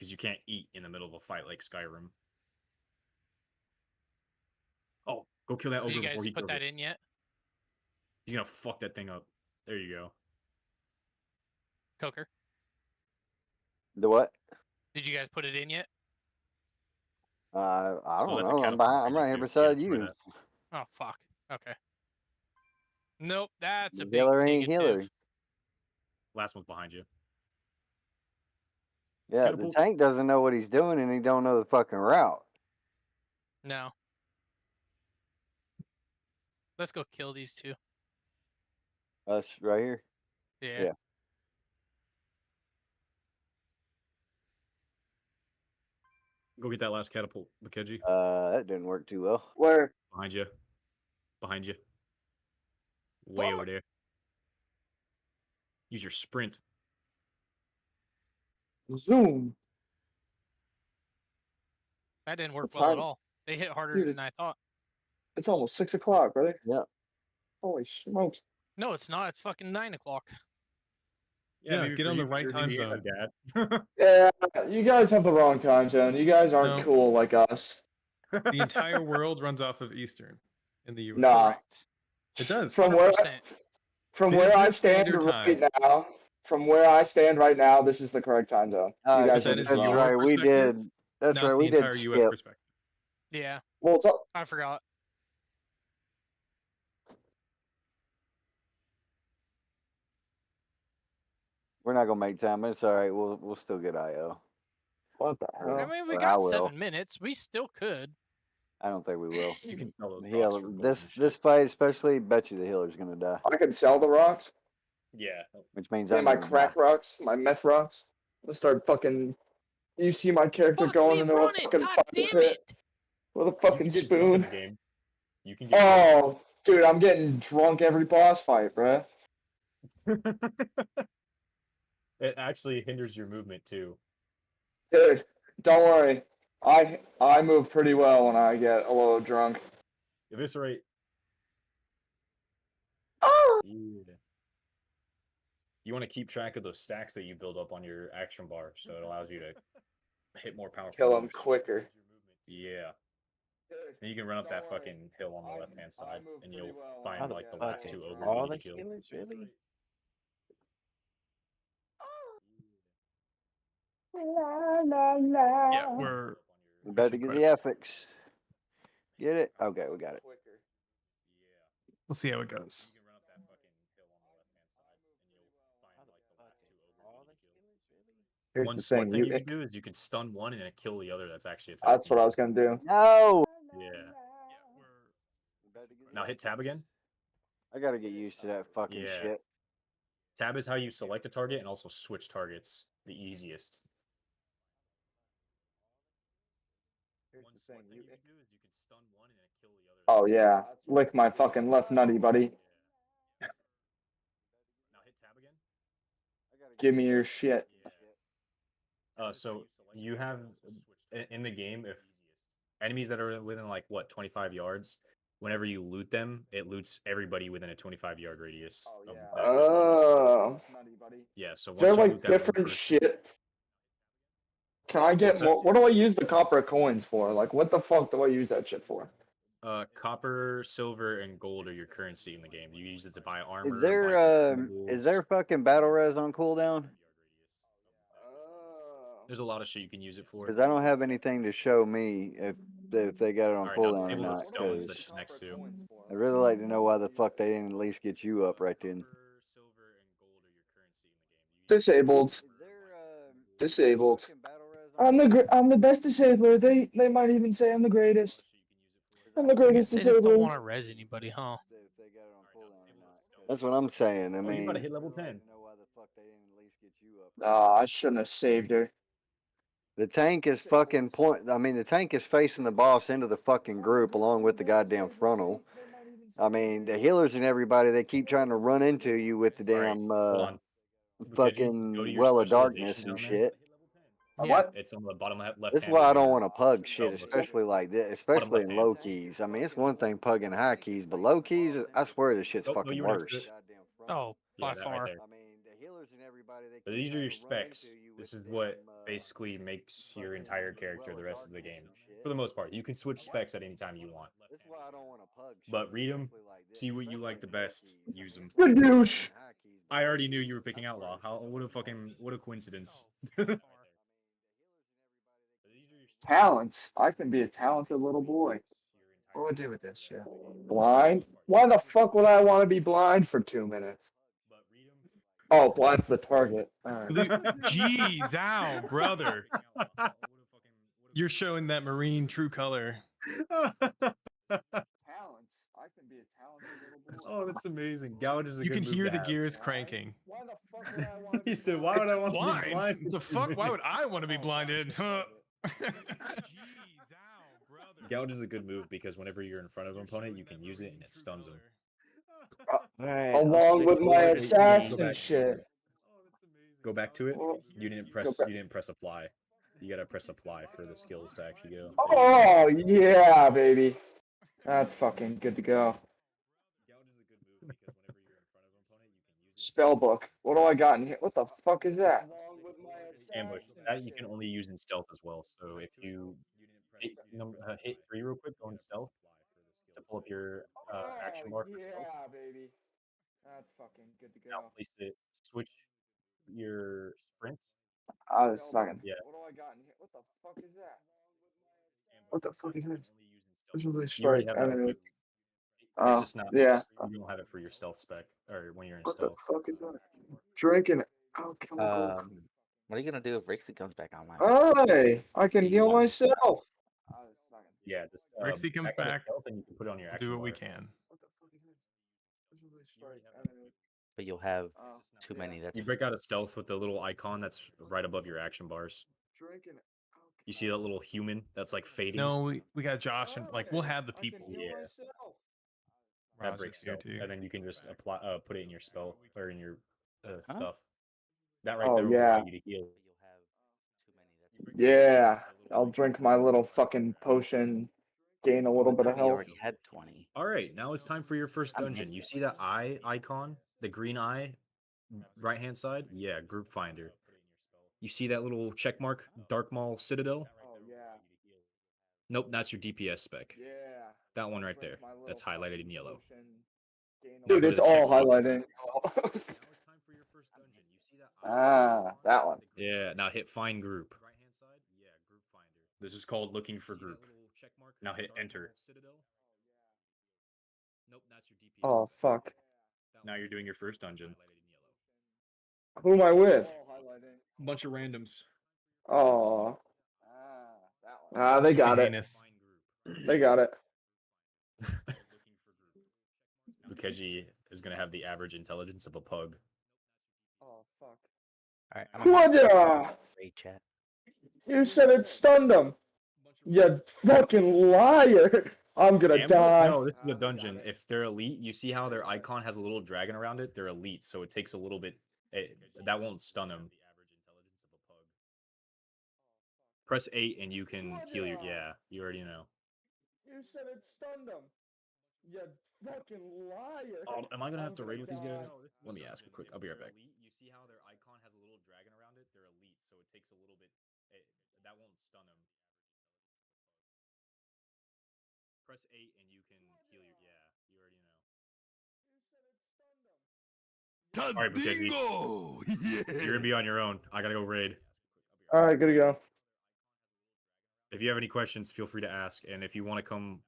because you can't eat in the middle of a fight like Skyrim. Oh, go kill that ogre Did you before guys he put kills that it. in yet? He's gonna fuck that thing up. There you go. Coker, The what? did you guys put it in yet? I don't that's a know. catapult. I'm right here Yeah, beside destroy you. that. Oh, fuck. Okay. Nope, that's a The big healer ain't negative. healer. Last one's behind you. Yeah, Catapult. the tank doesn't know what he's doing, and he don't know the fucking route. No. Let's go kill these two. Us right here. Yeah. Yeah. Go get that last catapult, Makeji. That didn't work too well. Where? Behind you. Behind you. Way over there. Use your sprint. Zoom. That didn't work What well at time? all. They hit harder Dude, than I thought. It's almost 6 o'clock, brother. Yeah. Holy smokes. No, it's not. It's fucking 9 o'clock. Yeah, maybe get for on you, the right 'cause you're time Indiana, zone. Dad. Yeah, you guys have the wrong time zone. You guys aren't No. cool like us. The entire world runs off of Eastern in the U.S. Nah. Correct. It does. From where 100%. from This where is I the stand standard right time. now, from where I stand right now, this is the correct time zone. You guys that are is just your wrong. right. We perspective, did. That's not right. the We did entire U.S. skip. perspective. Yeah, Well, it's all, I forgot. We're not gonna make time. It's all right. We'll still get IO. what the I hell? mean, we Or I got will. 7 minutes. We still could. I don't think we will. You can sell those rocks Healer. for gold This and this shit. fight especially, bet you the healer's gonna die, I can sell the rocks. Yeah. which means Yeah, I'm my gonna crack die. rocks, my meth rocks. I'm gonna start fucking. You see my character Fuck going me into a running! fucking God fire damn pit it! with a You fucking can get drunk in spoon. the game. You can get drunk. Oh, dude, I'm getting drunk every boss fight, bruh. It actually hinders your movement too. Dude, don't worry. I move pretty well when I get a little drunk. Eviscerate. Oh! Yeah. You want to keep track of those stacks that you build up on your action bar, so it allows you to hit more powerful Kill him moves. quicker. Yeah. Dude, Then you can run up that don't worry. fucking hill on the I- left-hand I side, move and pretty you'll well. find How the like the last fucking two ogres all you the need to kill. killers, really? La, la, la. Yeah, we're We better missing get quite the a bit. epics. Get it? Okay, we got it. Quicker. We'll see how it goes. You can run up that fucking hill on the left-hand side, and you'll find like the last two ogres you need to kill. Here's One the smart thing. thing you can do is you can stun one and then kill the other that's actually attacking. That's what I was gonna do. No. Yeah. We better get the Now hit epics. tab again. I gotta get used to that fucking Yeah. shit. Tab is how you select a target and also switch targets. The easiest. Here's One the smart thing. thing you can do is you can stun one and then kill the other. Oh yeah, lick my fucking left nutty, buddy. Yeah. Now hit tab again. Give me your shit. So you have in the game, if enemies that are within like what 25 yards, whenever you loot them, it loots everybody within a 25-yard radius. Oh of yeah. that. Oh. Yeah. So Is there once you like loot that one different person- shit? Can I get What's that? more? What do I use the copper coins for? Like, what the fuck do I use that shit for? Copper, silver, and gold are your currency in the game. You use it to buy armor. Is buy there fucking battle res on cooldown? There's a lot of shit you can use it for. Because I don't have anything to show me if they got it on All right, now cooldown or disable not. those stones 'cause that's just next to. I'd really like to know why the fuck they didn't at least get you up right then. Copper, silver, and gold are your currency in the game. You use Disabled. Is there Disabled. fucking battle res on I'm the best disabler. They might even say I'm the greatest. I'm the You greatest guys just don't disabler. want to res anybody, huh? if they got it on cooldown or not. That's what I'm saying. I Oh, mean, you gotta hit level I'd really 10. like to know why the fuck they didn't at least get you up. Ah, I shouldn't have saved her. The tank is fucking the tank is facing the boss into the fucking group along with the goddamn frontal. I mean, the healers and everybody, they keep trying to run into you with the All right, damn hold on. Go to fucking your well of darkness specialization and down shit. there. Yeah. What? It's on the bottom left That's hand. why I of don't your- want to pug shit, Oh, especially like this, especially in left low hand. keys. I mean, it's one thing pugging high keys, but low keys, I swear this shit's Oh, no, fucking you were next to worse. it. Oh, Yeah, by that far. right there. I mean, the healers and everybody. But these are your specs. This is what basically makes your entire character the rest of the game. For the most part, you can switch specs at any time you want. This is why I don't want a pug. But read them, see what you like the best, use them. Good douche. I already knew you were picking Outlaw. What a coincidence. Talents. I can be a talented little boy. What would I do with this shit? Blind? Why the fuck would I want to be blind for 2 minutes? Oh, blind's the target. Alright. Jeez, ow, brother. You're showing that marine true color. Talents. I can be a talented little boy. Oh, that's amazing. Gouge is a You good can move hear to the have. gears cranking. Why the fuck would I want to be He said, "Why would I want to be Blind? blind?" The fuck? Why would I want to be blinded? Huh? Gouge is a good move because whenever you're in front of an opponent, you can use it and it stuns them. Alright, Along with my Go assassin back. shit. Go back to it. Well, You didn't go press. back. You didn't press apply. You gotta press apply for the skills to actually go. Oh, yeah, baby. That's fucking good to go. Gouge is a good move because whenever you're in front of an opponent, you can use it. Spellbook. What do I got in here? What the fuck is that? Ambush. That you can only use in stealth as well. So if you hit 3 real quick, go into stealth to pull up your action bar for stealth. Yeah, baby. That's fucking good to Now go. place it. Switch your sprint. Second. Yeah. What do I got in here? What the fuck is that? What the fuck is this? This You is already strike have that enemy. equipped. It's Oh, just not. yeah. You don't have it for your stealth spec or when you're in What the stealth. fuck is that? Drinking. Oh, chemical. What are you gonna do if Rixie comes back online? Hey, I can You heal want- myself. Yeah. Just, Rixie comes onto back, stealth and you can put it on your We'll action do what we bar. can. What the fuck is this? This is strike enemy. But you'll have Oh, too yeah. many. That's You break out of stealth with the little icon that's right above your action bars. Drinking. You see that little human that's like fading? No, we got Josh and like we'll have the I can people. heal Yeah. myself. That Raj breaks is here stealth, too. and then you can just apply, put it in your spell or in your Huh? stuff. That right Oh, there will yeah. allow you to heal. But you'll have too many. That's Yeah, I'll drink my little fucking potion, gain a little bit of we health. already had 20. All right, now it's time for your first I'm dungeon. in. You see that eye icon, the green eye, right hand side? Yeah, group finder. You see that little check mark, Dark Maul Citadel? Oh, yeah. Nope, that's your DPS spec. Yeah. That one I'll right drink there. my little That's highlighted fucking in yellow. potion, gain a Now Dude, go to it's the check all mark. highlighting. Now it's time for your first dungeon. You see that Ah, that one. Yeah, now hit find group. Right hand side? Yeah, group finder. This is called looking for group. Now hit enter. Nope, that's your DPS. Oh, fuck. Now you're doing your first dungeon. Who am I with? Bunch of randoms. Oh. Ah, they got it. Heinous. They got it. Bukeji is gonna have the average intelligence of a pug. Oh, fuck. All right, I'm What gonna the? raid chat. You said it stunned him. You fucking liar. I'm gonna Ambush? die. No, this is a dungeon. If they're elite, you see how their icon has a little dragon around it? They're elite, so it takes a little bit. That won't stun them. Press 8 and you can heal your. Yeah, you already know. You said it stunned him. You fucking liar. Oh, am I gonna have to raid with these guys? die. Let me ask real quick. I'll be right back. You see how their icon has a little dragon around it? They're elite, so it takes a little bit. That won't stun them. Press 8 and you can heal your. Yeah, you already know. Alright, Bukeji. You're gonna be on your own. I gotta go raid. All right, good to go. If you have any questions, feel free to ask. And if you want to come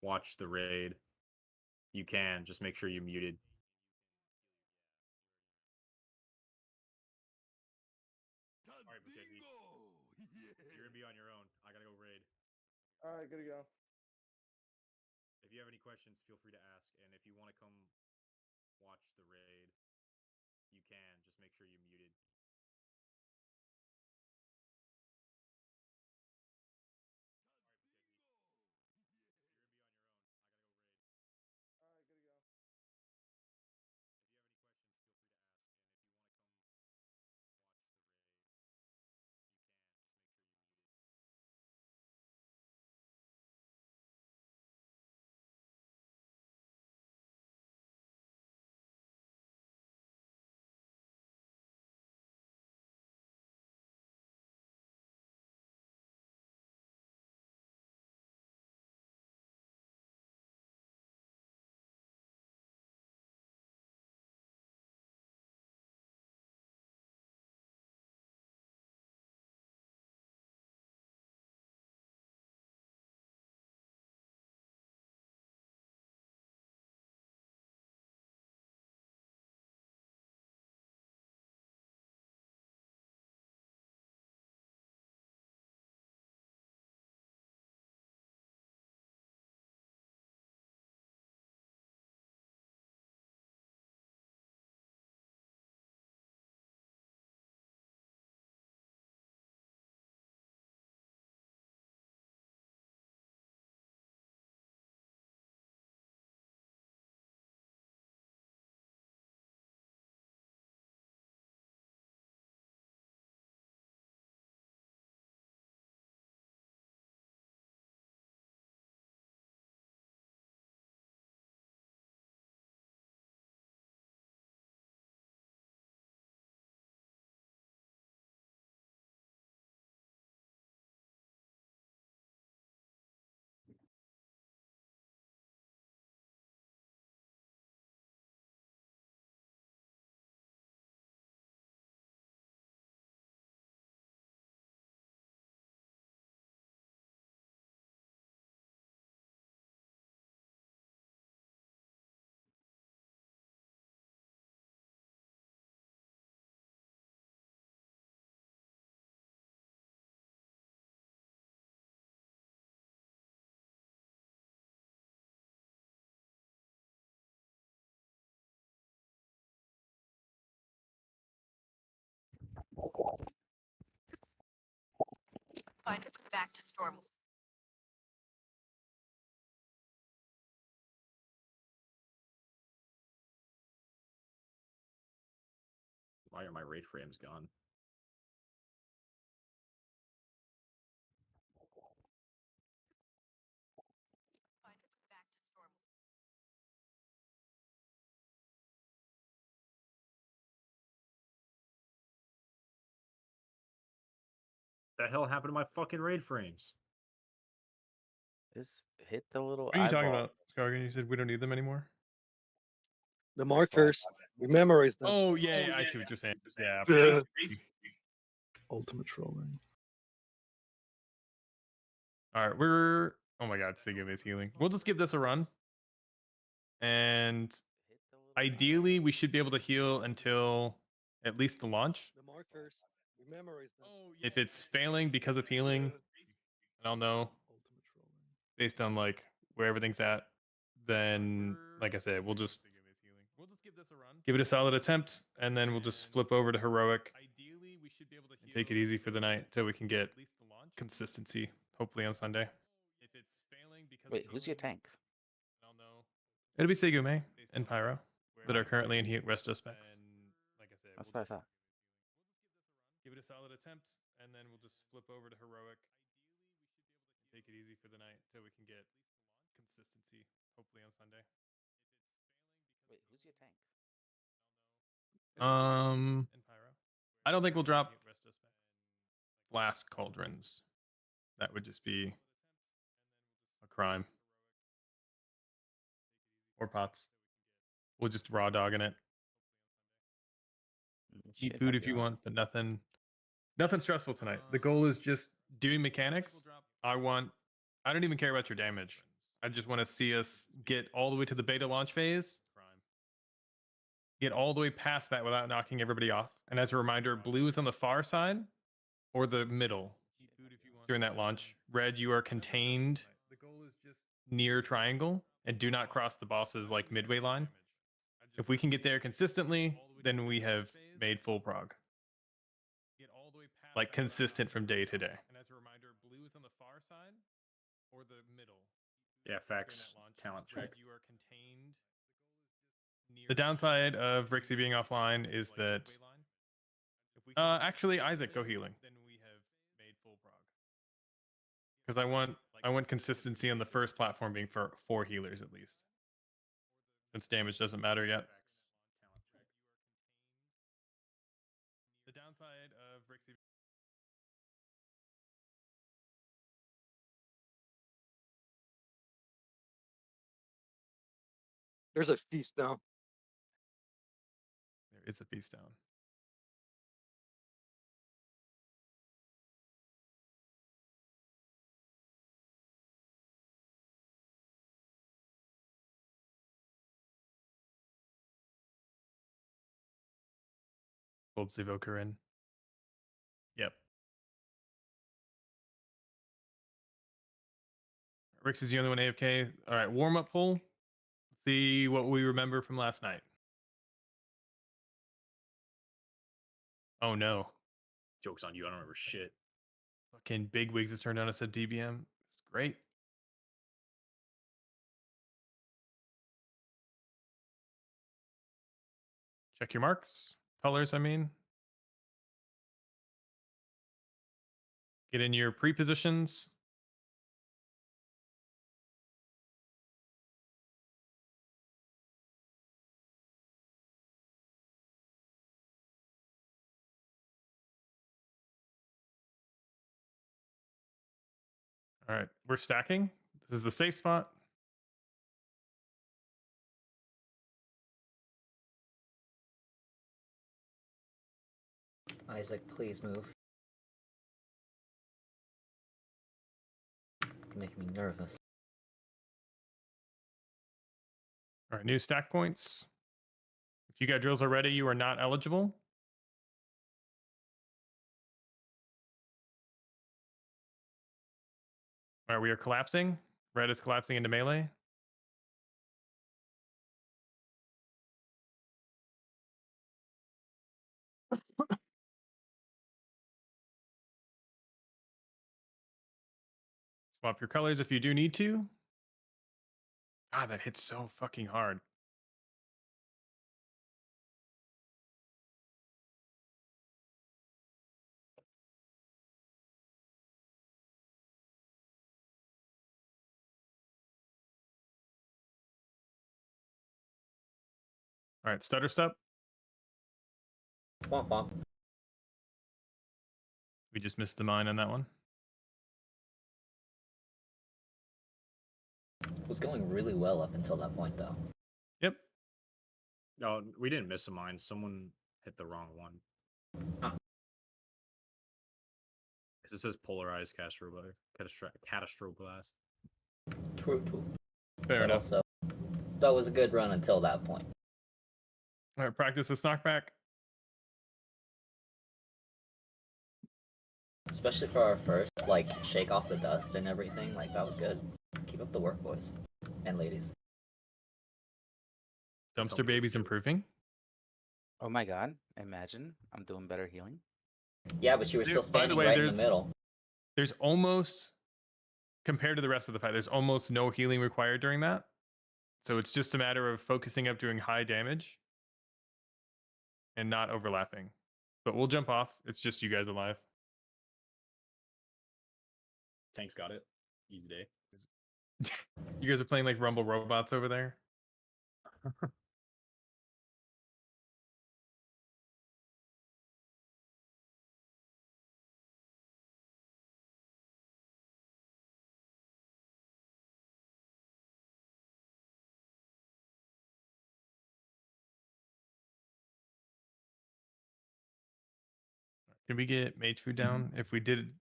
watch the raid, you can. Just make sure you're muted. Alright, Bukeji. You're gonna be on your own. I gotta go raid. All right, good to go. If you have any questions, feel free to ask. And if you want to come watch the raid, you can. Just make sure you're muted. Back to storm. Why are my raid frames gone? The hell happened to my fucking raid frames? Just hit the little What are you talking eyeball. about, Scargan? You said we don't need them anymore? The markers. We memorized them. Oh, yeah, I see what you're saying. Yeah. Yeah. basically. Ultimate trolling. All right, we're... Oh my god, Sigib is healing. We'll just give this a run. And Hit the little ideally, we should be able to heal until at least the launch. The markers. We memorized them. If it's failing because of healing, I don't know, Ultimate trolling. based on like where everything's at, then like I said, we'll just give it a solid attempt, and then we'll just flip over to heroic. Ideally, we should be able to take it easy for the night so we can get consistency, hopefully on Sunday. If it's failing because Wait, who's your tank? It'll be Segume and Pyro that are currently in heat resto specs. That's what I thought. Give it a solid attempt, and then we'll just flip over to heroic. Take it easy for the night so we can get consistency, hopefully on Sunday. Wait, who's your tank? I don't think we'll drop flask cauldrons. That would just be a crime. Or pots. We'll just raw dog in it. Eat Shit, food I'd if be you alright. want, but nothing stressful tonight. The goal is just doing mechanics. I don't even care about your damage. I just want to see us get all the way to the beta launch phase. Get all the way past that without knocking everybody off. And as a reminder, blue is on the far side or the middle during that launch. Red, you are contained near triangle and do not cross the boss's like midway line. If we can get there consistently, then we have made full prog. Like consistent from day to day. And as a reminder, blue is on the far side or the middle. Yeah, facts. Talent check. You are contained. The downside of Rixie being offline is that actually Isaac, go healing. Because I want consistency on the first platform being for 4 healers at least. Since damage doesn't matter yet. The downside of Rixie. There's a feast now. There is a feast down. Old Zivoker in. Yep. Rix is the only one AFK. All right, warm up poll. See what we remember from last night. Oh no. Joke's on you. I don't remember shit. Fucking Big Wigs has turned on us at DBM. It's great. Check your marks. Colors, I mean. Get in your pre-positions. All right, we're stacking. This is the safe spot. Isaac, please move. You're making me nervous. All right, new stack points. If you got drills already, you are not eligible. All right, we are collapsing. Red is collapsing into melee. Swap your colors if you do need to. God, that hits so fucking hard. All right, stutter step. Womp womp. We just missed the mine on that one. It was going really well up until that point, though. Yep. No, we didn't miss a mine. Someone hit the wrong one. Ah. It says polarized Catastro-blast. True. Fair But enough. also, that was a good run until that point. All right, practice this knockback. Especially for our first, like, shake off the dust and everything. Like, that was good. Keep up the work, boys and ladies. Dumpster baby's improving. Oh my god! Imagine I'm doing better healing. Yeah, but you were Dude, still by the standing way, right in the there's- middle. There's almost, compared to the rest of the fight, there's almost no healing required during that. So it's just a matter of focusing up doing high damage and not overlapping. But we'll jump off. It's just you guys alive. Tank's got it. Easy day. You guys are playing like Rumble Robots over there. Can we get mage food down? If we did,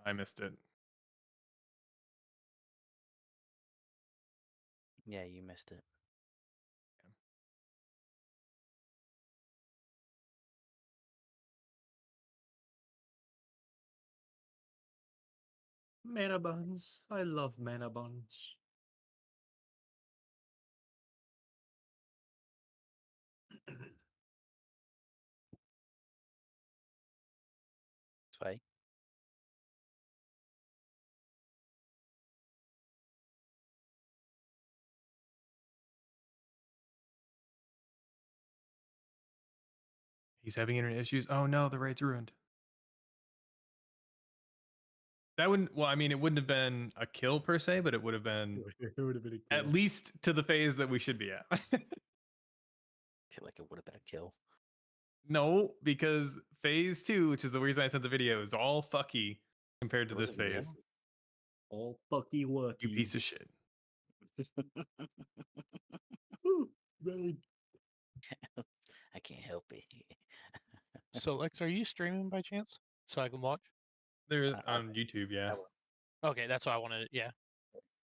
I missed it. Yeah, you missed it. Mana buns. I love mana buns. Zwei. He's having internet issues. Oh no, the raid's ruined. That wouldn't, well, I mean, it wouldn't have been a kill per se, but it would have been at least to the phase that we should be at. Feel like it would have been a kill. No, because phase 2, which is the reason I sent the video, is all fucky compared to Was this it real? phase. All fucky wucky. You piece of shit. I can't help it. So, Lex, are you streaming by chance? So I can watch? They're on YouTube, yeah. Okay, that's what I wanted. Yeah.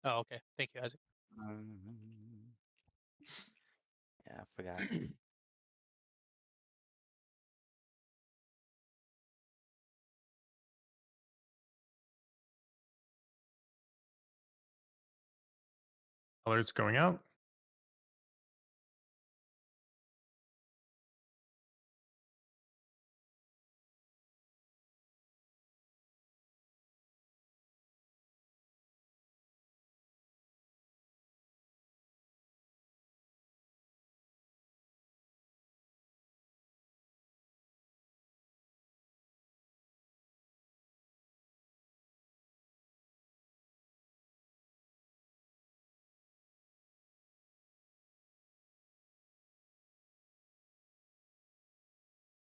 Oh, okay. Thank you, Isaac. Yeah, I forgot. Colors going out.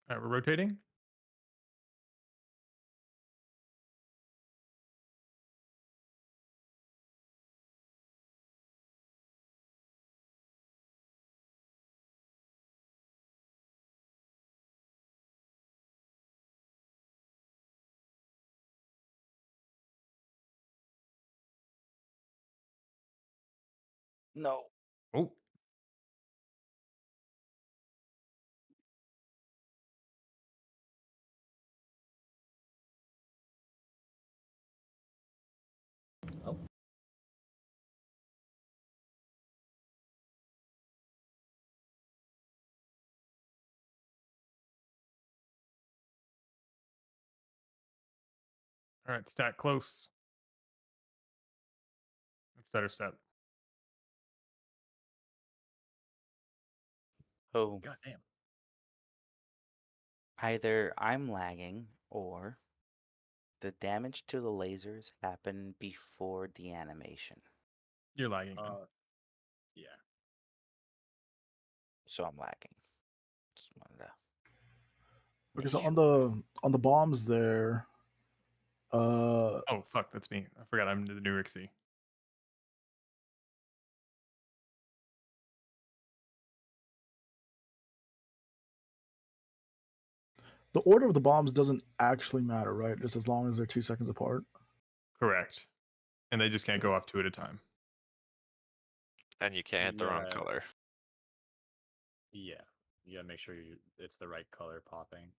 All right, we're rotating. No. Oh, Oh, all right, stack close. Stutter step. Oh, God damn. either I'm lagging or the damage to the lasers happened before the animation. You're lagging. now. Yeah. So I'm lagging. Just wanted to Because make on sure. the bombs there, Oh fuck, that's me. I forgot I'm the new Rixie. the order of the bombs doesn't actually matter, right? Just as long as they're 2 seconds apart. Correct. And they just can't go off 2 at a time. And you can't hit the wrong Yeah. color. Yeah. You gotta make sure it's the right color popping.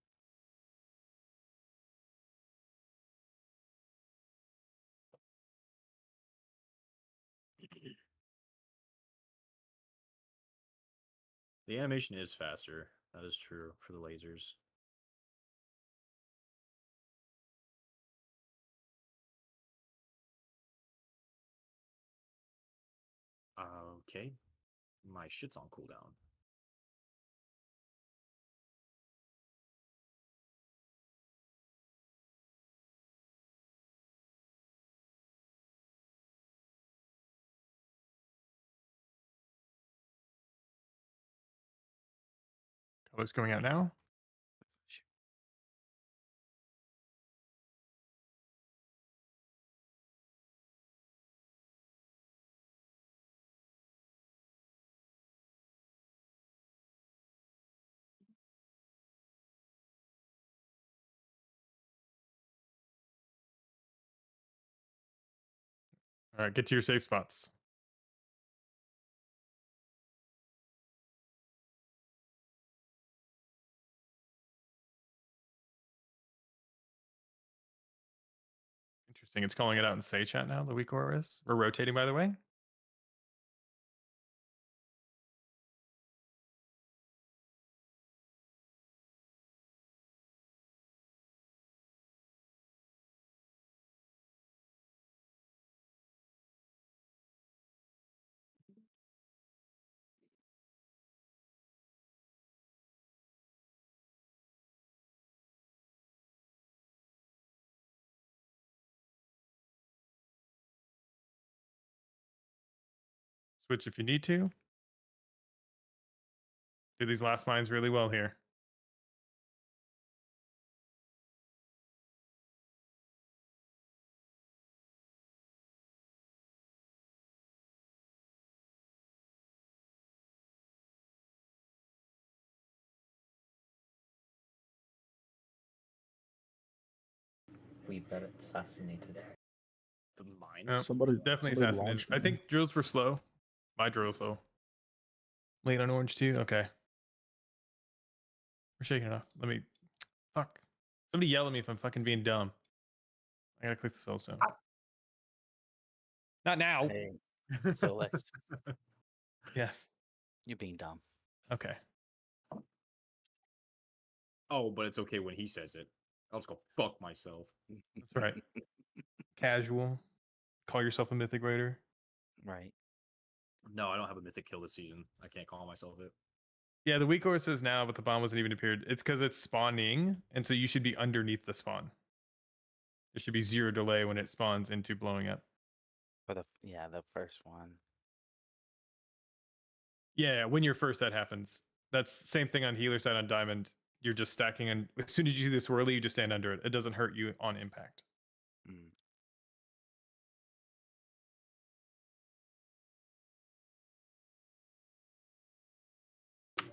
The animation is faster. That is true for the lasers. Okay. My shit's on cooldown. Color's going out now. All right, get to your safe spots. Interesting. It's calling it out in Say chat now. The weak aura is. We're rotating, by the way. Switch if you need to. Do these last mines really well here. We better assassinated. The mines. No, Somebody definitely somebody assassinated. launched I me. think drills were slow. My drill slow. Late on orange too. Okay. We're shaking it off. Let me. Fuck. Somebody yell at me if I'm fucking being dumb. I gotta click the soul stone. Not now. Hey, so Lex, Yes. you being dumb. Okay. Oh, but it's okay when he says it. I'll just go fuck myself. That's right. Casual. Call yourself a mythic raider. Right. No, I don't have a mythic kill this season. I can't call myself it. Yeah, the weak aura says now, but the bomb wasn't even appeared. It's because it's spawning, and so you should be underneath the spawn. There should be 0 delay when it spawns into blowing up. For the first one. Yeah, when you're first, that happens. That's the same thing on healer side on diamond. You're just stacking, and as soon as you see this swirly, you just stand under it. It doesn't hurt you on impact. Mm.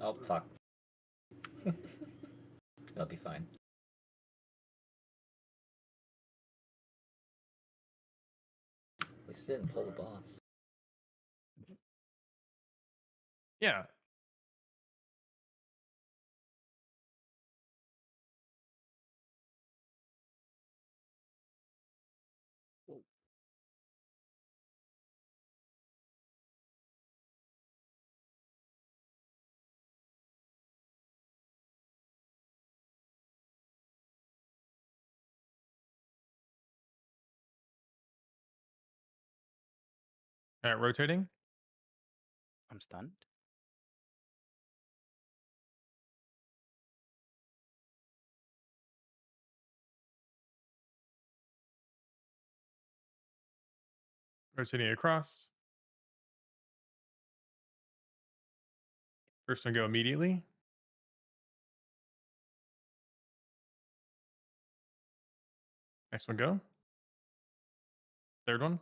Oh, fuck. That'll be fine. We still didn't pull the boss. Yeah. All right, rotating. I'm stunned. Rotating across. First one go immediately. Next one go. Third one.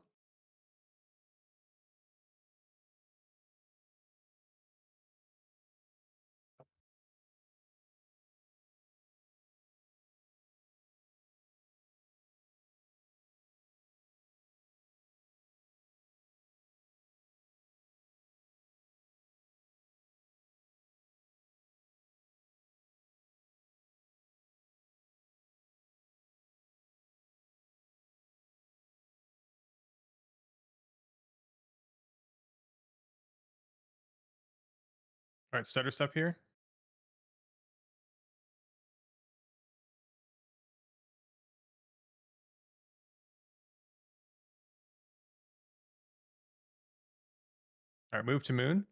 All right, stutter step here. All right, move to moon.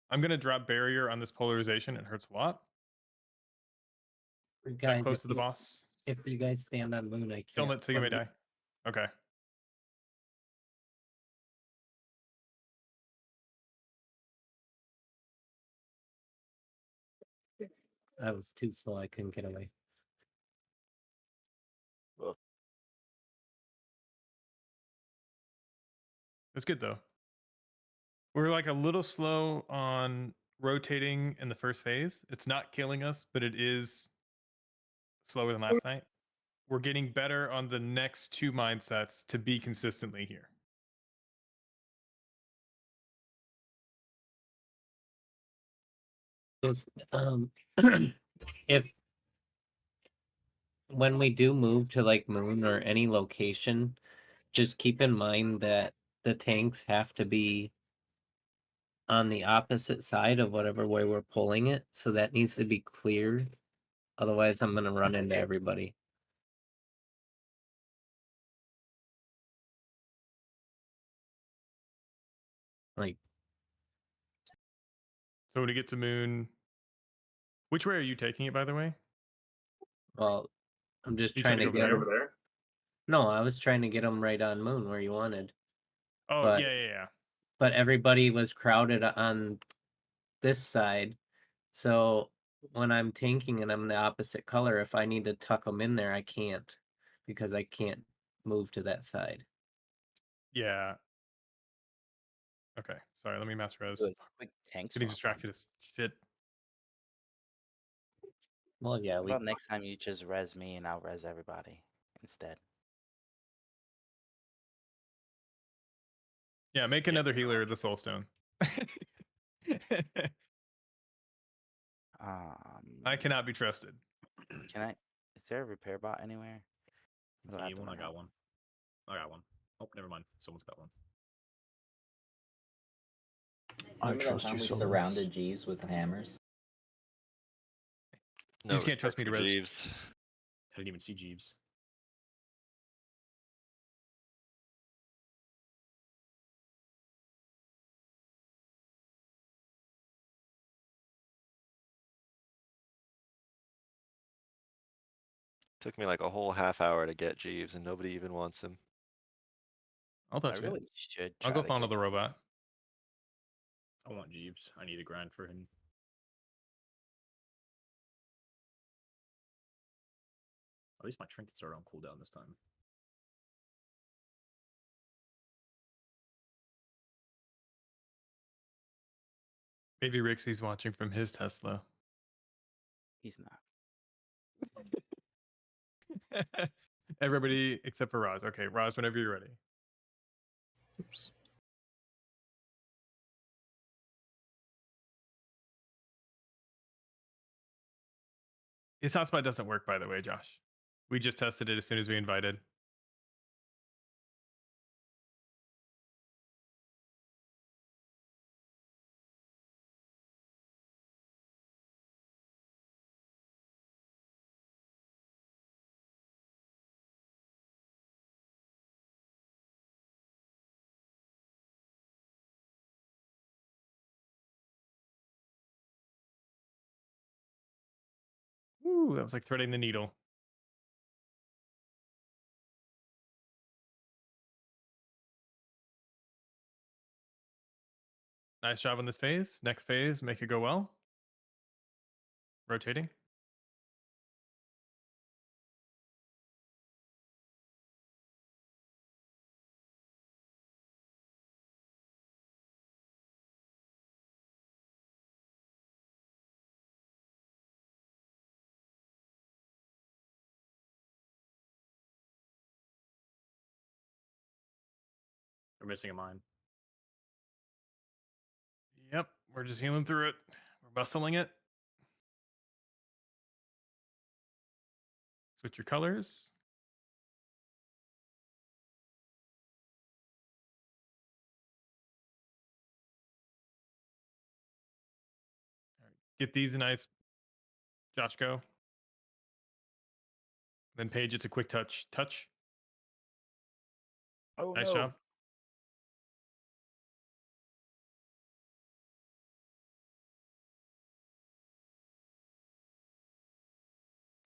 I'm going to drop barrier on this polarization. It hurts a lot. Guys, Close to the boss. If you guys stand on moon, I Kill can't. him until you may die. Okay. I was too slow. I couldn't get away. It's good though. We're like a little slow on rotating in the first phase. It's not killing us, but it is slower than last night. We're getting better on the next two mindsets to be consistently here. Just if when we do move to like moon or any location, just keep in mind that the tanks have to be on the opposite side of whatever way we're pulling it. So that needs to be clear. Otherwise, I'm gonna run into everybody. Like, So when you get to moon, which way are you taking it, by the way? well, I'm just You trying to go get over there? No, I was trying to get them right on moon where you wanted. Oh, But- yeah. But everybody was crowded on this side. So when I'm tanking and I'm the opposite color, if I need to tuck them in there, I can't because I can't move to that side. Yeah. Okay. Sorry, let me mass res. Do a quick tank Getting swap. distracted as shit. Well, yeah, How about next time you just res me and I'll res everybody instead? Yeah, make another healer the soul stone. I cannot be trusted. Can I? Is there a repair bot anywhere? Or do I have You to one? I run got out? one. I got one. Oh, never mind. Someone's got one. I Remember that trust time you we so surrounded Jeeves with hammers? No You just can't trust me respect to for res. Jeeves. I didn't even see Jeeves. Took me like a whole half hour to get Jeeves, and nobody even wants him. I'll I touch it. really should I'll try go to follow get the robot. I want Jeeves. I need a grind for him. At least my trinkets are on cooldown this time. Maybe Rixie's watching from his Tesla. He's not. Everybody except for Raj. Okay, Raj, whenever you're ready. Oops. His hotspot doesn't work, by the way, Josh. We just tested it as soon as we invited. Ooh, that was like threading the needle. Nice job on this phase. Next phase, make it go well. Rotating. We're missing a mine. Yep, we're just healing through it. We're bustling it. Switch your colors. All right, get these nice. Josh, go. Then Paige, it's a quick touch. Touch. Oh, Nice no. job.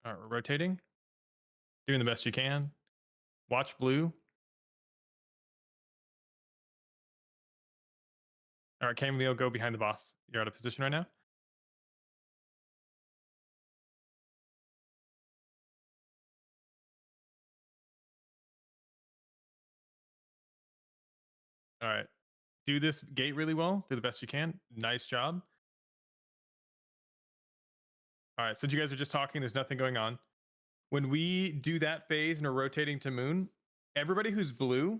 All right, we're rotating. Doing the best you can. Watch blue. All right, Cameo, go behind the boss. You're out of position right now. All right. Do this gate really well. Do the best you can. Nice job. All right. Since you guys are just talking, there's nothing going on. When we do that phase and are rotating to moon, everybody who's blue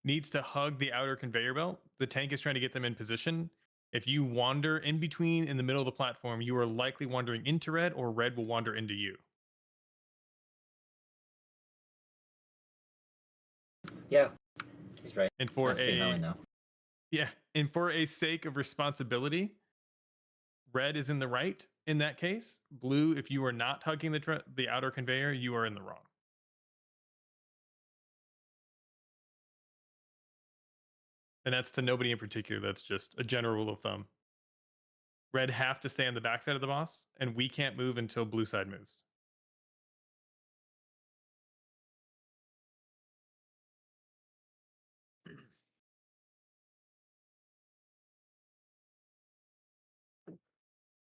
needs to hug the outer conveyor belt. The tank is trying to get them in position. If you wander in between in the middle of the platform, you are likely wandering into red, or red will wander into you. Yeah, he's right. And for Has to be how I know. and for a sake of responsibility, red is in the right in that case. Blue, if you are not hugging the outer conveyor, you are in the wrong. And that's to nobody in particular. That's just a general rule of thumb. Red have to stay on the backside of the boss, and we can't move until blue side moves.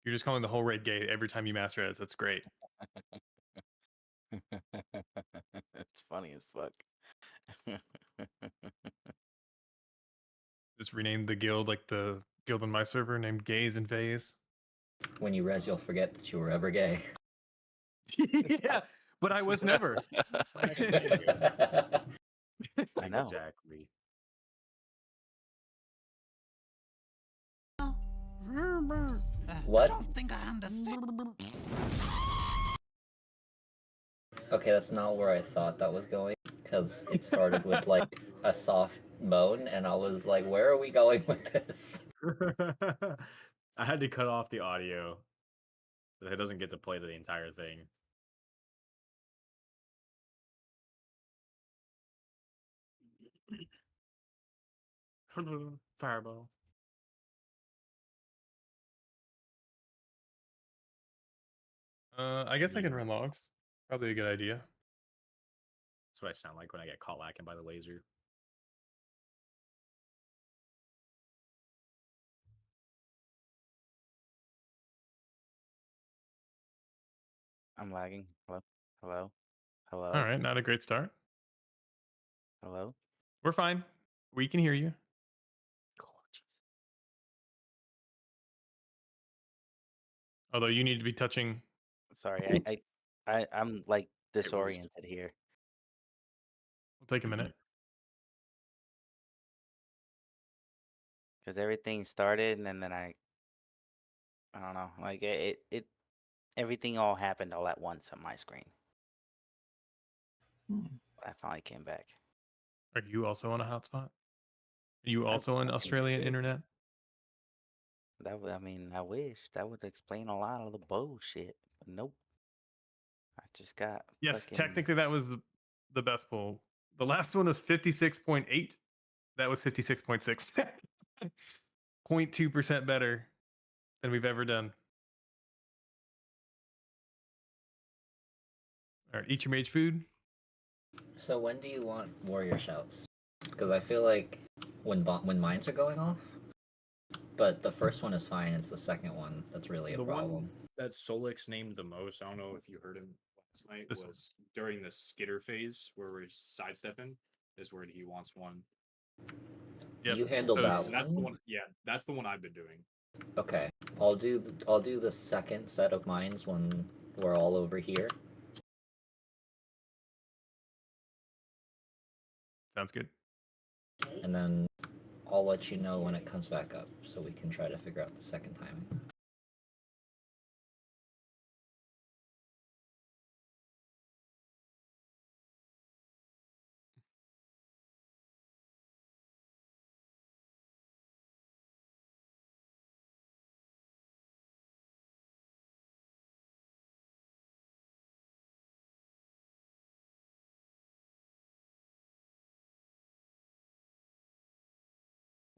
You're just calling the whole raid gay every time you mass res. That's great. It's funny as fuck. Just rename the guild like the guild on my server named Gays and Fays. When you res, you'll forget that you were ever gay. Yeah, but I was never. I know. Exactly. What? I don't think I understand. Okay, that's not where I thought that was going, because it started with like a soft moan, and I was like, where are we going with this? I had to cut off the audio. It doesn't get to play the entire thing. Fireball. I guess I can run logs. Probably a good idea. That's what I sound like when I get caught lacking by the laser. I'm lagging. Hello? Hello? Hello? All right, not a great start. Hello? We're fine. We can hear you. Oh, jeez. Although you need to be touching. Sorry, I'm like disoriented here. It'll take a minute. Because everything started and then I don't know, like everything all happened all at once on my screen. I finally came back. Are you also on a hotspot? Are you also on Australian internet? That would, I mean, I wish that would explain a lot of the bullshit. But nope. I just got Yes, fucking... technically that was the best poll. The last one was 56.8. That was 56.6. 0.2% better than we've ever done. All right, eat your mage food. So when do you want warrior shouts? Because I feel like when mines are going off, but the first one is fine. It's the second one that's really a The problem. one that Solix named the most, I don't know if you heard him last night, This one. was during the skitter phase where we're sidestepping, is where he wants one. Yep. You handle so that it's- That's the one. one. Yeah, that's the one I've been doing. Okay, I'll do the second set of mines when we're all over here. Sounds good. And then I'll let you know when it comes back up, so we can try to figure out the second timing.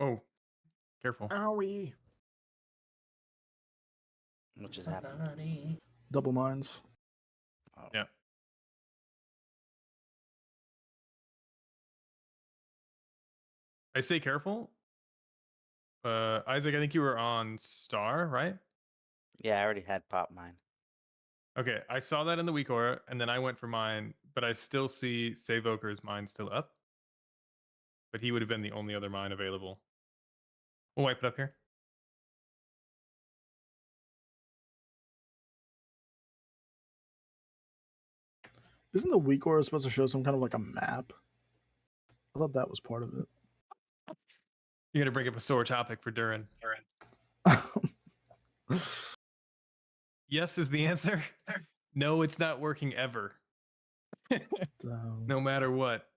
Oh, careful. Owie. What just happened? Double mines. Oh. Yeah. I say careful. Isaac, I think you were on Star, right? Yeah, I already had pop mine. Okay, I saw that in the weak aura, and then I went for mine, but I still see Savoker's mine still up. But he would have been the only other mine available. We'll wipe it up here. Isn't the weak aura supposed to show some kind of like a map? I thought that was part of it. You're gonna bring up a sore topic for Durin. Yes is the answer. No, it's not working ever. No matter what.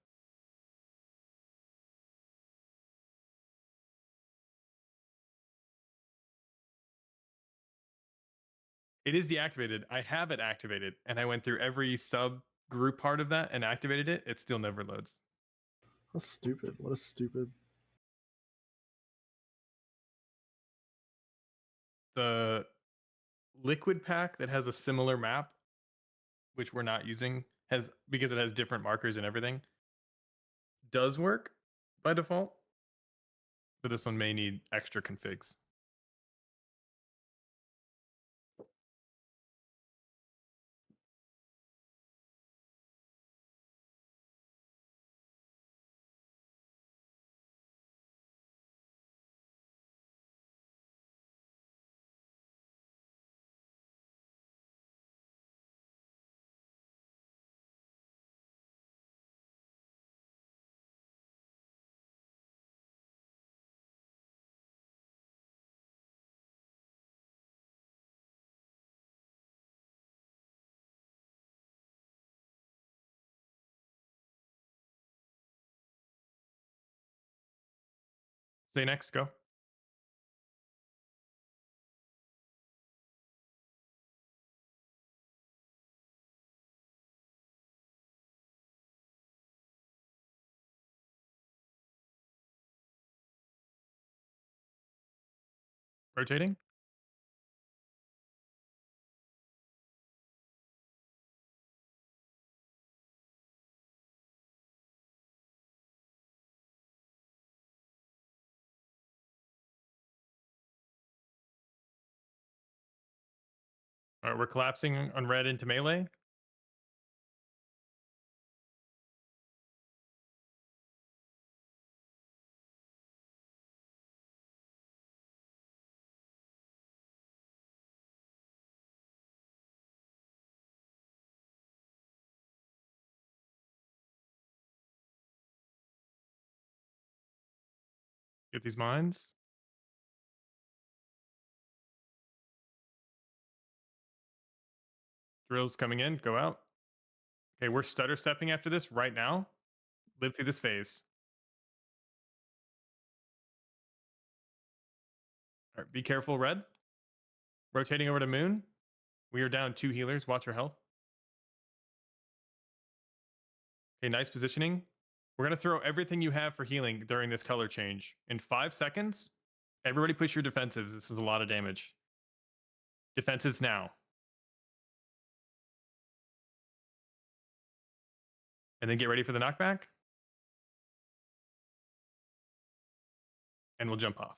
It is deactivated. I have it activated, and I went through every subgroup part of that and activated it. It still never loads. That's stupid. What a stupid. The liquid pack that has a similar map, which we're not using, has because it has different markers and everything, does work by default. But this one may need extra configs. Say next, go. Rotating. All right, we're collapsing on red into melee. Get these mines. Drills coming in, go out. Okay, we're stutter stepping after this right now. Live through this phase. All right, be careful, red. Rotating over to moon. We are down 2 healers. Watch our health. Okay, nice positioning. We're going to throw everything you have for healing during this color change. In 5 seconds, everybody push your defensives. This is a lot of damage. Defensives now. And then get ready for the knockback. And we'll jump off.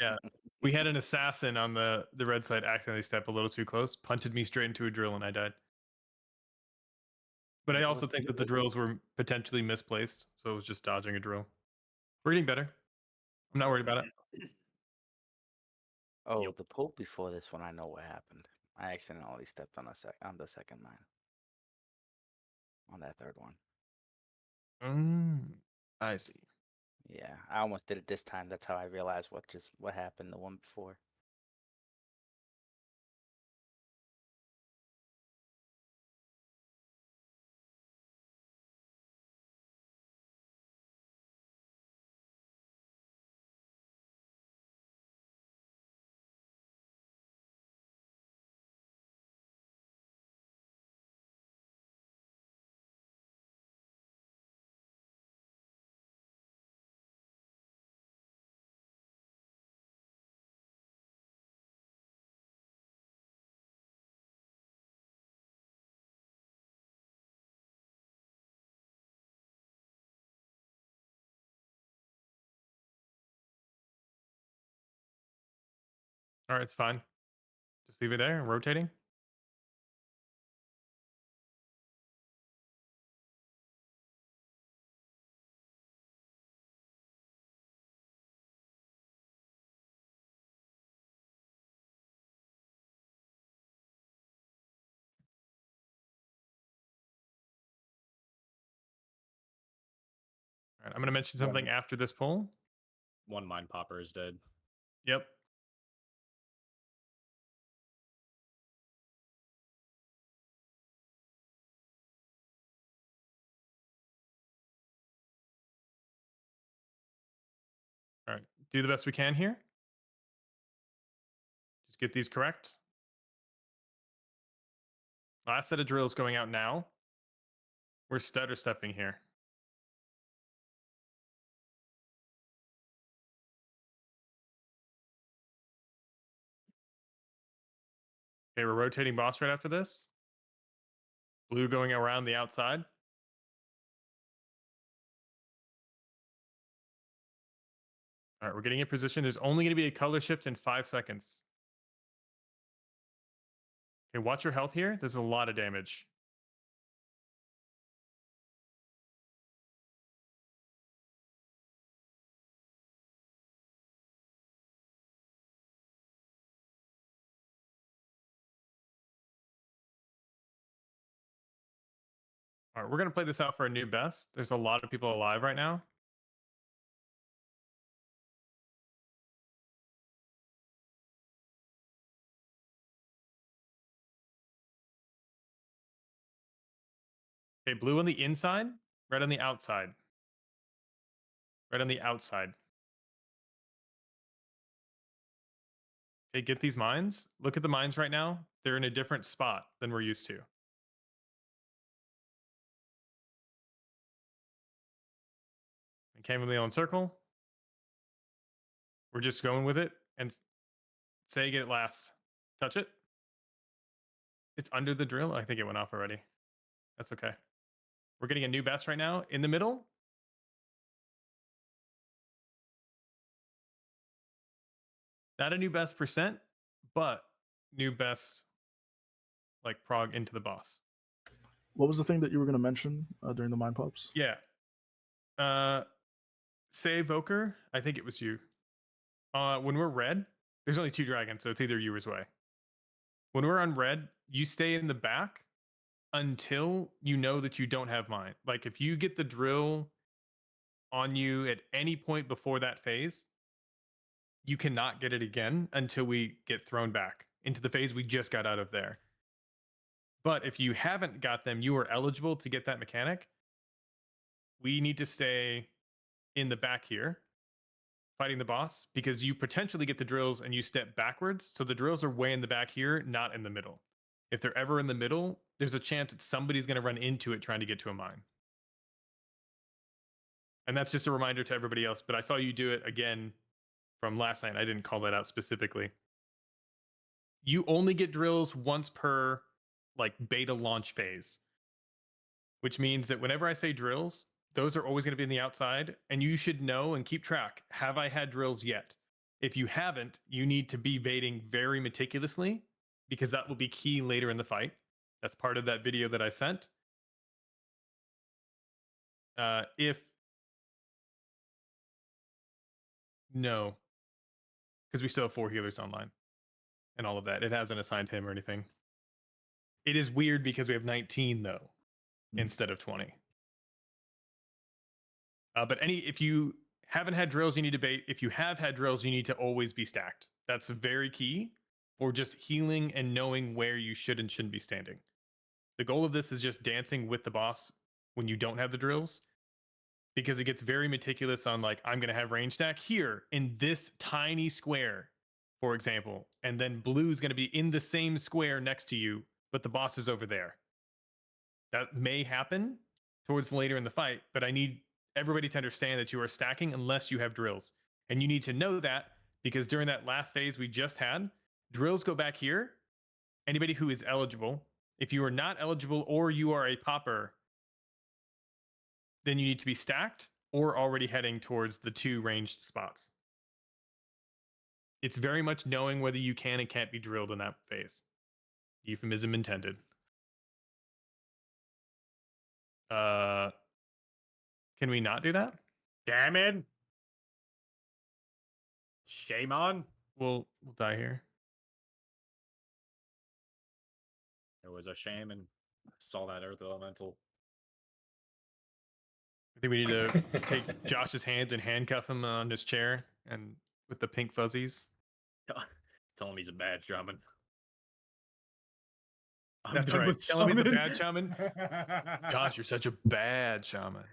Yeah, we had an assassin on the red side accidentally step a little too close, punted me straight into a drill, and I died. But I also think that the drills were potentially misplaced, so it was just dodging a drill. We're getting better. I'm not worried about it. Oh, the pull before this one, I know what happened. I accidentally stepped on the second mine. On that third one. I see. Yeah, I almost did it this time. That's how I realized what happened the one before. All right, it's fine. Just leave it there, rotating. All right, I'm going to mention something after this pull. One mine popper is dead. Yep. All right, do the best we can here. Just get these correct. Last set of drills going out now. We're stutter stepping here. Okay, we're rotating boss right after this. Blue going around the outside. All right, we're getting in position. There's only going to be a color shift in 5 seconds. Okay, watch your health here. There's a lot of damage. All right, we're going to play this out for a new best. There's a lot of people alive right now. Okay, blue on the inside, red on the outside. Red on the outside. Okay, get these mines. Look at the mines right now. They're in a different spot than we're used to. Okay, move on circle. We're just going with it and say get it last. Touch it. It's under the drill. I think it went off already. That's okay. We're getting a new best right now in the middle. Not a new best percent, but new best like prog into the boss. What was the thing that you were going to mention during the mind pops? Yeah. Say Voker, I think it was you. When we're red, there's only 2 dragons, so it's either you or Zwei. When we're on red, you stay in the back until you know that you don't have mine. Like if you get the drill on you at any point before that phase, you cannot get it again until we get thrown back into the phase we just got out of there. But if you haven't got them, you are eligible to get that mechanic. We need to stay in the back here fighting the boss because you potentially get the drills and you step backwards. So the drills are way in the back here, not in the middle. If they're ever in the middle, there's a chance that somebody's going to run into it trying to get to a mine. And that's just a reminder to everybody else. But I saw you do it again from last night. I didn't call that out specifically. You only get drills once per like beta launch phase, which means that whenever I say drills, those are always going to be in the outside, and you should know and keep track. Have I had drills yet? If you haven't, you need to be baiting very meticulously because that will be key later in the fight. That's part of that video that I sent. No, because we still have 4 healers online and all of that. It hasn't assigned him or anything. It is weird because we have 19 though, instead of 20. But if you haven't had drills, you need to bait. If you have had drills, you need to always be stacked. That's very key for just healing and knowing where you should and shouldn't be standing. The goal of this is just dancing with the boss when you don't have the drills, because it gets very meticulous on like, I'm going to have range stack here in this tiny square, for example, and then blue's going to be in the same square next to you, but the boss is over there. That may happen towards later in the fight, but I need everybody to understand that you are stacking unless you have drills. And you need to know that because during that last phase we just had, drills go back here. Anybody who is eligible. If you are not eligible or you are a popper, then you need to be stacked or already heading towards the 2 ranged spots. It's very much knowing whether you can and can't be drilled in that phase. Euphemism intended. Can we not do that? Damn it. Shame on. We'll die here. It was a shame, and I saw that Earth Elemental. I think we need to take Josh's hands and handcuff him on his chair and with the pink fuzzies. Tell him he's a bad shaman. That's right. Tell him he's a bad shaman. Josh, you're such a bad shaman.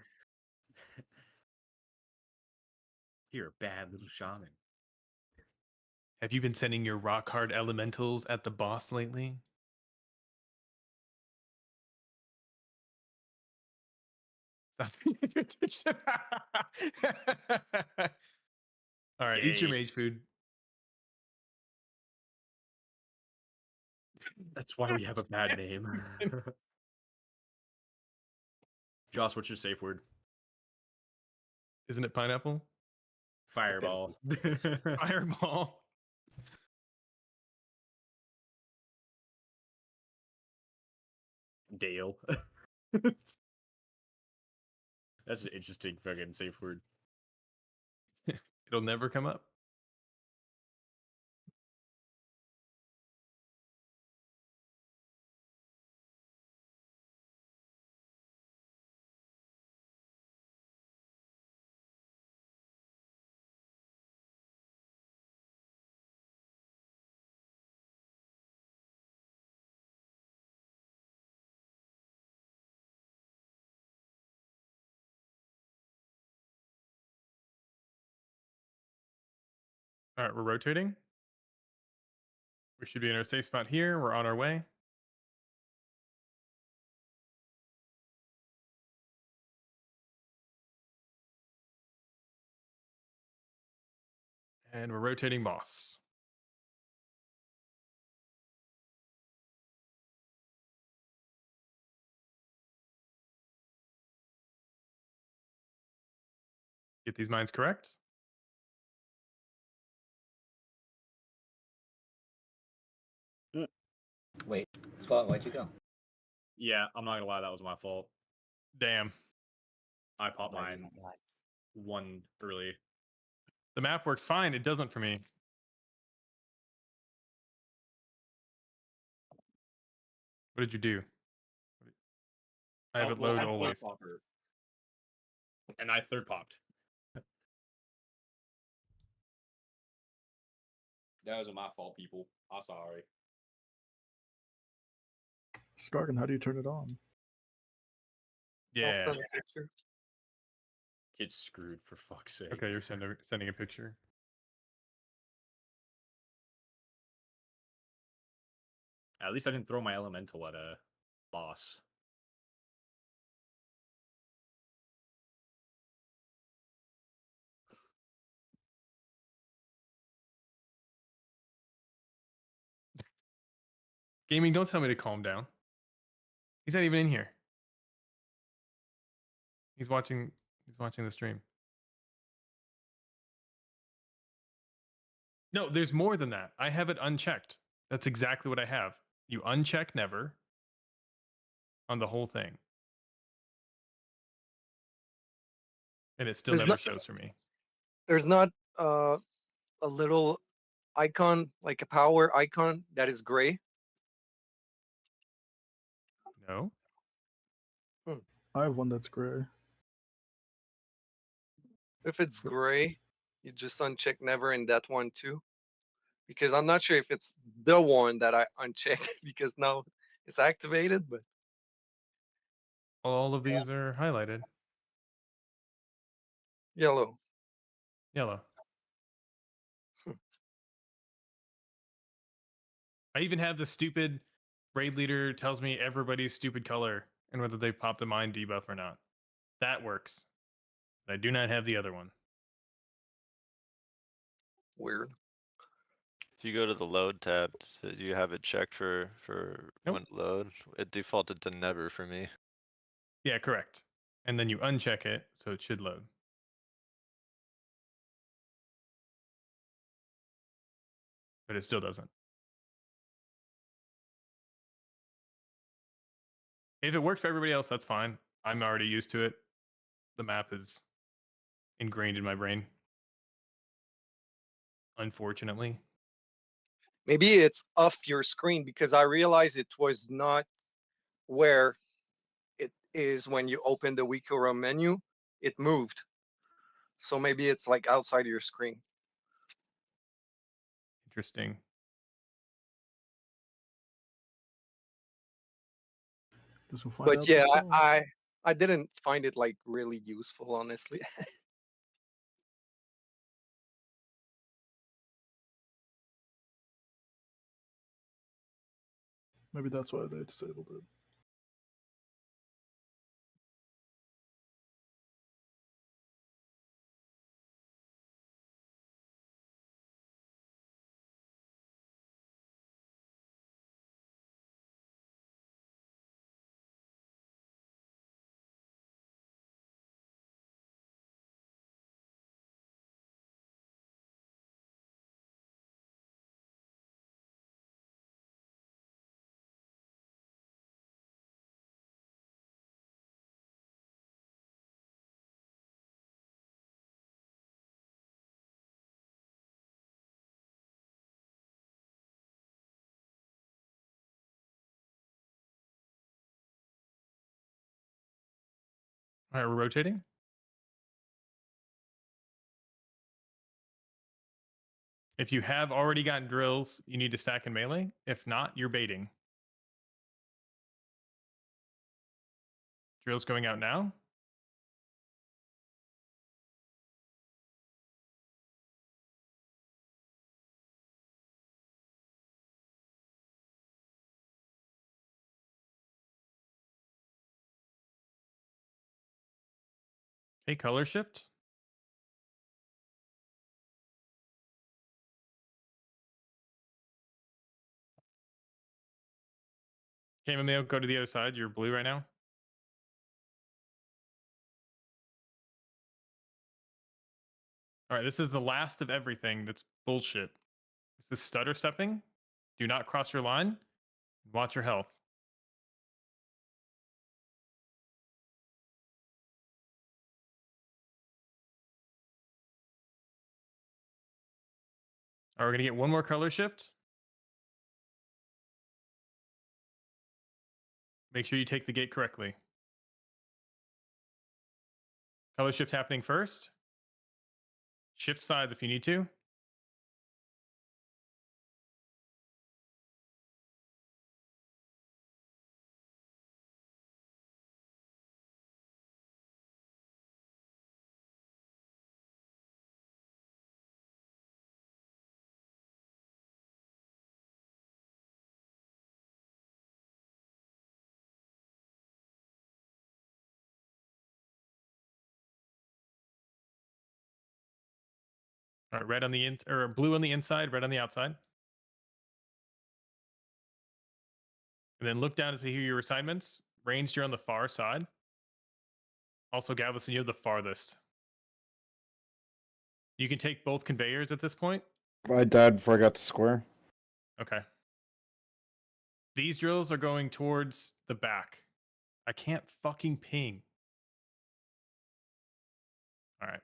You're a bad little shaman. Have you been sending your rock hard elementals at the boss lately? Stop paying attention. All right, eat your Yay. mage food. That's why we have a bad name. Josh, what's your safe word? Isn't it pineapple? Fireball. Fireball. Dale. That's an interesting fucking safe word. It'll never come up. All right, we're rotating. We should be in our safe spot here. We're on our way. And we're rotating boss. Get these mines correct. Wait, Spot, why'd you go? Yeah, I'm not gonna lie, that was my fault. Damn. I popped mine 1 early. The map works fine. It doesn't for me. What did you do? I have it loaded always. And I third popped. That wasn't my fault, people. I'm sorry. Skargan, how do you turn it on? Yeah. Send a picture. Kid's screwed for fuck's sake. Okay, you're sending a picture. At least I didn't throw my elemental at a boss. Gaming, don't tell me to calm down. He's not even in here. He's watching the stream. No, there's more than that. I have it unchecked. That's exactly what I have. You uncheck never on the whole thing. And it still There's never not- shows for me. There's not a little icon, like a power icon that is gray. No. I have one that's gray. If it's gray, you just uncheck never in that one too. Because I'm not sure if it's the one that I unchecked because now it's activated, but All of these are highlighted. yellow. Yellow. I even have the stupid raid leader tells me everybody's stupid color and whether they popped a mind debuff or not. That works. But I do not have the other one. Weird. If you go to the load tab, you have it checked for Nope. when it load. It defaulted to never for me. Yeah, correct. And then you uncheck it, so it should load. But it still doesn't. If it works for everybody else, that's fine. I'm already used to it. The map is ingrained in my brain. Unfortunately. Maybe it's off your screen because I realized it was not where it is when you open the Wikura menu. It moved. So maybe it's like outside your screen. Interesting. Guess we'll find But out yeah, tomorrow. I didn't find it like really useful, honestly. Maybe that's why they disabled it. All right, we're rotating. If you have already gotten drills, you need to stack in melee. If not, you're baiting. Drills going out now. Okay, color shift. Okay, Mameo, go to the other side. You're blue right now. All right, this is the last of everything that's bullshit. This is stutter stepping. Do not cross your line. Watch your health. All right, we're going to get one more color shift. Make sure you take the gate correctly. Color shift happening first. Shift sides if you need to. All right, red on the or blue on the inside, red on the outside. And then look down to see here your assignments. Ranged, you're on the far side. Also, Galveston, you have the farthest. You can take both conveyors at this point. I died before I got to square. Okay. These drills are going towards the back. I can't fucking ping. All right.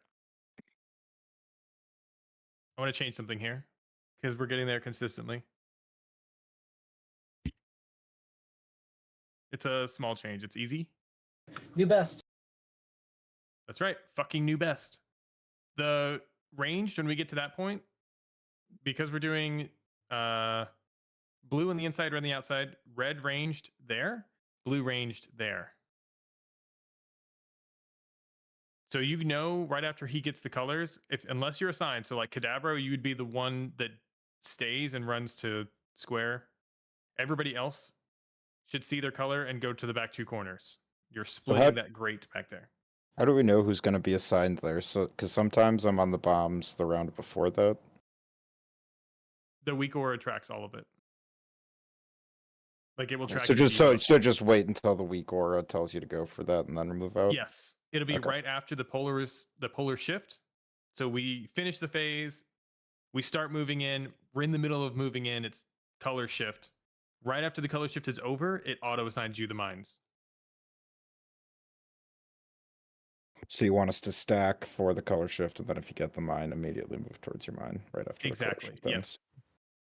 I want to change something here because we're getting there consistently. It's a small change. It's easy. New best. That's right. Fucking new best. The ranged, when we get to that point, because we're doing blue on the inside, red on the outside, red ranged there, blue ranged there. So you know right after he gets the colors, unless you're assigned, so like Kadabra, you would be the one that stays and runs to square. Everybody else should see their color and go to the back two corners. You're splitting that grate back there. How do we know who's going to be assigned there? So, because sometimes I'm on the bombs the round before that. The weak aura tracks all of it. Like it will track. So just wait until the weak aura tells you to go for that, and then move out. Yes, it'll be right after the polar shift. So we finish the phase, we start moving in. We're in the middle of moving in. It's color shift. Right after the color shift is over, it auto assigns you the mines. So you want us to stack for the color shift, and then if you get the mine, immediately move towards your mine right after exactly. the color shift ends.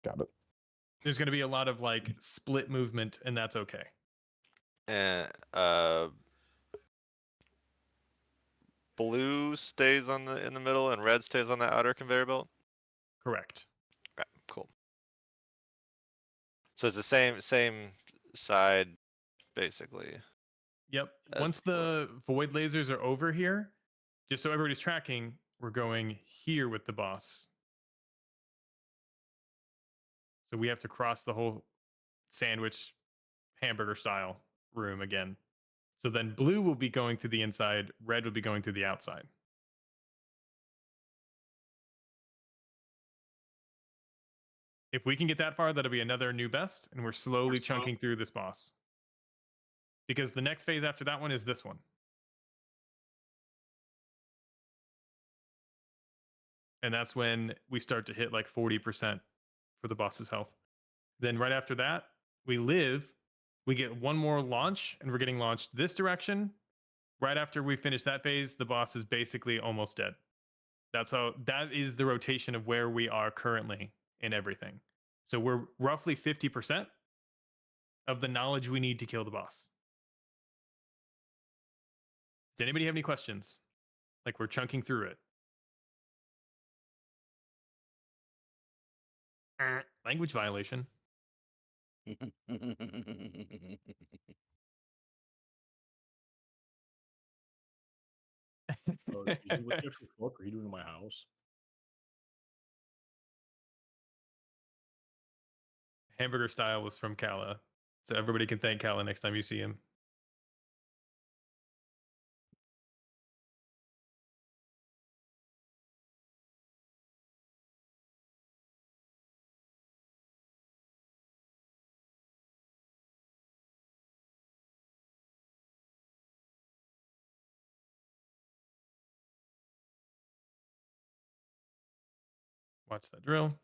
Got it. There's going to be a lot of like split movement, and that's okay. And blue stays in the middle, and red stays on the outer conveyor belt. Correct. Okay, cool. So it's the same side, basically. Yep. Once the void lasers are over here, just so everybody's tracking, we're going here with the boss. So we have to cross the whole sandwich hamburger style room again. So then blue will be going through the inside, red will be going through the outside. If we can get that far, that'll be another new best, and we're slowly chunking through this boss. Because the next phase after that one is this one. And that's when we start to hit like 40% for the boss's health. Then right after that, we get one more launch, and we're getting launched this direction. Right after we finish that phase, the boss is basically almost dead. That is the rotation of where we are currently in everything. So we're roughly 50% of the knowledge we need to kill the boss. Does anybody have any questions? Like we're chunking through it. Language violation. Excuse me, what the actual fuck are you doing in my house? Hamburger style was from Kala. So everybody can thank Kala next time you see him. Watch that drill.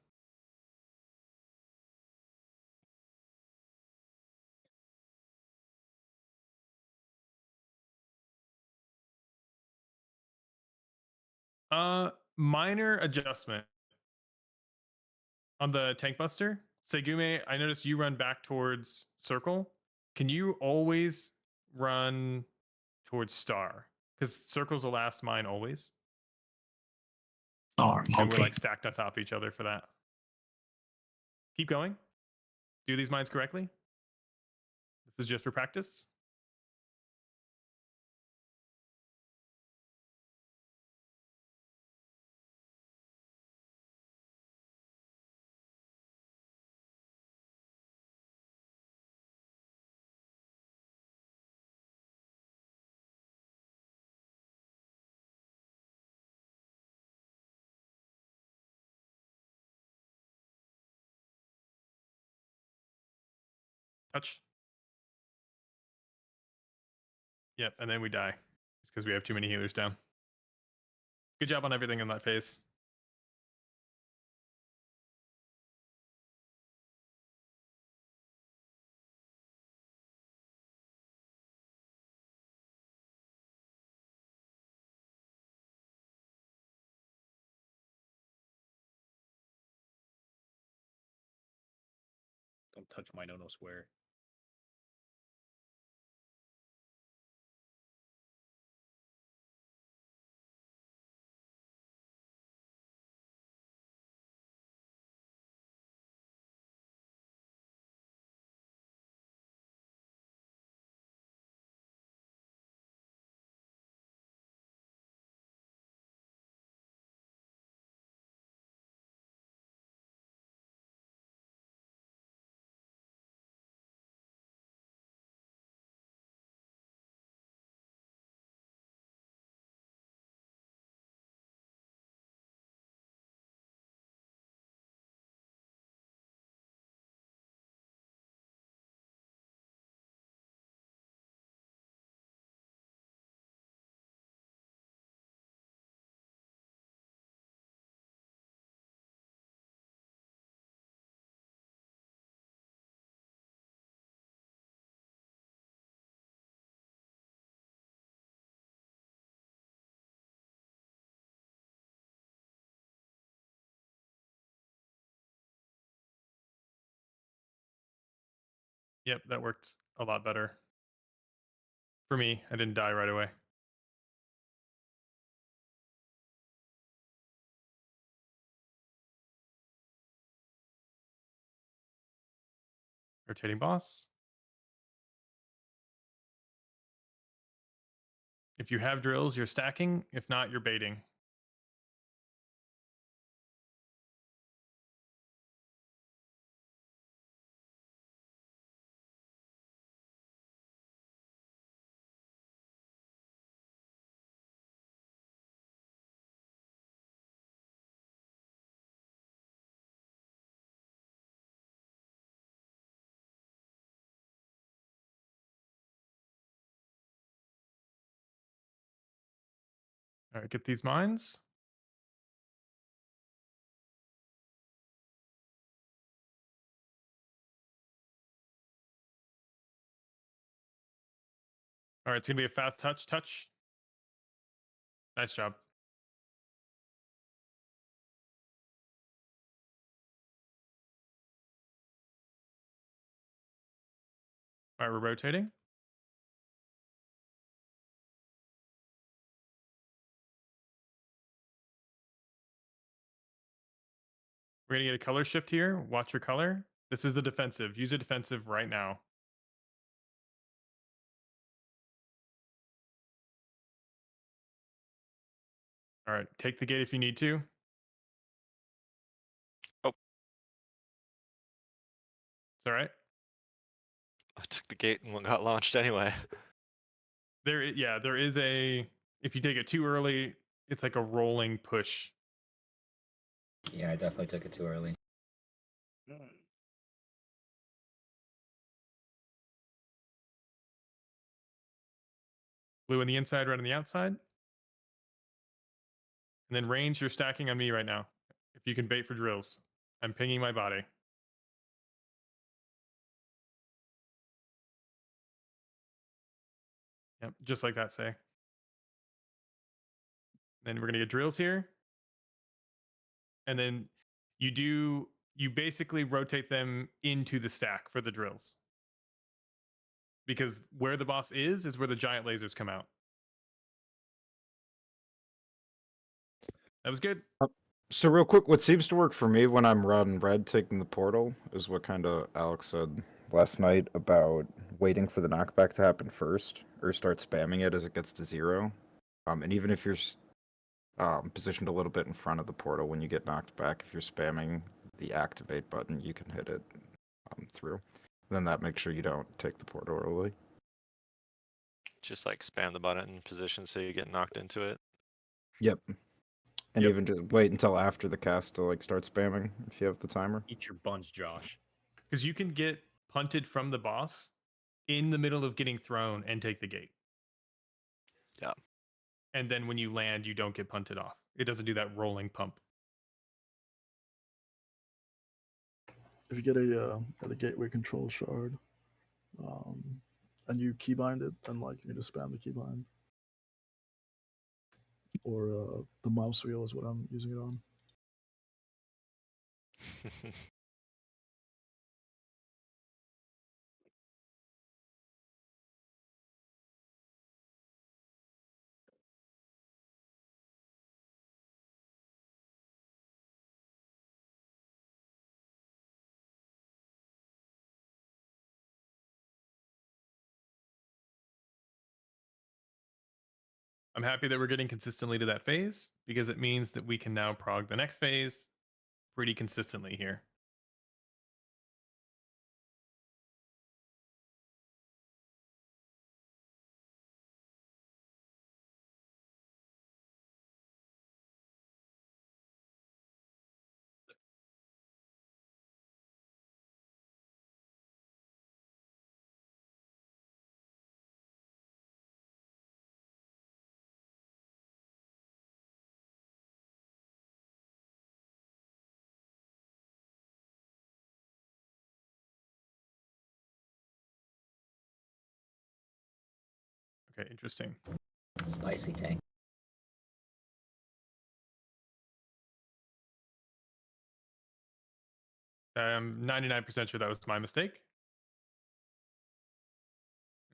Minor adjustment on the tank buster. Segume, I noticed you run back towards circle. Can you always run towards star? Because circle's the last mine always. Star. And we're like stacked on top of each other for that. Keep going. Do these mines correctly. This is just for practice. Touch. Yep, and then we die. It's because we have too many healers down. Good job on everything in that phase. Don't touch my no square. Yep, that worked a lot better. For me, I didn't die right away. Rotating boss. If you have drills, you're stacking. If not, you're baiting. All right, get these mines. All right, it's going to be a fast touch. Touch. Nice job. All right, we're rotating. We're going to get a color shift here. Watch your color. This is the defensive. Use a defensive right now. All right, take the gate if you need to. Oh. It's all right. I took the gate and one got launched anyway. There is a, if you take it too early, it's like a rolling push. Yeah, I definitely took it too early. Blue on the inside, red on the outside. And then range, you're stacking on me right now. If you can bait for drills. I'm pinging my body. Yep, just like that, say. Then we're going to get drills here. And then you basically rotate them into the stack for the drills. Because where the boss is where the giant lasers come out. That was good. So real quick, what seems to work for me when I'm red and red taking the portal is what kind of Alex said last night about waiting for the knockback to happen first, or start spamming it as it gets to 0. And even if you're positioned a little bit in front of the portal when you get knocked back, if you're spamming the activate button, you can hit it through. Then that makes sure you don't take the portal early. Just like spam the button in position so you get knocked into it. Yep. And even just wait until after the cast to like start spamming if you have the timer. Eat your buns, Josh. Because you can get punted from the boss in the middle of getting thrown and take the gate. Yeah. And then when you land, you don't get punted off. It doesn't do that rolling pump. If you get the gateway control shard, and you keybind it, then like you can just spam the keybind. Or the mouse wheel is what I'm using it on. I'm happy that we're getting consistently to that phase because it means that we can now prog the next phase pretty consistently here. Okay, interesting. Spicy tank. I'm 99% sure that was my mistake.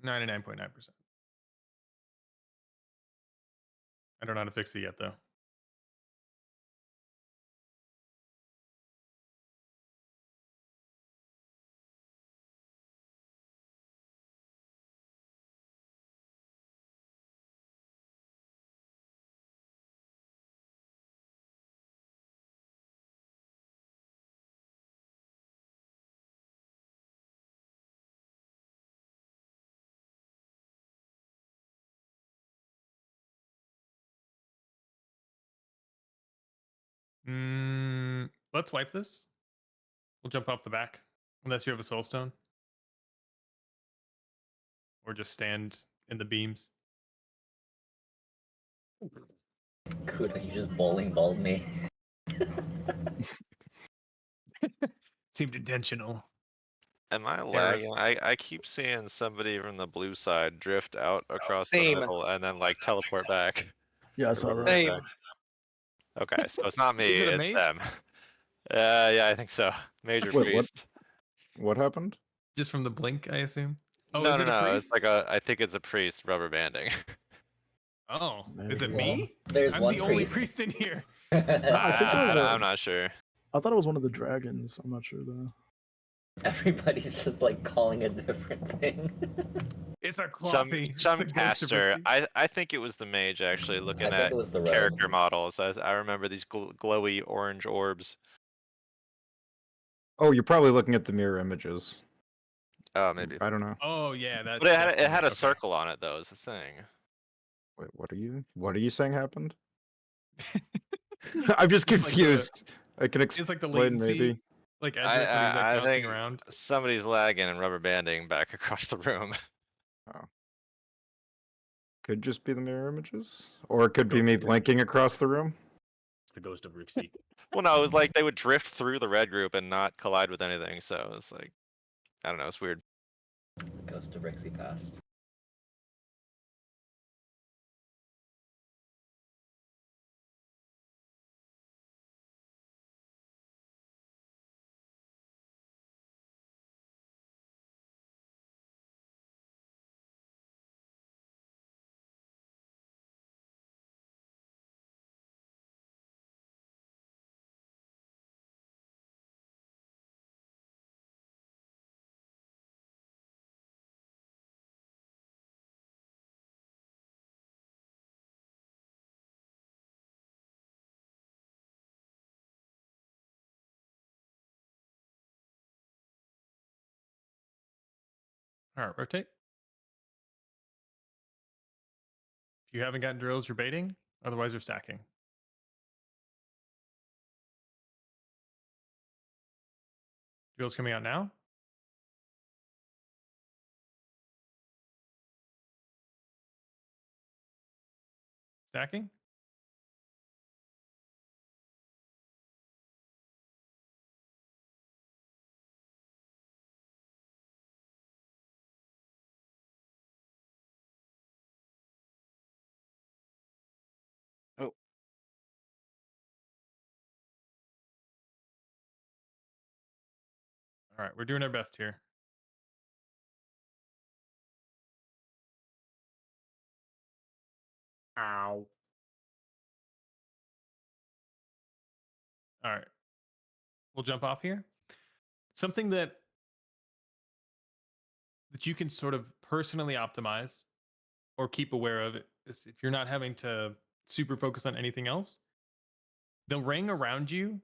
99.9%. I don't know how to fix it yet, though. Let's wipe this. We'll jump off the back, unless you have a soul stone. Or just stand in the beams. Kuda, you just bowling balled me. Seemed intentional. Am I Terrace. lagging? I keep seeing somebody from the blue side drift out across the Same. middle and then like teleport back. Yeah, I saw Or that. revert Same. back. Okay, so it's not me, Is it a it's mage? them. Yeah, I think so. Major Wait, priest. What happened? Just from the blink, I assume. Oh, No, is no, it a no. priest? It's like I think it's a priest rubber banding. Oh, is it Maybe. me? There's I'm one the only priest. priest in here. I think it was, I'm not sure. I thought it was one of the dragons. I'm not sure though. Everybody's just like calling a different thing. It's a Some clothie. It's some the ghost of caster. Rixie. I think it was the mage actually looking I think at it was the rogue. character models. I remember these glowy orange orbs. Oh, you're probably looking at the mirror images. Oh, maybe. I don't know. Oh yeah, that's. But it had a definitely- okay. circle on it though. Is the thing. Wait, what are you saying happened? I'm just It's like the- confused. I can It's like the explain latency, maybe. like Edric when he's like I bouncing think around. somebody's lagging and rubber banding back across the room. Could just be the mirror images, or it could be Ghost me of Rixie. blinking across the room. It's the ghost of Rixie. Well, no, it was like they would drift through the red group and not collide with anything. So it's like, I don't know. It's weird. Ghost of Rixie passed. All right, rotate. If you haven't gotten drills, you're baiting. Otherwise, you're stacking. Drills coming out now. Stacking? Oh. All right, we're doing our best here. Ow. All right. We'll jump off here. Something that you can sort of personally optimize or keep aware of is if you're not having to super focus on anything else, the ring around you,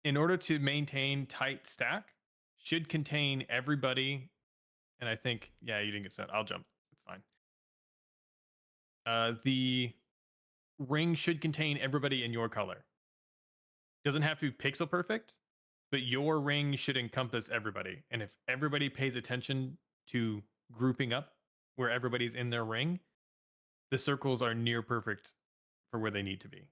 in order to maintain tight stack, should contain everybody. And I think, yeah, you didn't get set. I'll jump. It's fine. The ring should contain everybody in your color. Doesn't have to be pixel perfect, but your ring should encompass everybody. And if everybody pays attention to grouping up where everybody's in their ring, the circles are near perfect for where they need to be.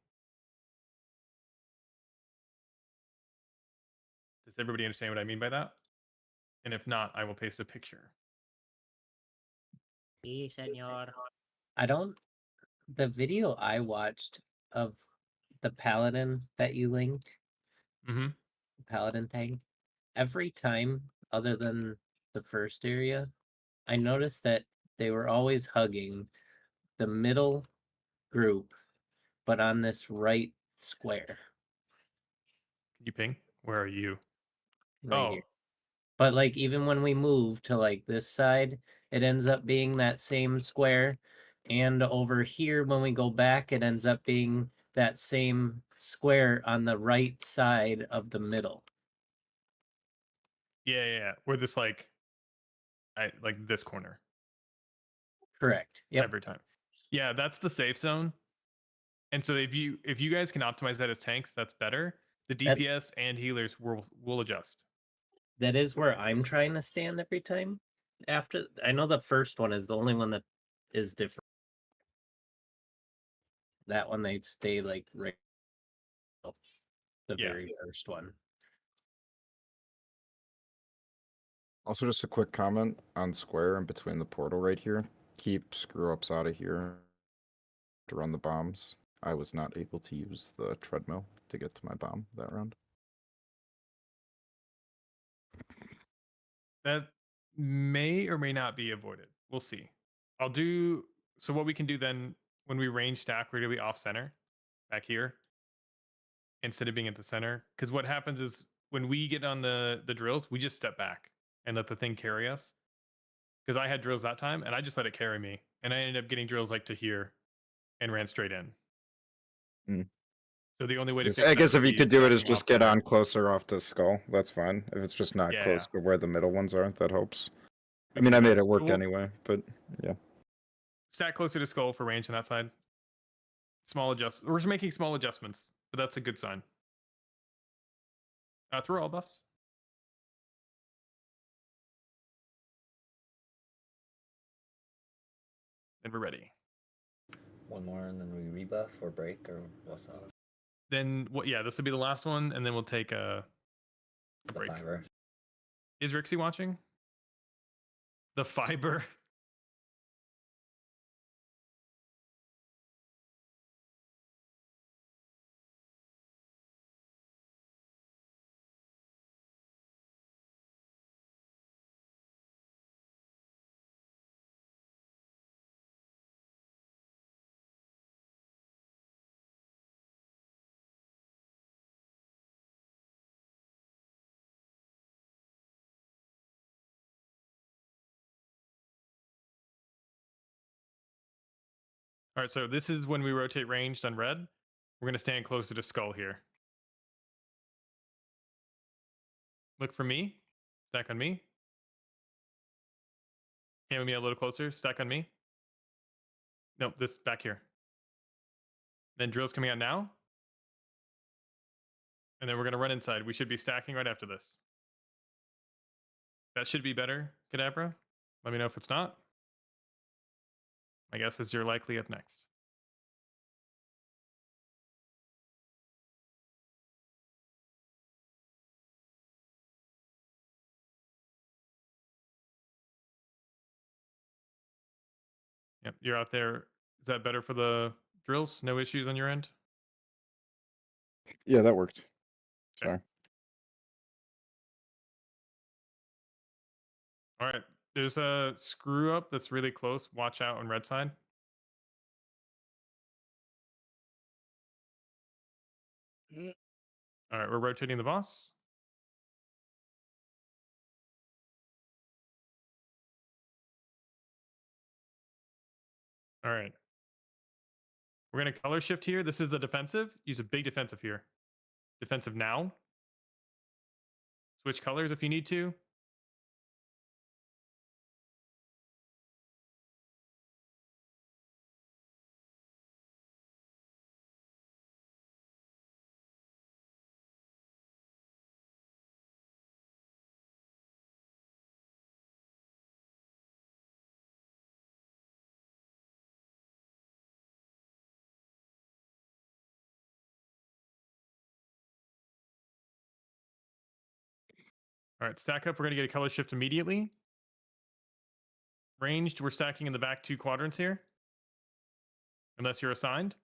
Does everybody understand what I mean by that? And if not, I will paste a picture. Sí, señor. I don't. The video I watched of the paladin that you linked, Mm-hmm. paladin tank, every time other than the first area, I noticed that they were always hugging the middle group, but on this right square Can you ping? Where are you? right Oh, here. But like even when we move to like this side, it ends up being that same square. And over here, when we go back, it ends up being that same square on the right side of the middle. yeah. Where this like this corner Correct. Yep. every time. Yeah, that's the safe zone. And so if you guys can optimize that as tanks, that's better. The DPS and healers will adjust. That is where I'm trying to stand every time. After I know the first one is the only one that is different. That one they stay like right. The Yeah. very first one. Also, just a quick comment on square in between the portal right here. Keep screw ups out of here to run the bombs. I was not able to use the treadmill to get to my bomb that round. That may or may not be avoided. We'll see. I'll do so. What we can do then when we range stack, we're gonna be off center back here instead of being at the center. Because what happens is when we get on the drills, we just step back and let the thing carry us. Because I had drills that time and I just let it carry me, and I ended up getting drills like to here and ran straight in. Mm. So the only way to Yes, fix I that guess would if you be could do it is stacking just off get center. on closer off to skull. That's fine. If it's just not Yeah, close to where the middle ones are, that helps. we I mean, can I do made that. it work We'll anyway, but yeah. stack closer to skull for range on that side. We're just making small adjustments, but that's a good sign. Through all buffs. And we're ready. One more and then we rebuff or break or what's up? Then what? Yeah, this will be the last one, and then we'll take a break. The fiber. Is Rixie watching? The fiber. All right, so this is when we rotate ranged on red. We're going to stand closer to skull here. Look for me. Stack on me. Cam with me a little closer. Stack on me. Nope, this back here. Then drill's coming out now. And then we're going to run inside. We should be stacking right after this. That should be better, Kadabra. Let me know if it's not. My guess is you're likely up next. Yep, you're out there. Is that better for the drills? No issues on your end? Yeah, that worked. Okay. Sorry. All right. There's a screw up that's really close. Watch out on red side. All right, we're rotating the boss. All right. We're going to color shift here. This is the defensive. Use a big defensive here. Defensive now. Switch colors if you need to. All right, stack up. We're going to get a color shift immediately. Ranged, we're stacking in the back 2 quadrants here. Unless you're assigned.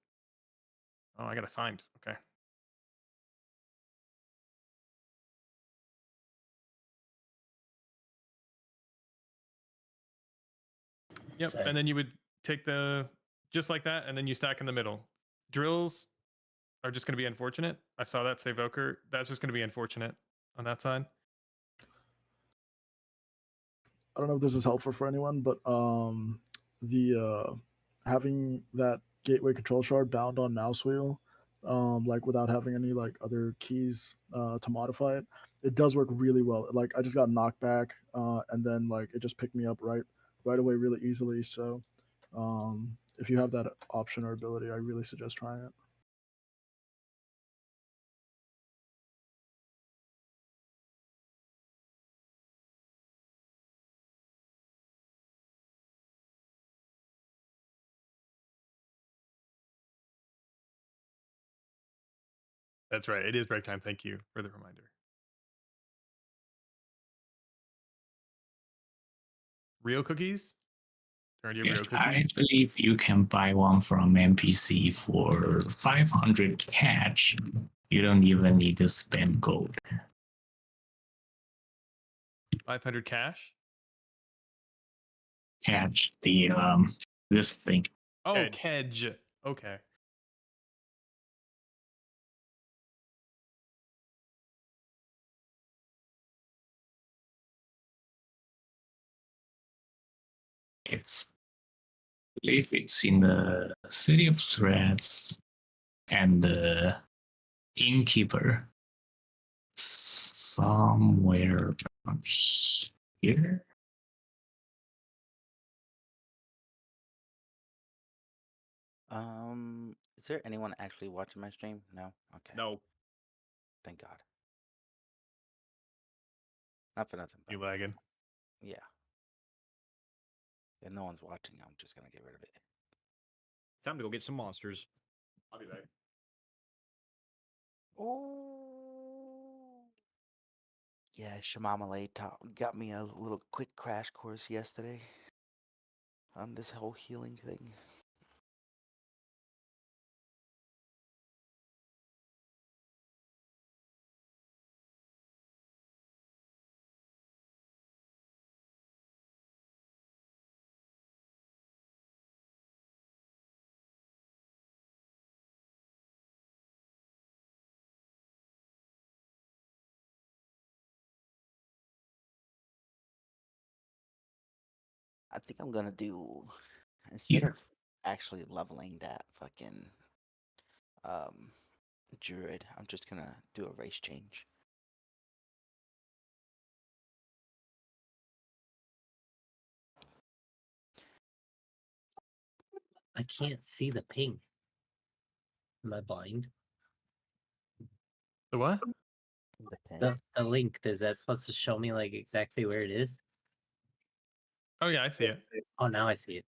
Oh, I got assigned. Okay. Yep, Same. and then you would take the, just like that, and then you stack in the middle. Drills are just going to be unfortunate. I saw that say Voker. That's just going to be unfortunate on that side. I don't know if this is helpful for anyone, but the having that gateway control shard bound on mouse wheel, like without having any like other keys to modify it, it does work really well. Like I just got knocked back, and then like it just picked me up right away really easily. So if you have that option or ability, I really suggest trying it. That's right. It is break time. Thank you for the reminder. Real cookies? Turn your real Yes, I cookies. believe you can buy one from NPC for 500 cash. You don't even need to spend gold. 500 cash? Catch the this thing. Oh, Kedge. Kedge. Okay. It's I believe it's in the City of Threads and the Innkeeper somewhere around here. Is there anyone actually watching my stream? No? Okay. No. Thank God. Not for nothing. You lagging. Yeah. If no one's watching, I'm just gonna get rid of it. Time to go get some monsters. I'll be back. Oh. Yeah, Shamamale got me a little quick crash course yesterday on this whole healing thing. I think I'm gonna do, instead of actually leveling that fucking druid, I'm just gonna do a race change. I can't see the ping. Am I blind? The what? The link, is that supposed to show me like exactly where it is? Oh yeah, I see it. Oh, now I see it.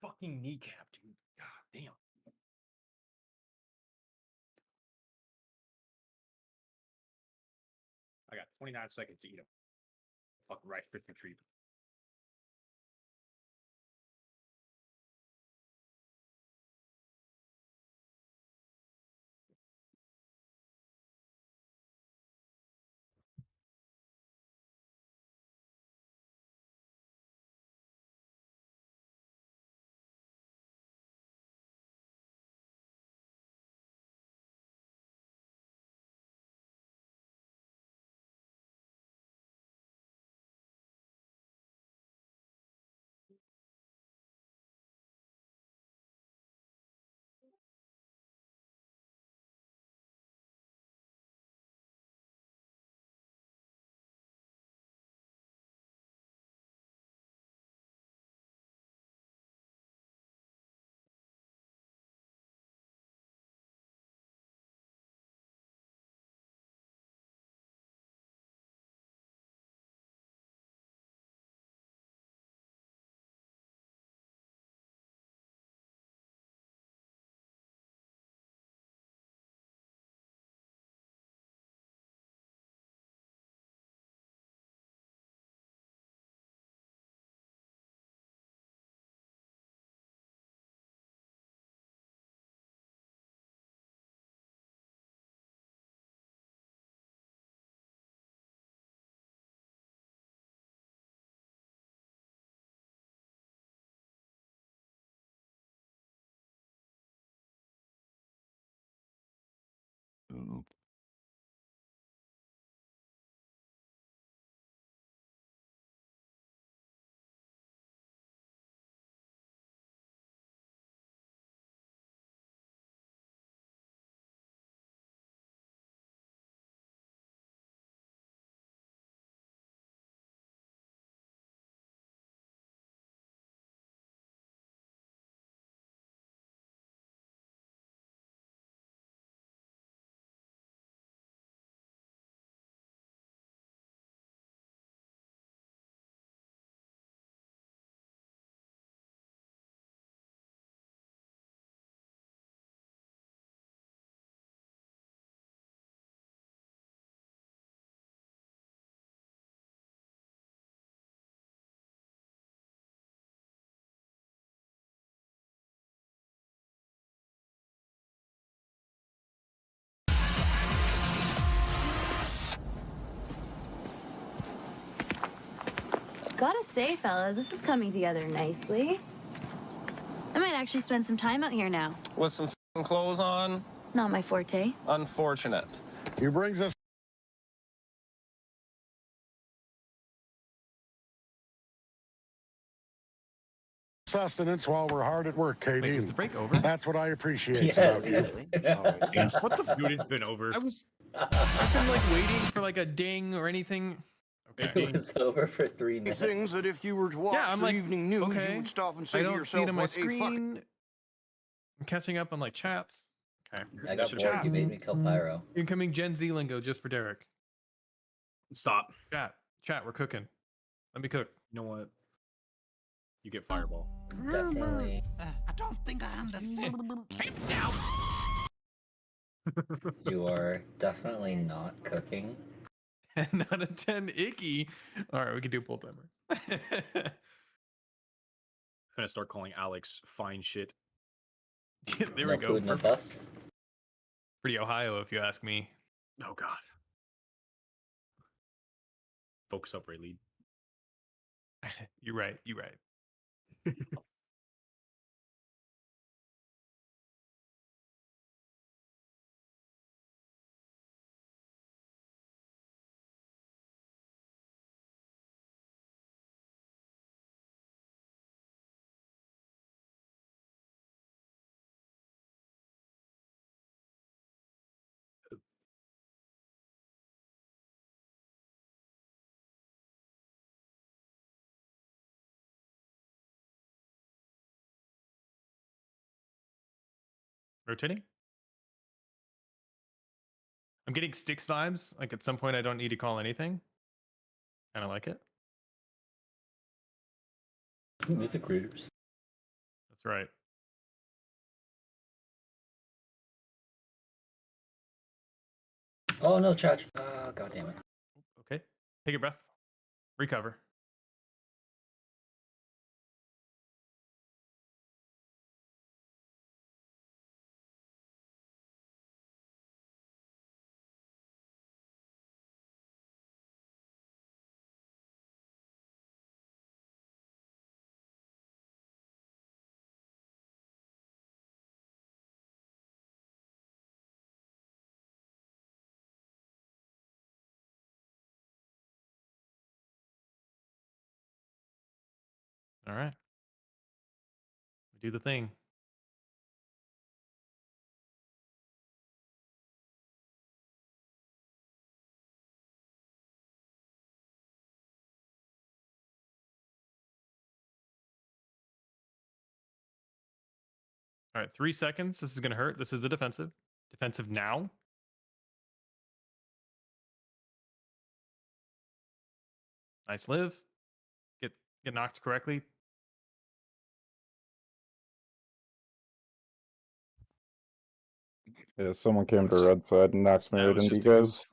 fucking kneecap, dude. God damn. I got 29 seconds to eat him. Fucking right, fifth retreat. Gotta say, fellas, this is coming together nicely. I might actually spend some time out here now. With some clothes on? Not my forte. Unfortunate. He brings us sustenance while we're hard at work, KD. Wait, is the break over? That's what I appreciate Yes. about you. What the Dude, it's been over. I've been like waiting for like a ding or anything. Okay. It was over for 3 minutes. Things that if you were to watch Yeah, I'm the like, evening news, okay. you would stop and say I to don't yourself, see it on my what a fuck. screen. I'm catching up on like chats. Okay. I got bored. You made me kill Pyro. Incoming Gen Z lingo just for Derek. Stop. Chat, we're cooking. Let me cook. You know what? You get fireball. Definitely. I don't think I understand. You are definitely not cooking. 10 out of 10 icky. All right, we can do pull timer. I'm gonna start calling Alex fine shit. There No we go. food, no Perfect. bus. Pretty Ohio, if you ask me. Oh god. Focus up, Ray Lead. You're right. You're right. Rotating. I'm getting Styx vibes. Like at some point, I don't need to call anything. Kind of like it. Mythic Raiders. That's right. Oh no, Chad. God damn it. Okay. Take a breath. Recover. All right. Do the thing. All right, 3 seconds. This is going to hurt. This is the defensive. Defensive now. Nice live. Get knocked correctly. Yeah, someone came to red side and knocks me that right was into you just a goof. guys.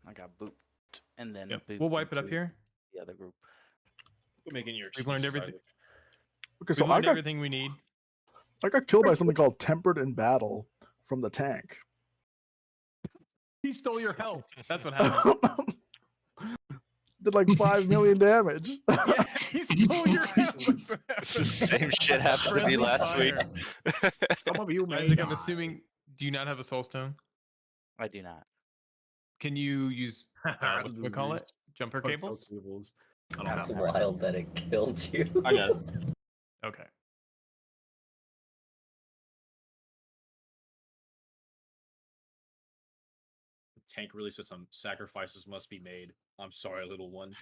I got booped and then Yep. booped We'll wipe it up into here. the other group. We're making your We've learned excuses, everything. Isaac. Okay, so We've I learned got everything we need. I got killed by something called tempered in battle from the tank. He stole your health. That's what happened. Did like 5 million damage. Yeah, he stole your health. That's what It's the happened. same shit happened to me Friendly last week. fire. Some of you may Isaac, die. I'm assuming, do you not have a soul stone? I do not. Can you use what we call it? Jumper cables? I don't That's have wild that it killed you. I got it. Okay. The tank really says some sacrifices must be made. I'm sorry, little one.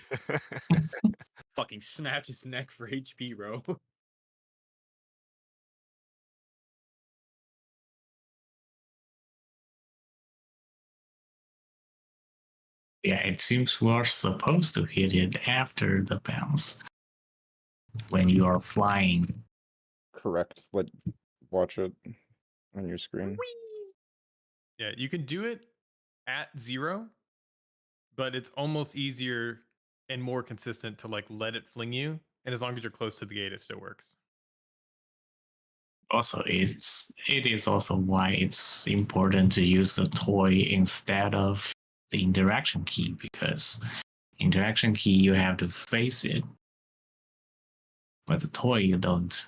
Fucking snapped his neck for HP, bro. Yeah, it seems we are supposed to hit it after the bounce when you are flying. Correct. Watch it on your screen. Yeah, you can do it at 0, but it's almost easier and more consistent to like let it fling you. And as long as you're close to the gate, it still works. Also, it is also why it's important to use the toy instead of the interaction key, because interaction key you have to face it, but the toy you don't.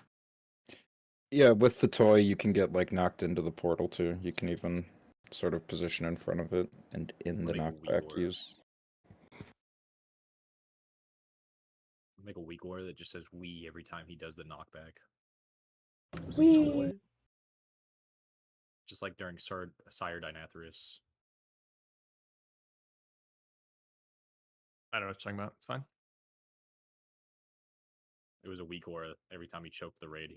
Yeah, with the toy you can get like knocked into the portal too. You can even sort of position in front of it and in the knockback use. Make a weak war that just says "we" every time he does the knockback. Toy? Just like during Sire Dynathris. I don't know what you're talking about. It's fine. It was a weak aura. Every time he choked the raid,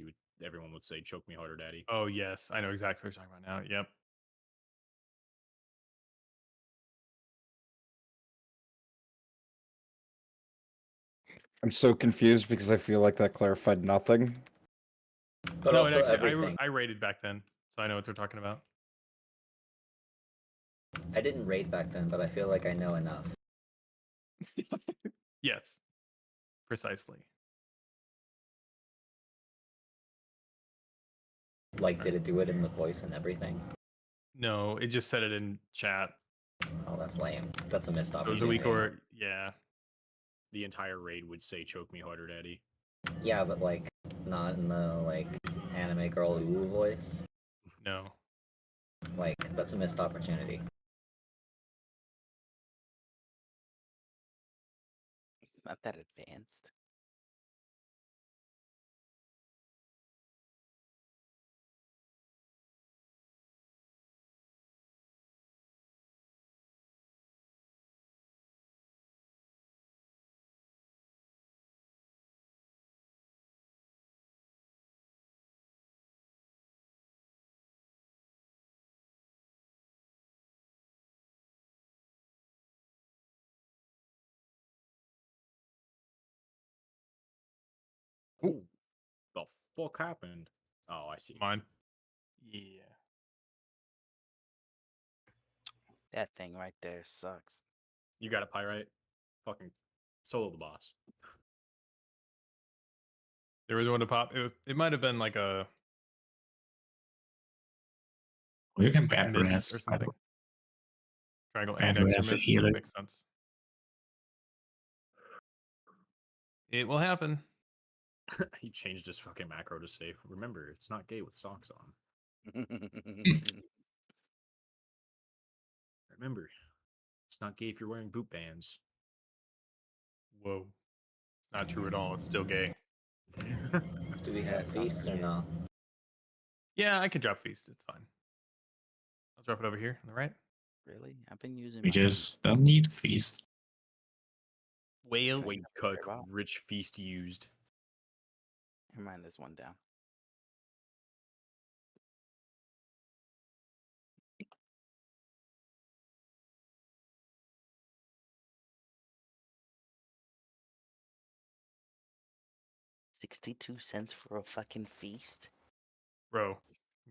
everyone would say, "Choke me harder, daddy." Oh yes, I know exactly what you're talking about now. Yep. I'm so confused because I feel like that clarified nothing. But no, also it actually, everything. I raided back then, so I know what they're talking about. I didn't raid back then, but I feel like I know enough. Yes, precisely. Like, did it do it in the voice and everything? No, it just said it in chat. Oh, that's lame. That's a missed It was a opportunity. week or yeah. The entire raid would say "Choke me harder, daddy." Yeah, but like not in the like anime girl ooh voice. No. Like that's a missed opportunity. It's not that advanced. The fuck happened? Oh, I see. Mine. Yeah. That thing right there sucks. You got a pyrite? Fucking solo the boss. There was one to pop. It might have been like a You can bad miss res. or something. Triangle Bad and X res or a miss healer. makes sense. It will happen. He changed his fucking macro to say, remember, it's not gay with socks on. Remember, it's not gay if you're wearing boot bands. Whoa. Not true at all. It's still gay. Do we have feasts or no? Yeah, I can drop feast. It's fine. I'll drop it over here on the right. Really? I've been using. We just don't need feast. Whale. Wait, cook, rich feast used. Never mind, there's one down. $0.62 for a fucking feast? Bro,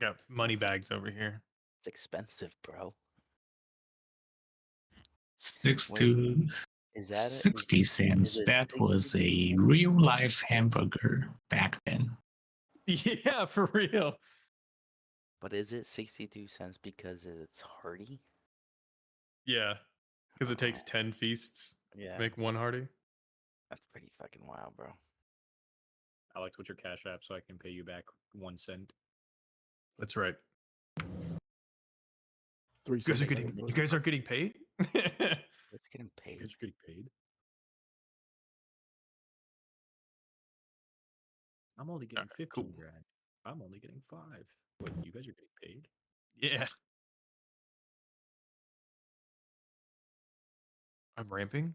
got money bags over here. It's expensive, bro. 6 Wait, to is that 60 cents. That was a real life hamburger back then. Yeah, for real. But is it 62 cents because it's hearty? Yeah, because it takes 10 feasts Yeah. to make one hearty. That's pretty fucking wild, bro. Alex, what's your cash app so I can pay you back 1 cent? That's right. 3 You guys are cents. getting. You guys aren't getting paid. It's getting paid. You guys are getting paid. I'm only getting 15 grand. I'm only getting 5. But you guys are getting paid. Yeah. I'm ramping.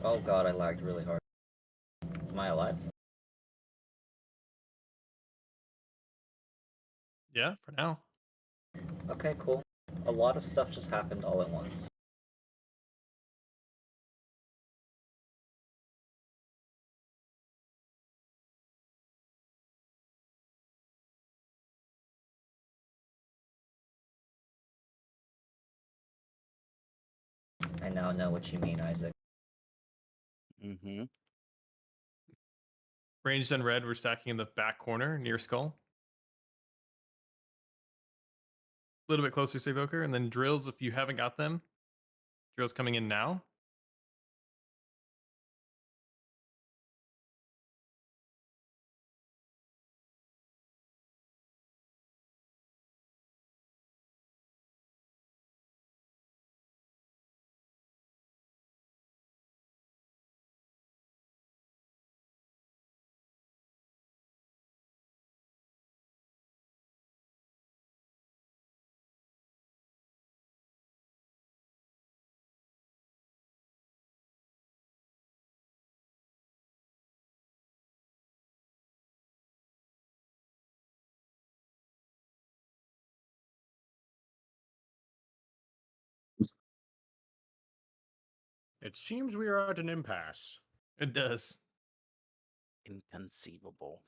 Oh god, I lagged really hard. Am I alive? Yeah, for now. Okay, cool. A lot of stuff just happened all at once. I now know what you mean, Isaac. Mm-hmm. Ranged and red, we're stacking in the back corner near skull. A little bit closer, Savoker, and then drills if you haven't got them. Drills coming in now. It seems we are at an impasse. It does. Inconceivable.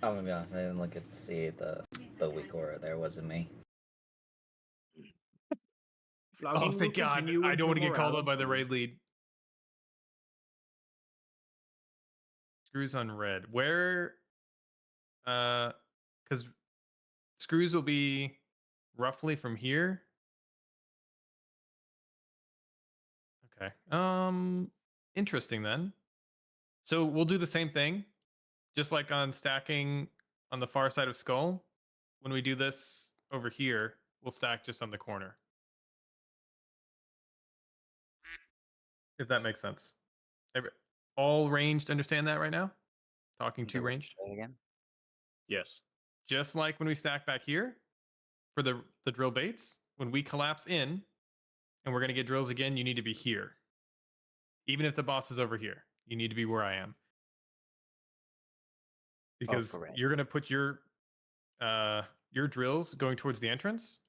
I'm gonna be honest, I didn't look at see the weak aura there, wasn't me. Oh, thank God. I don't want to get called up by the raid lead. Screws on red. Where? Because screws will be roughly from here. Okay. Interesting then. So we'll do the same thing, just like on stacking on the far side of skull. When we do this over here, we'll stack just on the corner. If that makes sense. All ranged understand that right now? Talking to ranged? Again? Yes. Just like when we stack back here for the drill baits, when we collapse in and we're going to get drills again, you need to be here. Even if the boss is over here, you need to be where I am. Oh, because correct. you're gonna put your drills going towards the entrance,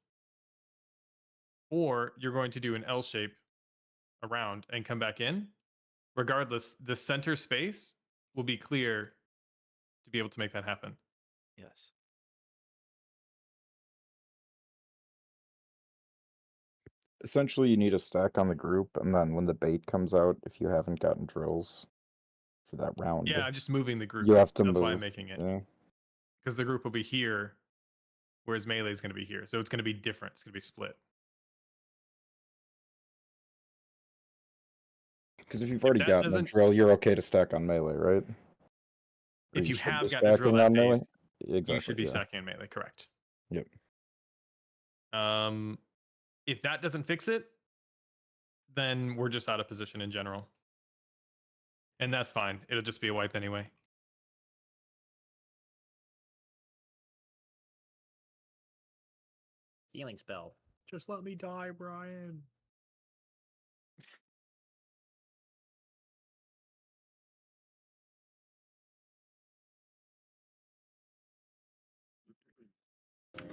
or you're going to do an L shape around and come back in. Regardless, the center space will be clear to be able to make that happen. Yes. Essentially, you need a stack on the group, and then when the bait comes out, if you haven't gotten drills for that round, Yeah, I'm just moving the group. you have to That's move. why I'm making it. Yeah. Because the group will be here, whereas melee is going to be here. So it's going to be different. It's going to be split. Because if you've already that gotten a doesn't- drill, you're okay to stack on melee, right? Or If you should be have gotten a drill stacking that on melee? phase, Exactly, you should be yeah. stacking in melee, correct. Yep. If that doesn't fix it, then we're just out of position in general. And that's fine. It'll just be a wipe anyway. Healing spell. Just let me die, Brian.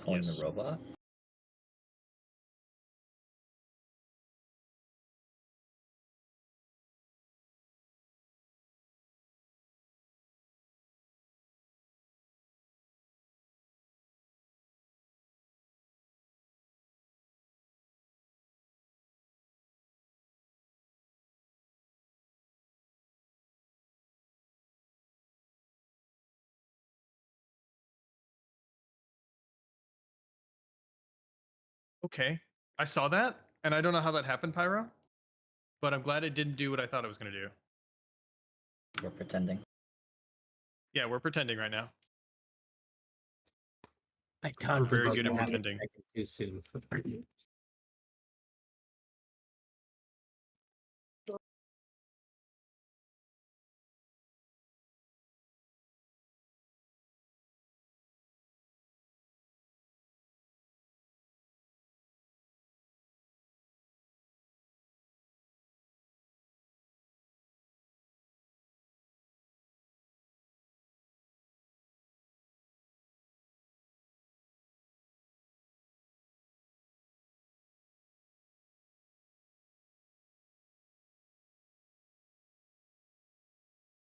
Pulling the robot? Okay. I saw that, and I don't know how that happened, Pyro. But I'm glad it didn't do what I thought it was going to do. We're pretending. Yeah, we're pretending right now. I We're taunted very like good at a pretending. second too soon.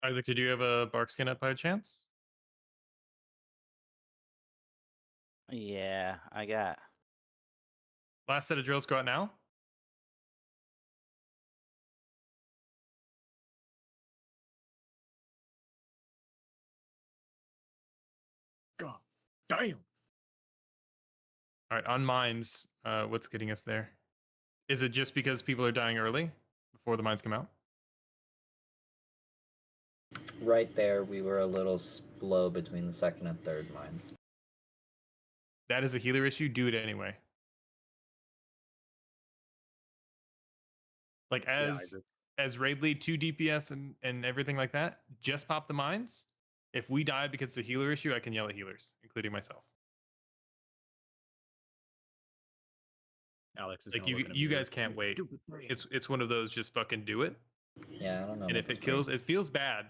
Isaac, did you have a bark skin up by chance? Yeah, I got. Last set of drills go out now? God damn. All right, on mines, what's getting us there? Is it just because people are dying early before the mines come out? Right there, we were a little slow between the second and third mine. That is a healer issue. Do it anyway. Like as raid lead 2 DPS and everything like that, just pop the mines. If we die because it's a healer issue, I can yell at healers, including myself. Alex is Like gonna look at you me guys can't wait. It's one of those just fucking do it. Yeah, I don't know. And about if it this kills, brain. it feels bad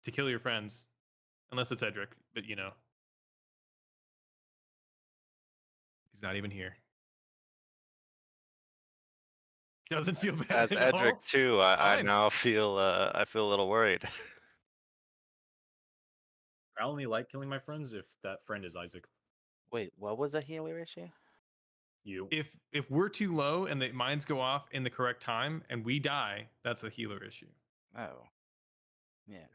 to kill your friends, unless it's Edric. But you know, he's not even here. Doesn't feel bad As at Edric all. too, I Fine. now feel I feel a little worried. I only like killing my friends if that friend is Isaac. Wait, what was the healer issue? You. If we're too low and the mines go off in the correct time and we die, that's a healer issue. Oh. Yeah.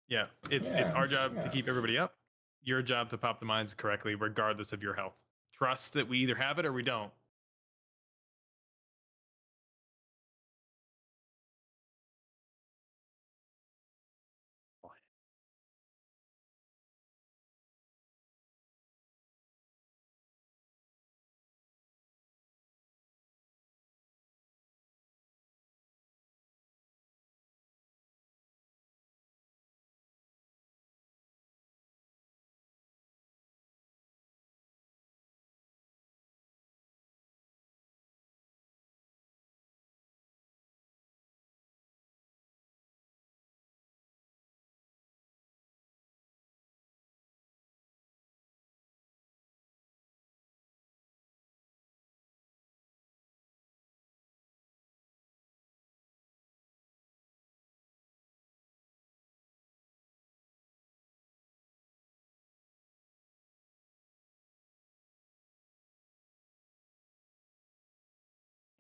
Yeah, it's our job to keep everybody up. Your job to pop the mines correctly, regardless of your health. Trust that we either have it or we don't.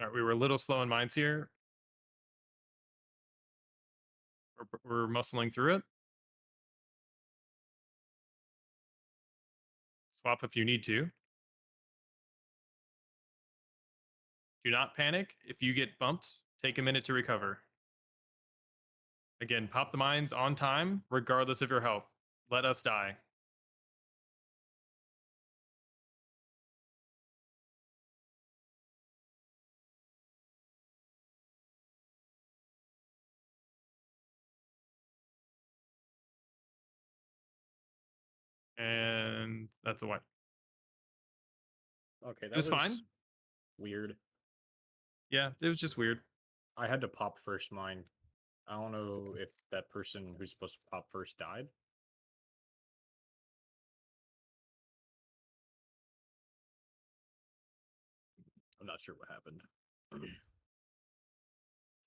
All right, we were a little slow in mines here. We're muscling through it. Swap if you need to. Do not panic. If you get bumped, take a minute to recover. Again, pop the mines on time, regardless of your health. Let us die. And that's a wipe. Okay, that It was fine. Weird. Yeah, it was just weird. I had to pop first mine. I don't know if that person who's supposed to pop first died. I'm not sure what happened.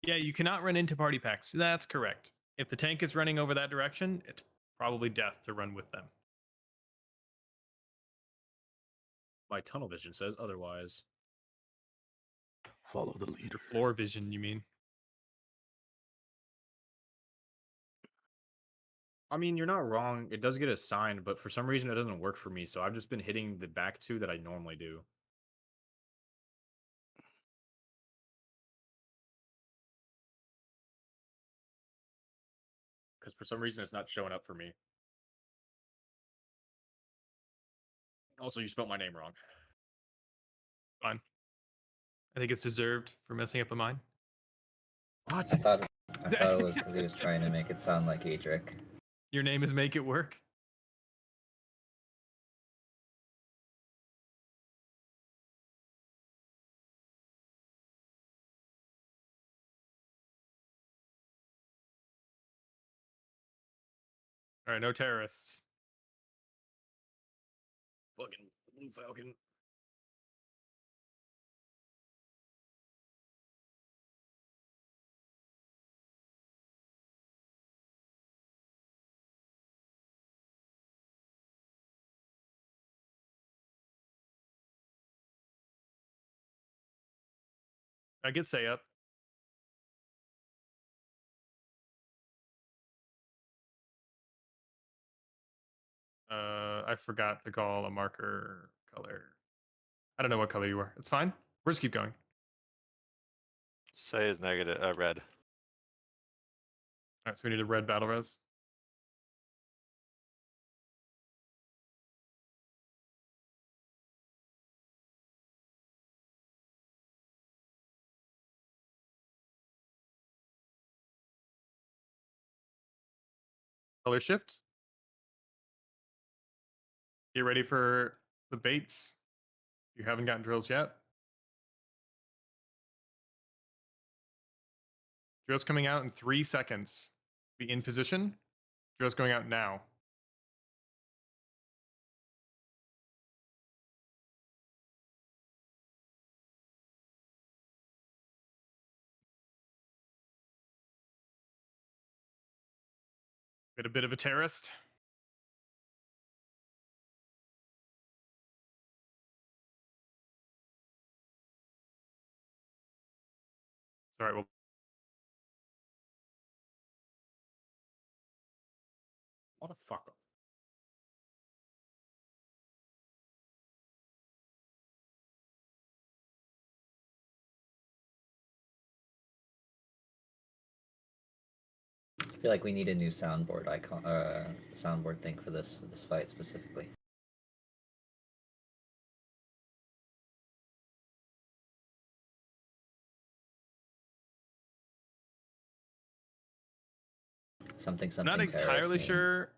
Yeah, you cannot run into party packs. That's correct. If the tank is running over that direction, it's probably death to run with them. My tunnel vision says otherwise. Follow the leader. Floor vision, you mean? I mean, you're not wrong. It does get assigned, but for some reason it doesn't work for me. So I've just been hitting the back two that I normally do. Because for some reason it's not showing up for me. Also, you spelled my name wrong. Fine. I think it's deserved for messing up a mine. What? I thought it was because he was trying to make it sound like Adric. Your name is Make It Work? All right, no terrorists. Fucking Blue Falcon. I get say up. I forgot to call a marker color. I don't know what color you were. It's fine. We'll just keep going. Say is negative, red. All right, so we need a red battle res. Color shift. Get ready for the baits. You haven't gotten drills yet. Drills coming out in 3 seconds. Be in position. Drills going out now. Get a bit of a terrorist. Sorry, well. Motherfucker. I feel like we need a new soundboard icon, soundboard thing for this fight specifically. Something. I'm not terrorist entirely name. sure.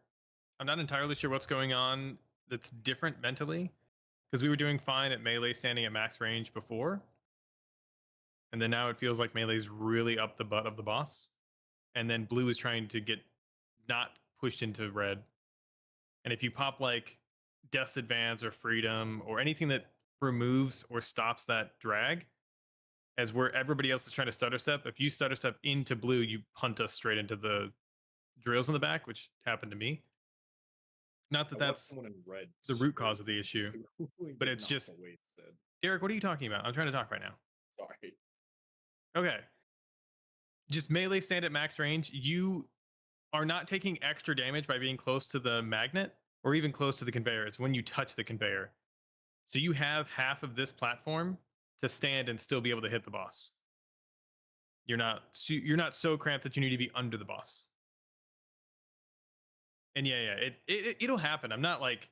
I'm not entirely sure what's going on that's different mentally, because we were doing fine at melee standing at max range before, and then now it feels like melee's really up the butt of the boss, and then blue is trying to get not pushed into red. And if you pop like Death's Advance or Freedom or anything that removes or stops that drag, as where everybody else is trying to stutter step, if you stutter step into blue, you punt us straight into the drills in the back, which happened to me. Not that that's the root cause of the issue, but it's just. Derek, what are you talking about? I'm trying to talk right now. Sorry. Okay. Just melee stand at max range. You are not taking extra damage by being close to the magnet or even close to the conveyor. It's when you touch the conveyor. So you have half of this platform to stand and still be able to hit the boss. You're not so cramped that you need to be under the boss. And yeah, it'll happen. I'm not like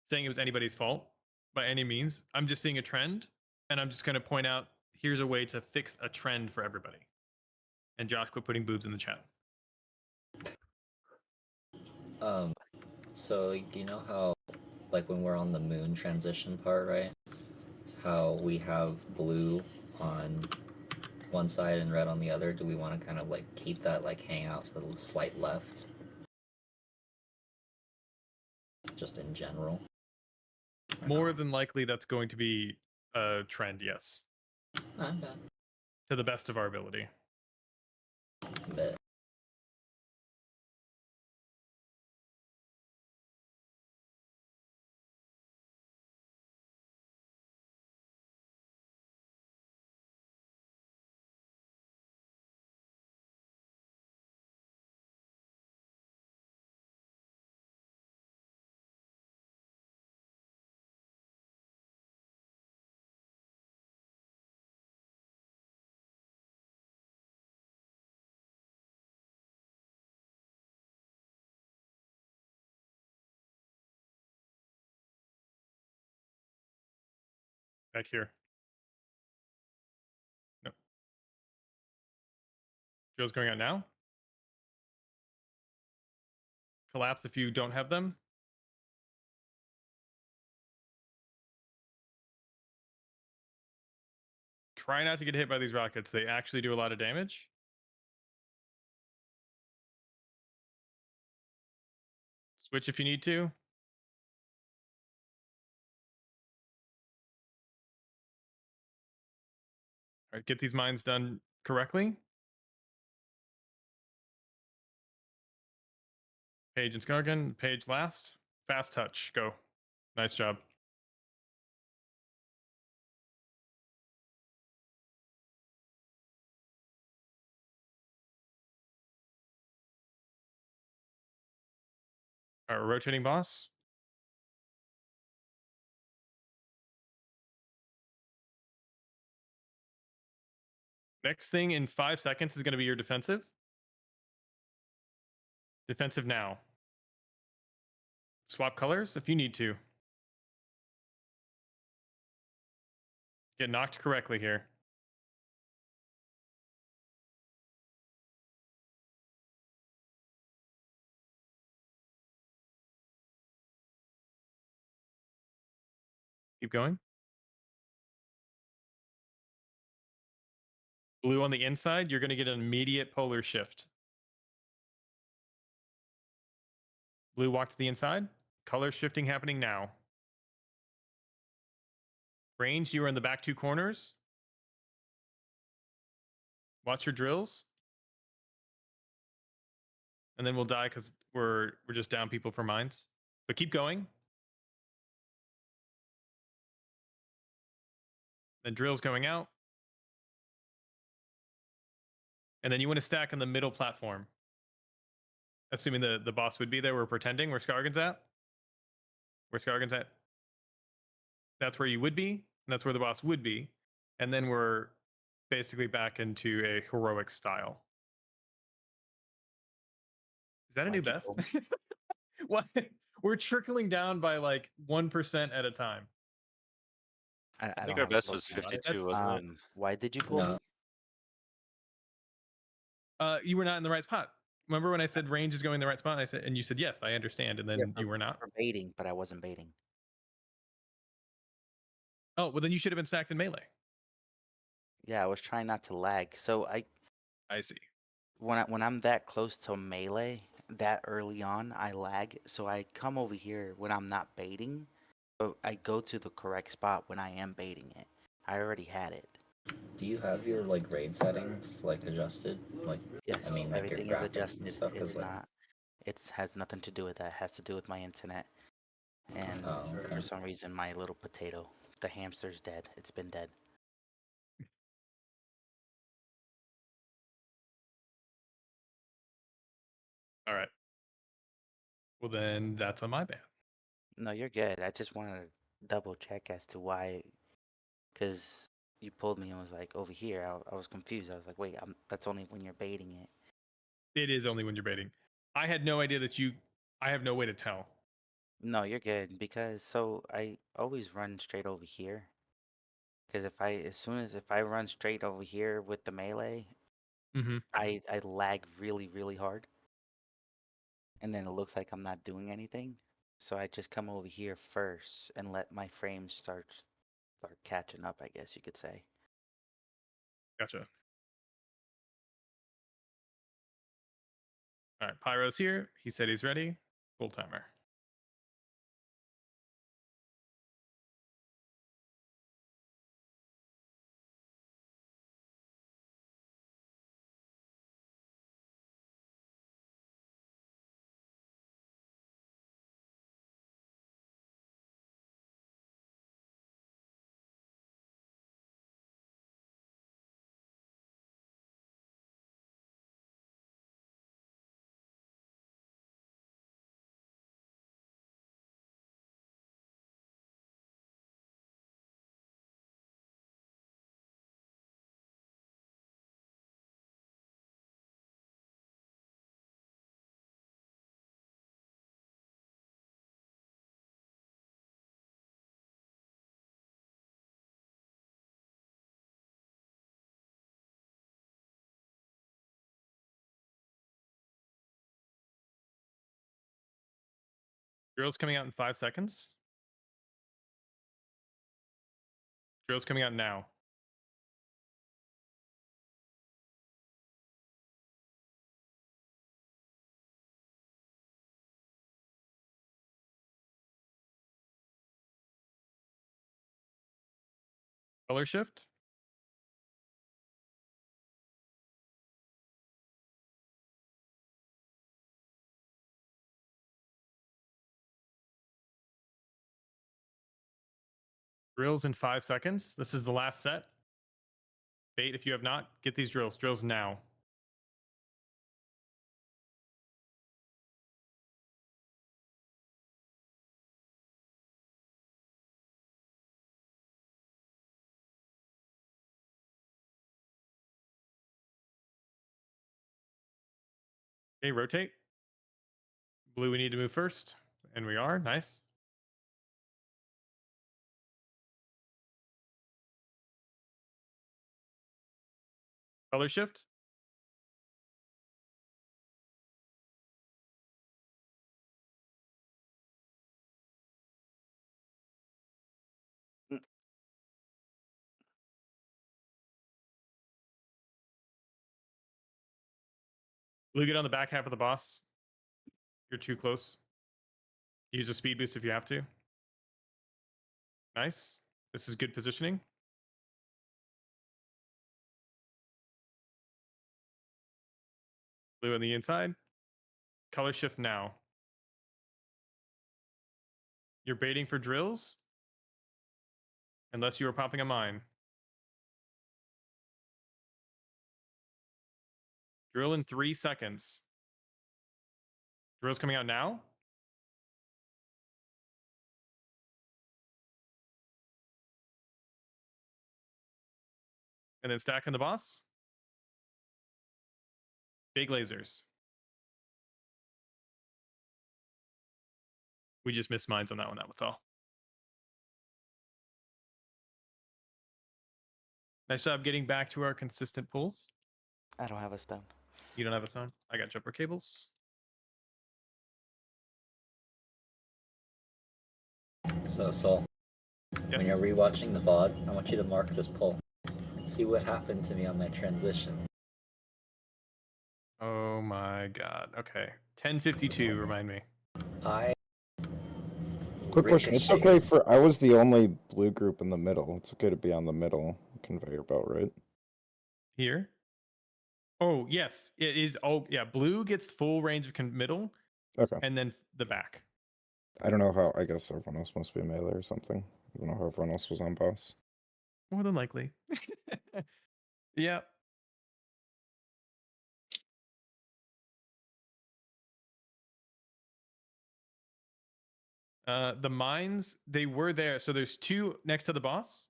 saying it was anybody's fault by any means. I'm just seeing a trend, and I'm just going to point out here's a way to fix a trend for everybody. And Josh, quit putting boobs in the chat. So like, you know how, like when we're on the moon transition part, right? How we have blue on one side and red on the other. Do we want to kind of like keep that like hang out to the slight left? Just in general. More than likely, that's going to be a trend, yes. Okay. To the best of our ability. Bet. Back here. No. Joe's going out now. Collapse if you don't have them. Try not to get hit by these rockets. They actually do a lot of damage. Switch if you need to. All right, get these mines done correctly. Page and Skargan. Page last. Fast touch. Go. Nice job. All right, rotating boss. Next thing in 5 seconds is going to be your defensive. Defensive now. Swap colors if you need to. Get knocked correctly here. Keep going. Blue on the inside, you're going to get an immediate polar shift. Blue walk to the inside. Color shifting happening now. Range, you are in the back two corners. Watch your drills. And then we'll die because we're just down people for mines. But keep going. Then drills going out. And then you want to stack on the middle platform. Assuming the boss would be there. We're pretending where Skargan's at. Where Skargan's at. That's where you would be. And that's where the boss would be. And then we're basically back into a heroic style. Is that a new best? What? We're trickling down by like 1% at a time. I think don't our have best social was media. 52, wasn't it? Why did you pull me? You were not in the right spot. Remember when I said range is going in the right spot? I said, and you said yes, I understand, and then you were not. For baiting, but I wasn't baiting. Oh, well then you should have been stacked in melee. Yeah, I was trying not to lag. So I see. When I'm that close to melee, that early on, I lag. So I come over here when I'm not baiting, but I go to the correct spot when I am baiting it. I already had it. Do you have your like raid settings like adjusted? Like, Yes, I mean, like your everything is graphics adjusted. and stuff. It's Like, not. It has nothing to do with that. It has to do with my internet. And okay. for some reason, my little potato, the hamster's dead. It's been dead. All right. Well, then that's on my bad. No, you're good. I just want to double check as to why, because you pulled me and was like over here. I was confused. I was like, wait, that's only when you're baiting it. It is only when you're baiting. I had no idea that you. I have no way to tell. No, you're good because so I always run straight over here. Because if I run straight over here with the melee, Mm-hmm. I lag really hard, and then it looks like I'm not doing anything. So I just come over here first and let my frames start catching up, I guess you could say. Gotcha. All right, Pyro's here. He said he's ready. Full timer. Drill's coming out in 5 seconds. Drill's coming out now. Color shift. Drills in 5 seconds. This is the last set. Bait if you have not. Get these drills. Drills now. Okay, rotate. Blue, we need to move first. And we are. Nice. Color shift. Blue, get on the back half of the boss. You're too close. Use a speed boost if you have to. Nice. This is good positioning. Blue on the inside. Color shift now. You're baiting for drills. Unless you are popping a mine. Drill in 3 seconds. Drill's coming out now. And then stack on the boss. Big lasers. We just missed mines on that one. That was all. Nice job getting back to our consistent pulls. I don't have a stone. You don't have a stone? I got jumper cables. So, Sol, when you're rewatching the VOD, I want you to mark this pull and see what happened to me on my transition. Oh my god. Okay. 10:52, remind me. Quick question. It's okay for I was the only blue group in the middle. It's okay to be on the middle conveyor belt, right? Here? Oh, yes. It is. Oh, yeah. Blue gets full range of middle. Okay. And then the back. I don't know how. I guess everyone else must be melee or something. I don't know how everyone else was on boss. More than likely. Yeah. The mines, they were there. So there's 2 next to the boss.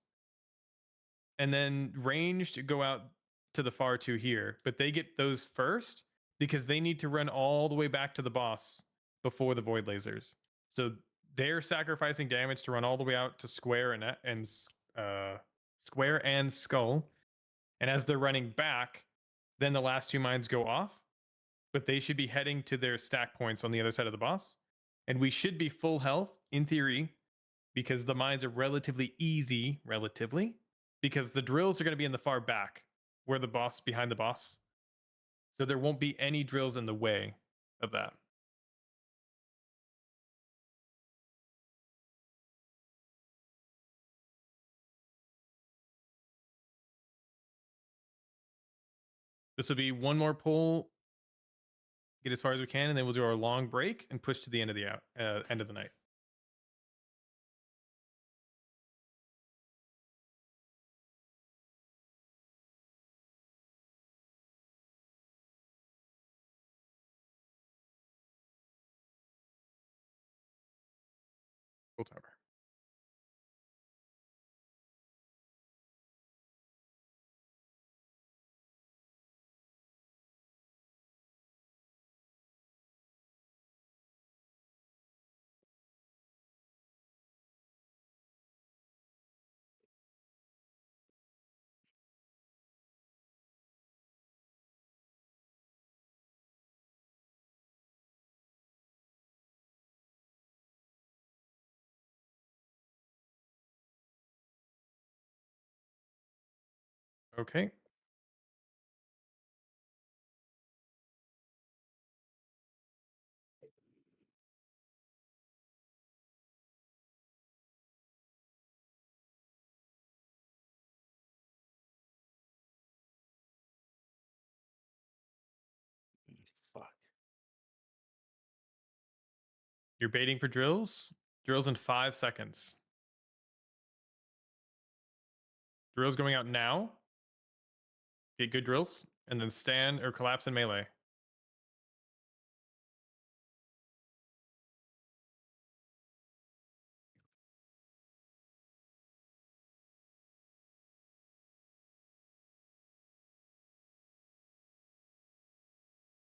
And then ranged go out to the far 2 here. But they get those first because they need to run all the way back to the boss before the void lasers. So they're sacrificing damage to run all the way out to square and square and skull. And as they're running back, then the last 2 mines go off. But they should be heading to their stack points on the other side of the boss. And we should be full health in theory because the mines are relatively easy, because the drills are going to be in the far back where the boss behind the boss. So there won't be any drills in the way of that. This will be one more pull, get as far as we can, and then we'll do our long break and push to the end of the end of the night. Full timer. Okay. Fuck. You're baiting for drills. Drills in 5 seconds. Drills going out now. Get good drills. And then stand or collapse in melee.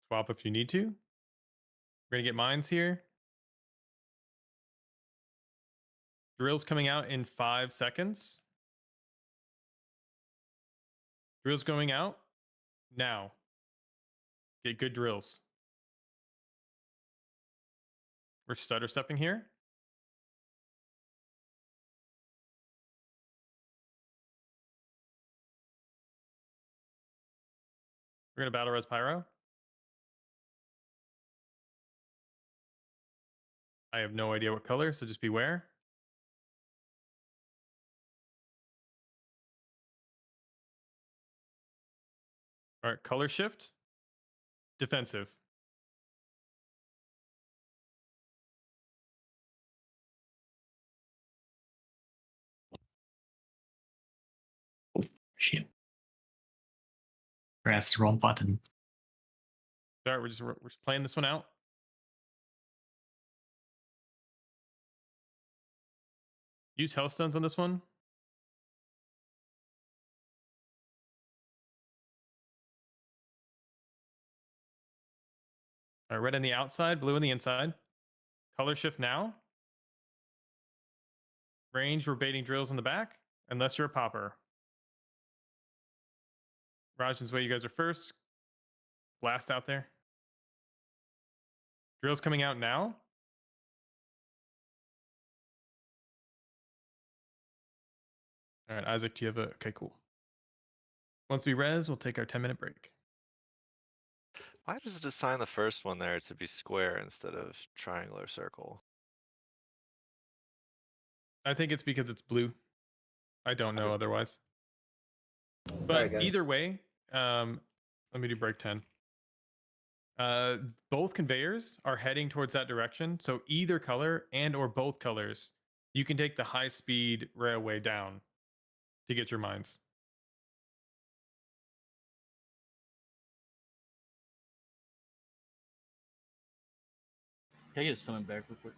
Swap if you need to. We're going to get mines here. Drills coming out in 5 seconds. Drills going out now. Get good drills. We're stutter stepping here. We're going to battle res pyro. I have no idea what color, so just beware. All right, color shift. Defensive. Shit. Press the wrong button. All right, we're just playing this one out. Use Hellstones on this one. All right, red on the outside, blue on the inside. Color shift now. Range, we're baiting drills in the back, unless you're a popper. Rajan's way, you guys are first. Blast out there. Drills coming out now. All right, Isaac, do you have a... Okay, cool. Once we res, we'll take our 10-minute break. Why does it assign the first one there to be square instead of triangular circle? I think it's because it's blue. I don't know otherwise. But Sorry, guys. either way, let me do break 10. Both conveyors are heading towards that direction. So either color and or both colors, you can take the high speed railway down to get your mines. Can I get a summon back real quick?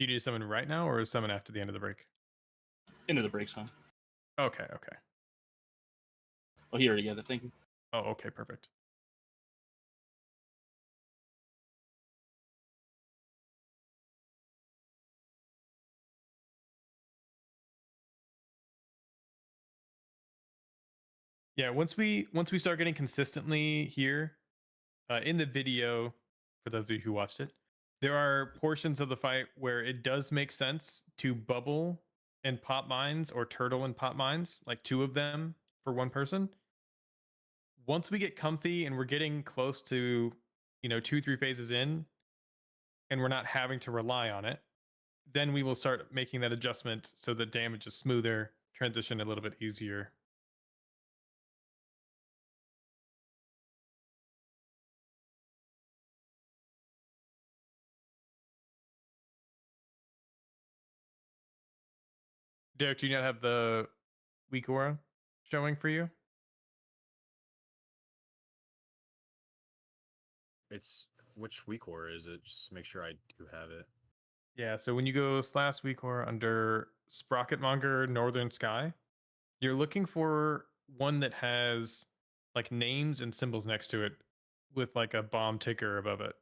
You need to summon right now, or summon after the end of the break? Into the break's fine. Okay, okay. Oh, he already got it. Thank you. Oh, okay, perfect. Yeah, once we start getting consistently here in the video, for those of you who watched it, there are portions of the fight where it does make sense to bubble and pop mines or turtle and pop mines, like 2 of them for 1 person. Once we get comfy and we're getting close to, 2-3 phases in, and we're not having to rely on it, then we will start making that adjustment so that damage is smoother, transition a little bit easier. Derek, do you not have the weak aura showing for you? It's which weak aura is it? Just to make sure I do have it. Yeah, so when you go / weak aura under Sprocketmonger Northern Sky, you're looking for one that has like names and symbols next to it with like a bomb ticker above it.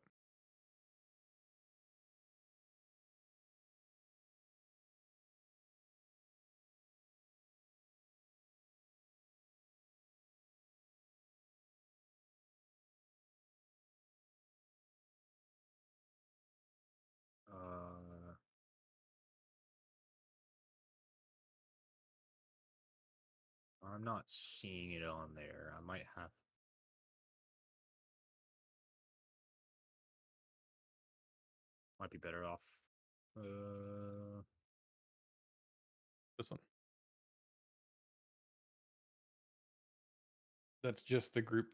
I'm not seeing it on there. I might have. Might be better off. This one. That's just the group.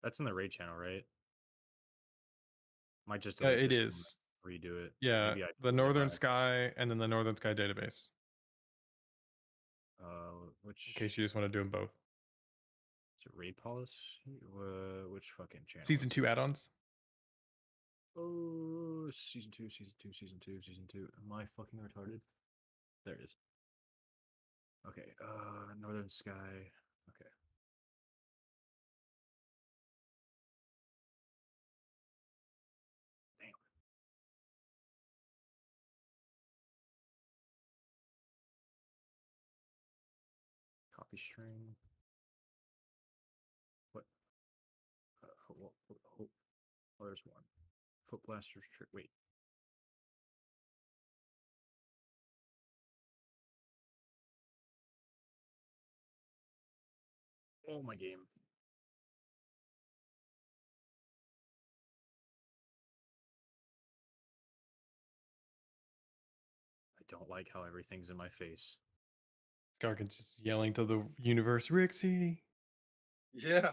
That's in the raid channel, right? Might just delete It this one, is. redo it. Yeah, Maybe I the deleted it Northern by Sky and then the Northern Sky database. which In case you just want to do them both. is it raid policy? Which fucking channel? Season 2 add-ons. Oh, season 2. Am I fucking retarded? There it is. Okay, Northern Sky. Okay. Damn. Copy string. What? Oh, there's one. Foot blasters trick. Wait. Oh, my game. I don't like how everything's in my face. Skarkin's just yelling to the universe, Rixie. Yeah.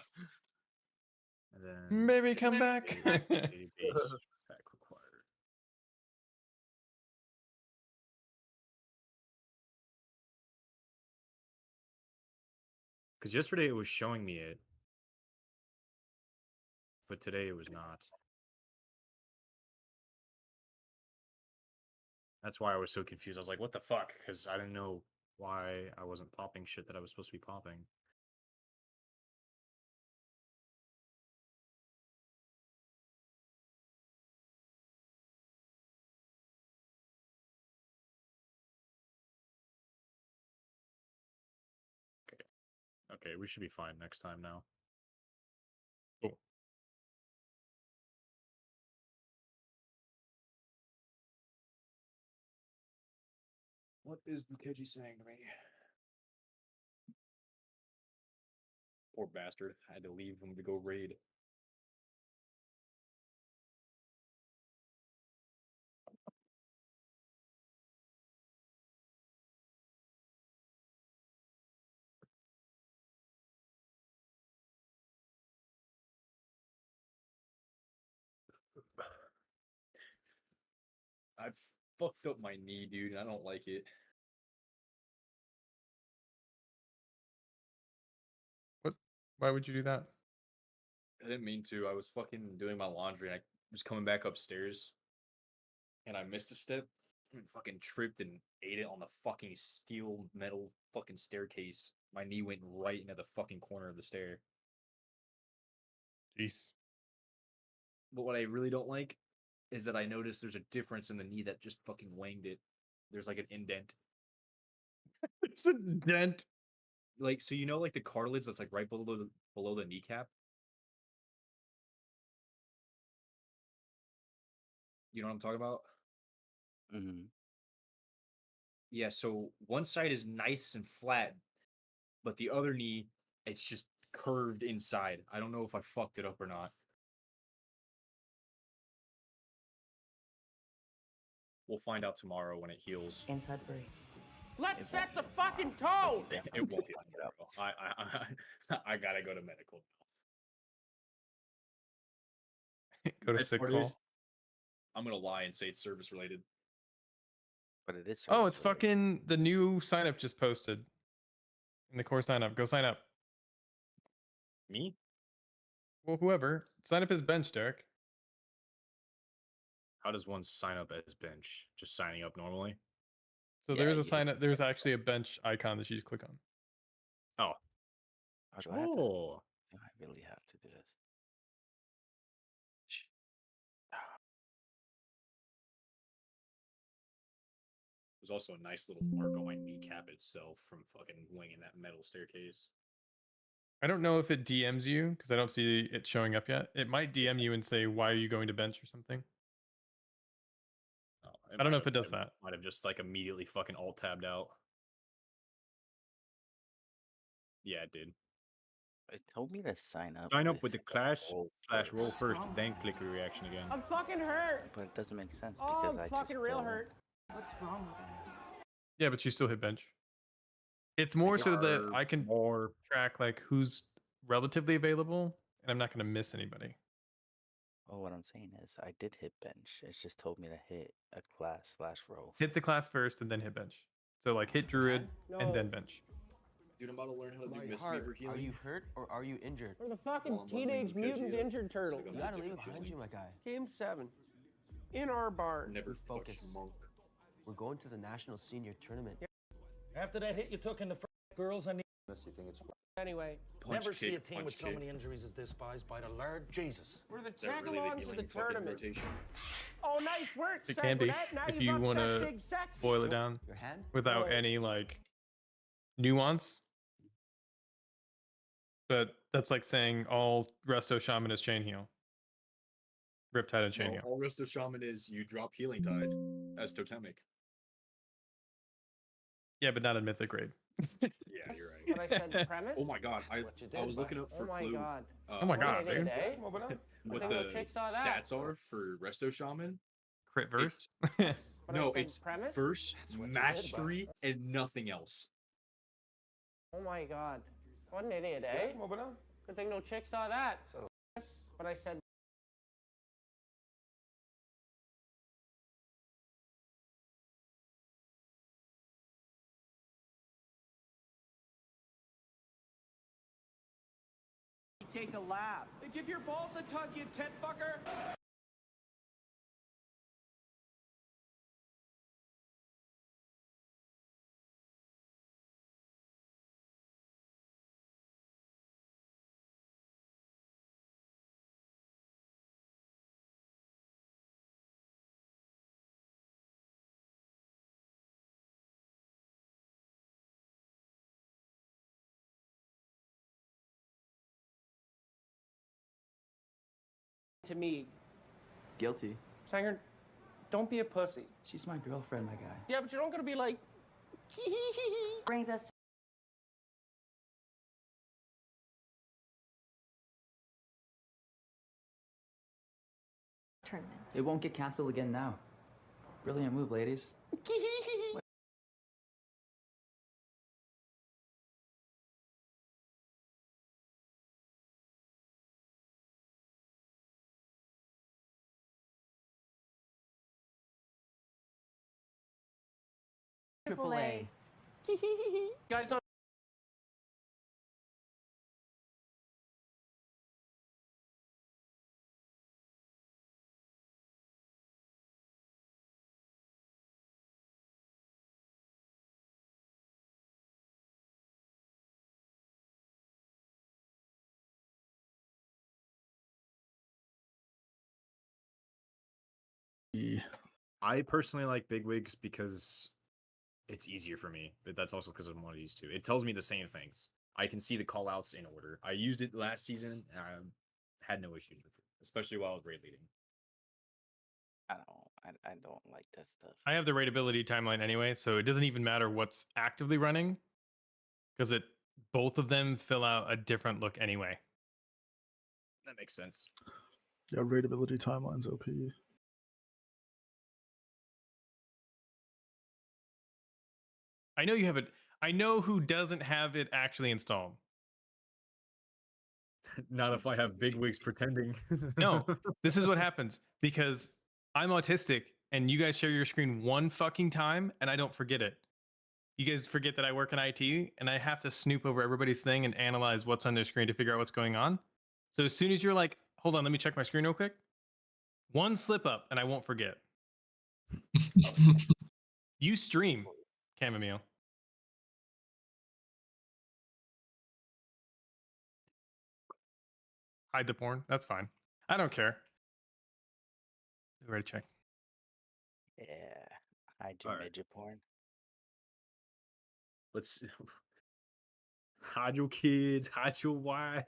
And then Maybe come back. database pack required. Because yesterday it was showing me it, but today it was not. That's why I was so confused. I was like, what the fuck? Because I didn't know why I wasn't popping shit that I was supposed to be popping. Okay, we should be fine next time now. Cool. What is Mukeji saying to me? Poor bastard. I had to leave him to go raid. I've fucked up my knee, dude. I don't like it. Why would you do that? I didn't mean to. I was fucking doing my laundry. And I was coming back upstairs, and I missed a step and fucking tripped and ate it on the fucking steel metal fucking staircase. My knee went right into the fucking corner of the stair. Jeez. But what I really don't like is that I noticed there's a difference in the knee that just fucking wanged it. There's like an indent. It's a dent. Like, so you know, like the cartilage that's like right below the kneecap. You know what I'm talking about? Mm-hmm. Yeah. So one side is nice and flat, but the other knee, it's just curved inside. I don't know if I fucked it up or not. We'll find out tomorrow when it heals. In Sudbury. Let's set the fucking tone. It won't heal tomorrow. I gotta go to medical now. Go to Best sick part call. is, I'm gonna lie and say it's service related. But it is. Oh, it's fucking the new sign up just posted. In the core sign up. Go sign up. Me? Well, whoever. Sign up as bench, Derek. How does one sign up as bench? Just signing up normally? So there's a sign up. There's actually a bench icon that you just click on. Oh. Oh, do I have to? Oh. Do I really have to do this? There's also a nice little mark on my kneecap itself from fucking winging that metal staircase. I don't know if it DMs you because I don't see it showing up yet. It might DM you and say, "Why are you going to bench?" or something. Oh, I don't know if it does that. Might have just like immediately fucking alt tabbed out. Yeah, it did. It told me to sign up. Sign up with the class/roll first, then click your reaction again. I'm fucking hurt. But it doesn't make sense Oh, because I'm I fucking just real fell in. hurt. What's wrong with that? Yeah, but you still hit bench. It's more so that I can track like who's relatively available, and I'm not going to miss anybody. Well, what I'm saying is, I did hit bench. It's just told me to hit a class/roll. Hit the class first and then hit bench. So like hit druid and then bench. Dude, I'm about to learn how to do Mistweaver Are healing. you hurt or are you injured? We're the fucking Well, I'm wondering teenage because mutant you- injured turtle. You gotta leave it behind you, my guy. Game 7. In our barn. Never Focus. touched monk. We're going to the national senior tournament. After that hit you took in the girls, I need. You think it's Anyway, never Punch see a kick, team punch with so kick. many injuries as despised by the Lord Jesus. we're the Is that really tagalongs of the healing fucking tournament. rotation? Oh, nice work, It Seth. can be Now if you've you upset want to Big Sexy. boil it down Your hand? without Oh. any like nuance. But that's like saying all Resto Shaman is chain heal. Riptide and chain No, heal. all Resto Shaman is you drop Healing Tide as totemic. Yeah, but not in mythic grade. Yeah, you're right. But I said premise. Oh my god, I was looking up for Oh my Clue. god. Oh my god, What dude. day? What I think the no chick saw that. stats are for Resto Shaman? Crit verse. But I No, said it's premise? first what you did, mastery and nothing else. Oh my god. What an idiot, eh? Good thing no chick saw that. But I said Take a lap. Give your balls a tug, you tit fucker. to me, Guilty. Sanger, don't be a pussy. She's my girlfriend, my guy. Yeah, but you don't gotta be like Brings us to tournament. It won't get canceled again now. Brilliant move, ladies. Triple A. guys on I personally like bigwigs because it's easier for me, but that's also because I'm one of these two. It tells me the same things. I can see the callouts in order. I used it last season, and I had no issues with it, especially while I was raid leading. I don't like that stuff. I have the rateability timeline anyway, so it doesn't even matter what's actively running, because both of them fill out a different look anyway. That makes sense. Yeah, rateability timelines OP. I know you have it. I know who doesn't have it actually installed. Not if I have bigwigs pretending. No, this is what happens because I'm autistic and you guys share your screen one fucking time and I don't forget it. You guys forget that I work in IT and I have to snoop over everybody's thing and analyze what's on their screen to figure out what's going on. So as soon as you're like, hold on, let me check my screen real quick. One slip up and I won't forget. You stream, Chamomile. Hide the porn. That's fine. I don't care. Ready to check. Yeah, hide your midget porn. Let's hide your kids, hide your wife.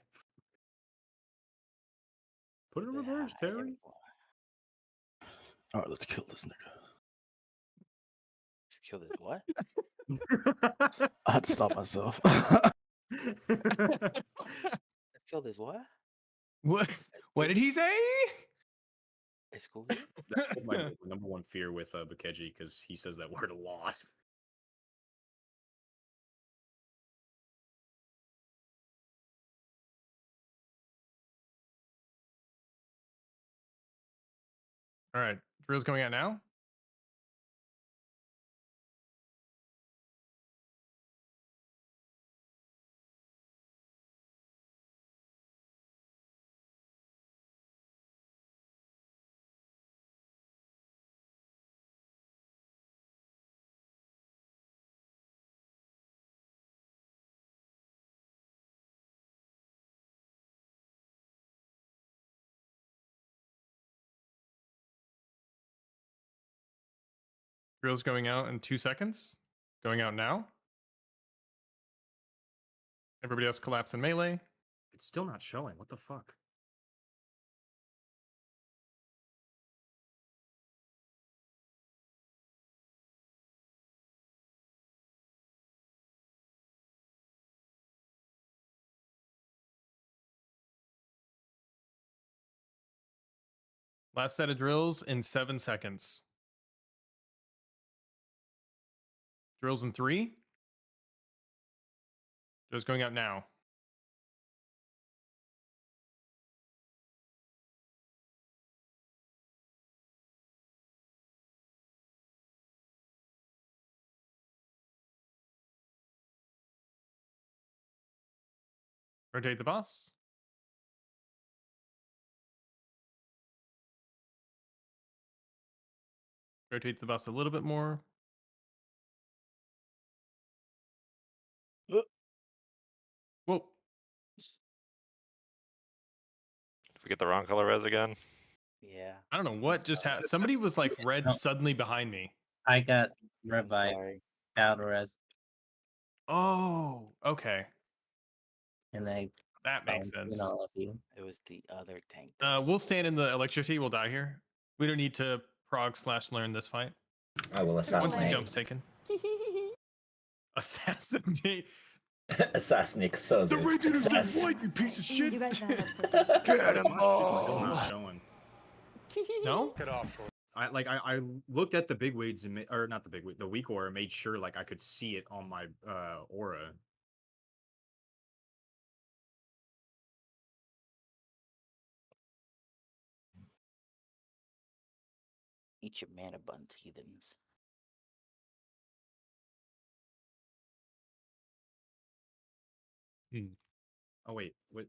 Put it in reverse, Terry. All right, let's kill this nigga. Let's kill this what? I had to stop myself. Let's kill this what? What? What did he say? Excuse me? That's my number one fear with Bakeji because he says that word a lot. All right, drill's going out now. Drill's going out in 2 seconds. Going out now. Everybody else collapse in melee. It's still not showing. What the fuck? Last set of drills in 7 seconds. Drills in 3. Drills going out now. Rotate the boss. Rotate the boss a little bit more. Whoa. If we get the wrong color res again. Yeah. I don't know what just happened. Somebody was like red No. suddenly behind me. I got I'm revived. sorry. Out res, Oh, okay. and I That makes found sense. all of you. It was the other tank. We'll stand in the electricity. We'll die here. We don't need to prog/learn this fight. I will Once the assassinate. jump's taken. Assassinate. Assassinate Sozu. The region is in Success. white, you piece of shit. You guys know how to Get him It's still not all. showing. No? Get off. I looked at the bigwigs and or not the bigwig, the weak aura, and made sure like I could see it on my aura. Eat your mana buns, heathens. Oh wait, what?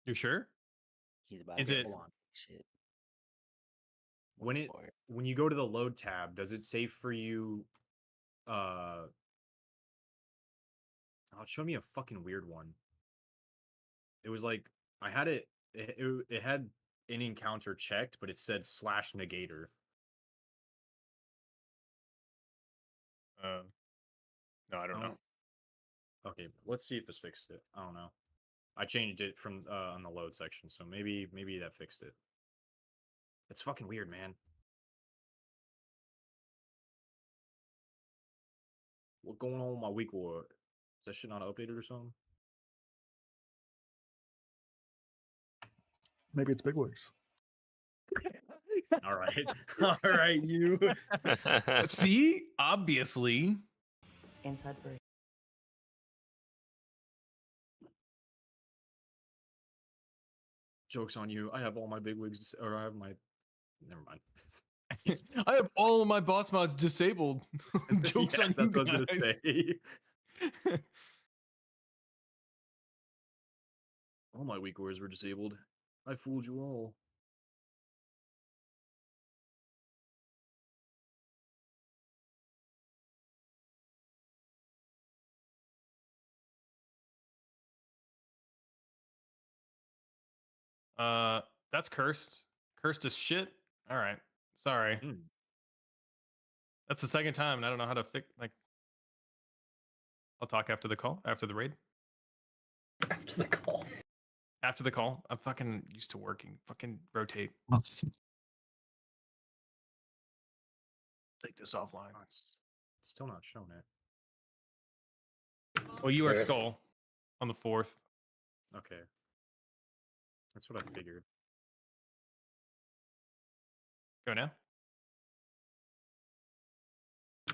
You sure? He's about Is to it- do Hold on. shit. When you go to the load tab, does it say for you? Oh, it's showing me a fucking weird one. It was like I had it. It had an encounter checked, but it said /negator. No, I don't know. Okay, let's see if this fixed it. I don't know. I changed it from on the load section, so maybe that fixed it. It's fucking weird, man. What going on with my week war? Is that shit not updated or something? Maybe it's bigwigs. All right, all right, you. See, obviously. Inside break. Joke's on you. I have all my bigwigs, or I have my. Never mind. I have all of my boss mods disabled. Jokes Yeah, on that's you what I was guys. gonna say. All my weak wars were disabled. I fooled you all. That's cursed. Cursed as shit. All right. Sorry. That's the second time, and I don't know how to fix. Like, I'll talk after the call, after the raid. After the call. After the call. I'm fucking used to working. Fucking rotate. Take this offline. Oh, it's still not showing it. Well, you are Serious? Skull on the 4th. Okay. That's what I figured. Go now.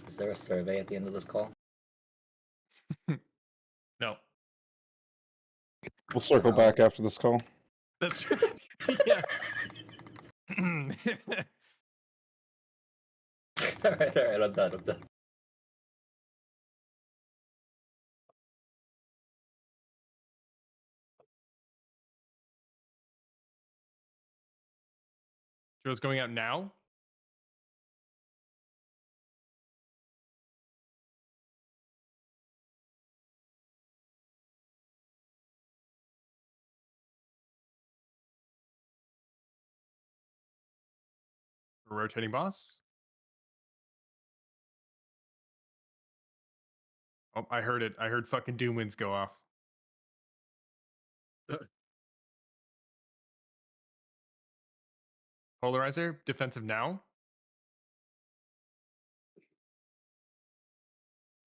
Is there a survey at the end of this call? No. We'll circle back after this call. That's right. Yeah. Alright, I'm done. Drill's going out now. Rotating boss. Oh, I heard it. I heard fucking Doom Winds go off. Polarizer, defensive now.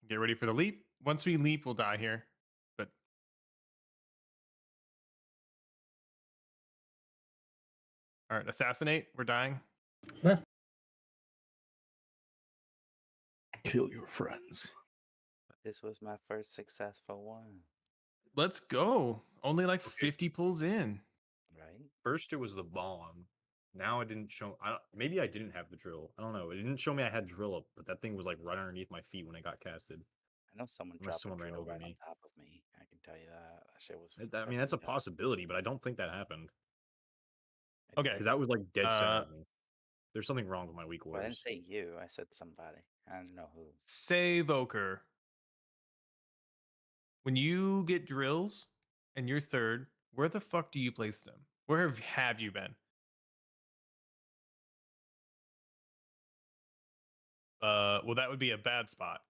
Get ready for the leap. Once we leap, we'll die here. But all right, assassinate. We're dying. Kill your friends. This was my first successful one. Let's go. Only like 50 pulls in. Right? First, it was the bomb. Now it didn't show. Maybe I didn't have the drill. I don't know. It didn't show me I had drill up, but that thing was like right underneath my feet when it got casted. I know someone Unless dropped someone a ran drill over right me. on top of me. I can tell you that. That shit was. I mean, that's a fucking dumb. possibility, but I don't think that happened. Okay. Because that was like dead center of me. There's something wrong with my weak Well, I didn't wars. say you. I said somebody. I don't know who. Save Oker. When you get drills and you're third, where the fuck do you place them? Where have you been? Well, that would be a bad spot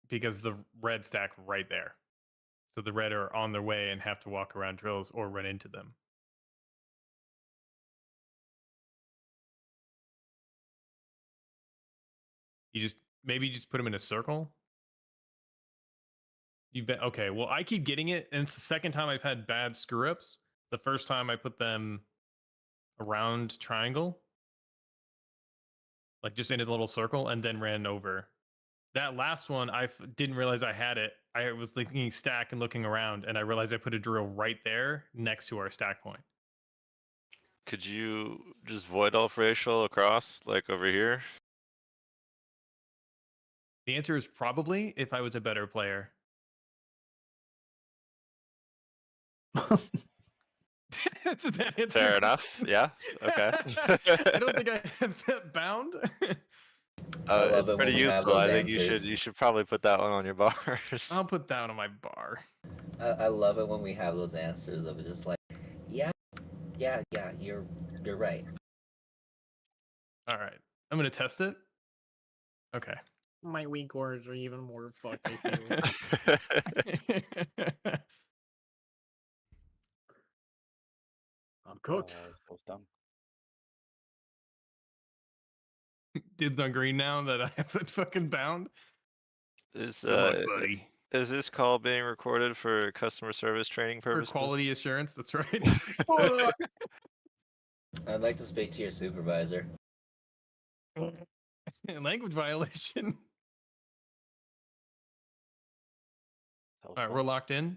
because the red stack right there. So the red are on their way and have to walk around drills or run into them. You maybe just put them in a circle. You've been okay. Well, I keep getting it, and it's the second time I've had bad screw ups. The first time I put them around triangle, like just in his little circle, and then ran over. That last one, I didn't realize I had it. I was thinking stack and looking around, and I realized I put a drill right there next to our stack point. Could you just void elf racial across, like over here? The answer is probably if I was a better player. That's that answer. Fair enough. Yeah. Okay. I don't think I have that bound. I love It's it when pretty we have useful. I those think answers. you should probably put that one on your bars. I'll put that on my bar. I love it when we have those answers of just like Yeah, you're right. All right. I'm gonna test it. Okay. My weak cores are even more fucked. I'm cooked. So dumb. Dibs on green now that I have it fucking bound. Is Good luck, buddy. Is this call being recorded for customer service training For purposes? quality assurance, that's right. I'd like to speak to your supervisor. Language violation. All right, we're locked in.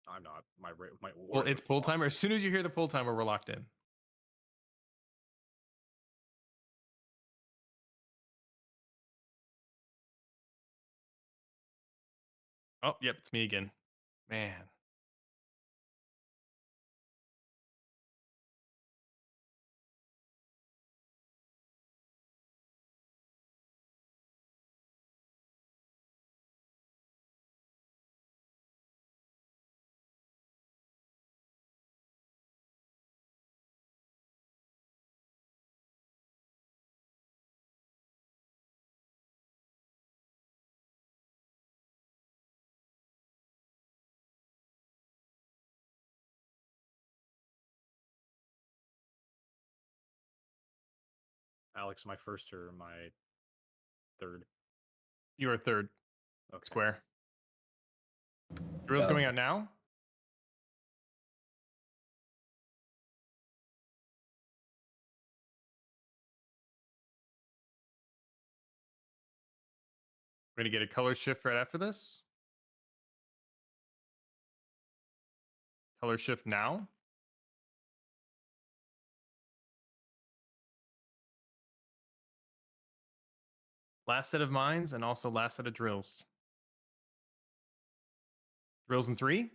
I'm not. My Well, it's pull timer. As soon as you hear the pull timer, we're locked in. Oh, yep, it's me again. Man. Alex, my first or my third? You are third. Okay. Square. Drill's Go. going out now. We're going to get a color shift right after this. Color shift now. Last set of mines and also last set of drills. Drills in 3.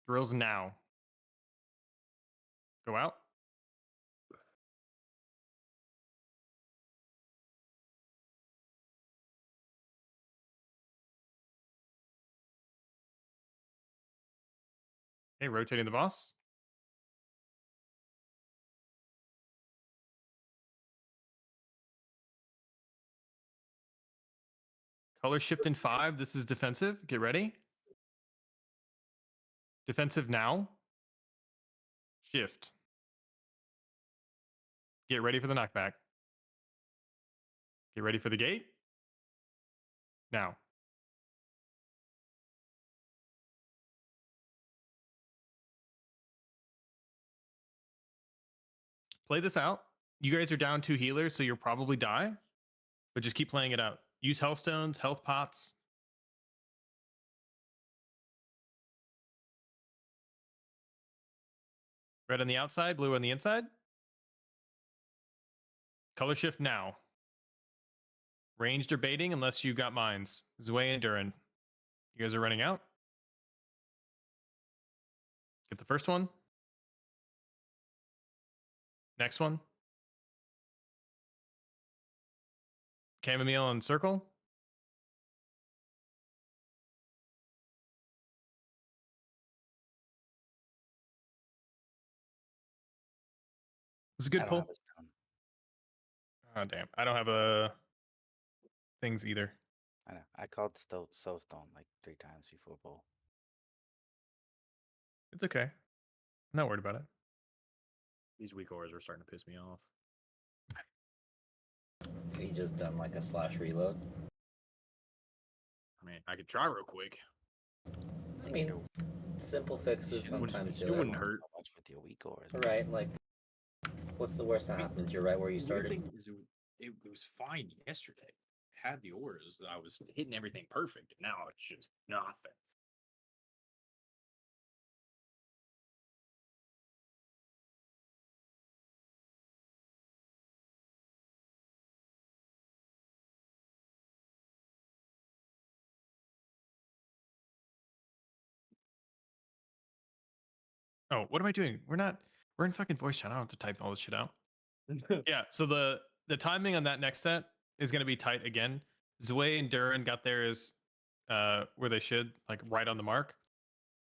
Drills now. Go out. Okay, rotating the boss. Color shift in 5. This is defensive. Get ready. Defensive now. Shift. Get ready for the knockback. Get ready for the gate. Now. Play this out. You guys are down 2 healers, so you'll probably die. But just keep playing it out. Use health stones, health pots. Red on the outside, blue on the inside. Color shift now. Ranged or baiting unless you got mines. Zwei and Durin. You guys are running out. Get the first one. Next one. Chamomile and circle. It's a good pull. Oh, damn. I don't have a things either. I know. I called Soulstone like 3 times before bowl. It's okay. I'm not worried about it. These weak cores are starting to piss me off. Have you just done like a slash reload? I mean, I could try real quick. I mean, simple fixes sometimes do wouldn't it. hurt. Much with your weak cores. Right, like, what's the worst that happens? You're right where you The weird started. thing is it was fine yesterday. Had the ores, I was hitting everything perfect. Now it's just nothing. Oh, what am I doing? We're in fucking voice chat. I don't have to type all this shit out. Yeah, so the timing on that next set is going to be tight again. Zwei and Durin got theirs where they should, like right on the mark.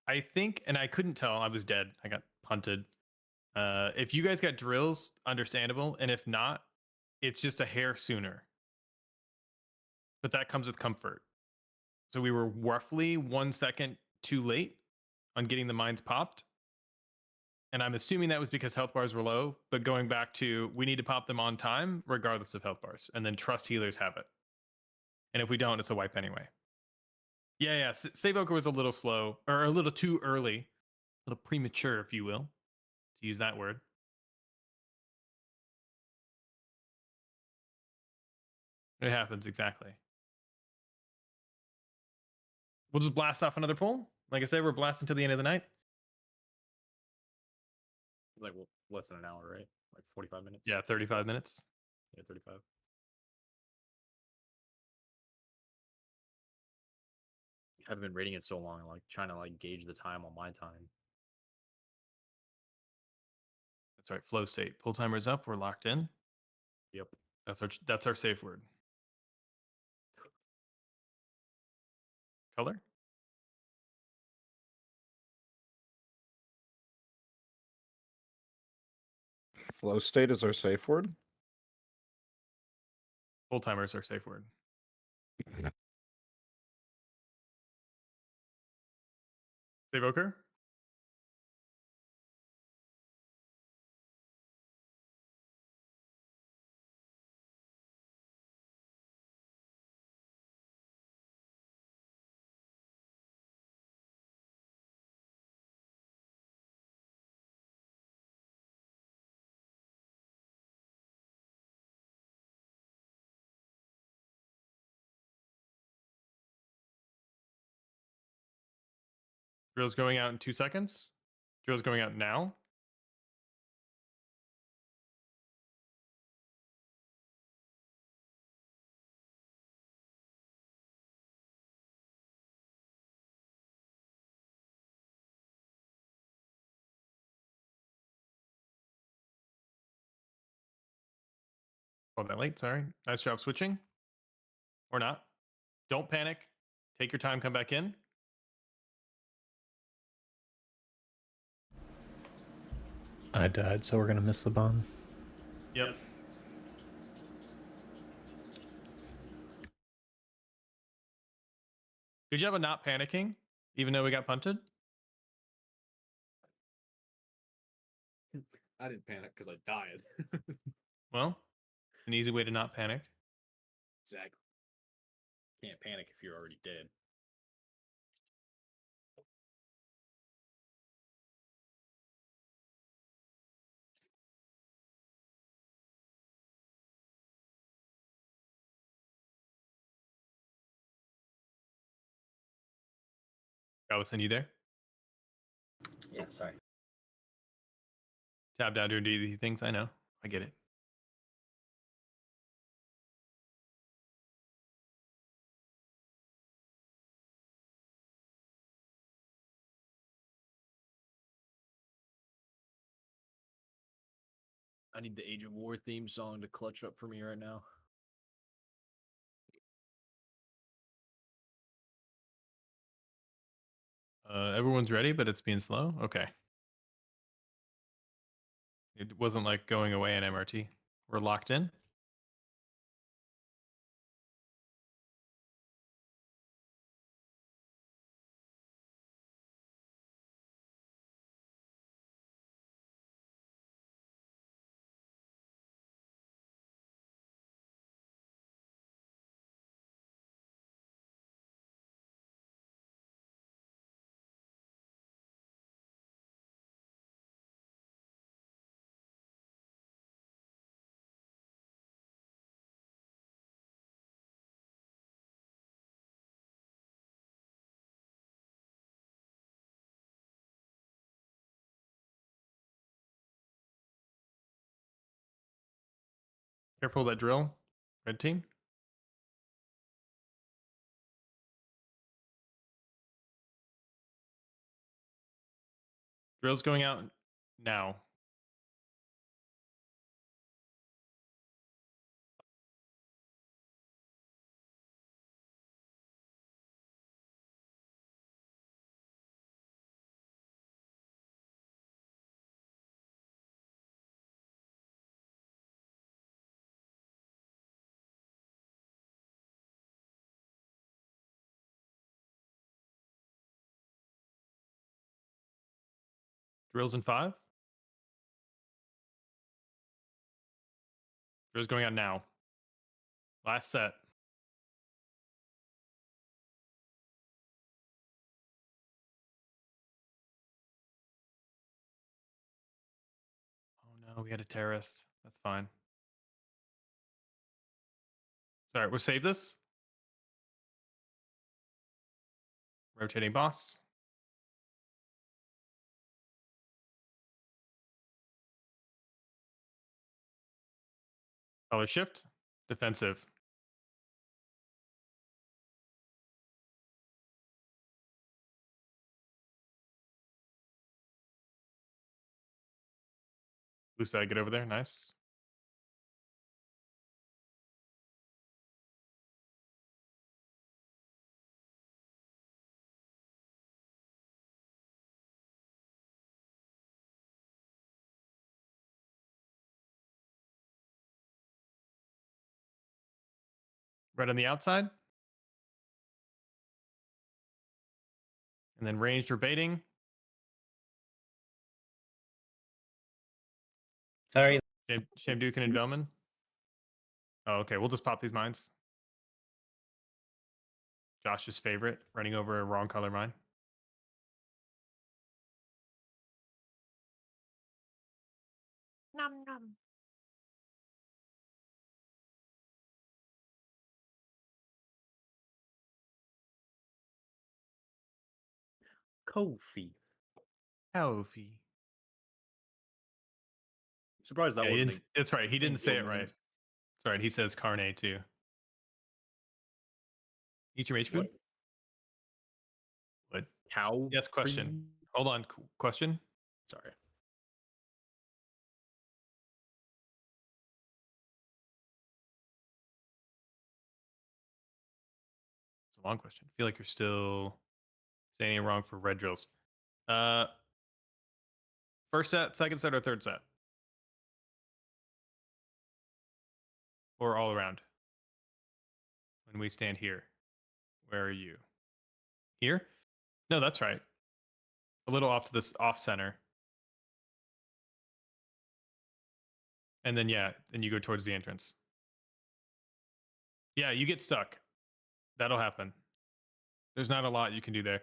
I think, and I couldn't tell, I was dead. I got punted. If you guys got drills, understandable, and if not, it's just a hair sooner. But that comes with comfort. So we were roughly 1 second too late on getting the mines popped. And I'm assuming that was because health bars were low, but going back to we need to pop them on time, regardless of health bars, and then trust healers have it. And if we don't, it's a wipe anyway. Yeah. Save Oka was a little slow, or a little too early, a little premature, if you will, to use that word. It happens, exactly. We'll just blast off another poll. Like I said, we're blasting till the end of the night. Like, well, less than an hour, right? Like 45 minutes? Yeah, 35 minutes. Yeah, 35. I haven't been rating it so long, like trying to like gauge the time on my time. That's right. Flow state. Pull timer's up. We're locked in. Yep. That's our safe word. Color? Flow state is our safe word. Full timer is our safe word. Save Oker? Drill's going out in 2 seconds. Drill's going out now. Oh, that late. Sorry. Nice job switching. Or not. Don't panic. Take your time. Come back in. I died, so we're gonna miss the bomb. Yep. Good job of not panicking, even though we got punted. I didn't panic because I died. Well, an easy way to not panic. Exactly. Can't panic if you're already dead. Allison, you there? Yeah, sorry. Tab down doing DD things. I know. I get it. I need the Age of War theme song to clutch up for me right now. Everyone's ready, but it's being slow. Okay. It wasn't like going away in MRT. We're locked in. Careful of that drill. Red team. Drill's going out now. Drills in 5. Drills going out now. Last set. Oh no, we had a terrorist. That's fine. Sorry, we'll save this. Rotating boss. Color shift. Defensive. Blue side, get over there. Nice. Red on the outside. And then ranged or baiting. Sorry. Shamdukin and Velman. Oh, okay. We'll just pop these mines. Josh's favorite, running over a wrong color mine. Nom nom. Kofi. Kofi. Surprised that Yeah, wasn't. that's right. He didn't say it Guild right. name. That's right. He says Carne too. Eat your mage food. What? How? Yes. Question. Hold on. Question. Sorry. It's a long question. I feel like you're still saying it wrong for red drills. First set, second set, or third set? Or all around? When we stand here. Where are you? Here? No, that's right. A little off to this off center. And then yeah, then you go towards the entrance. Yeah, you get stuck. That'll happen. There's not a lot you can do there.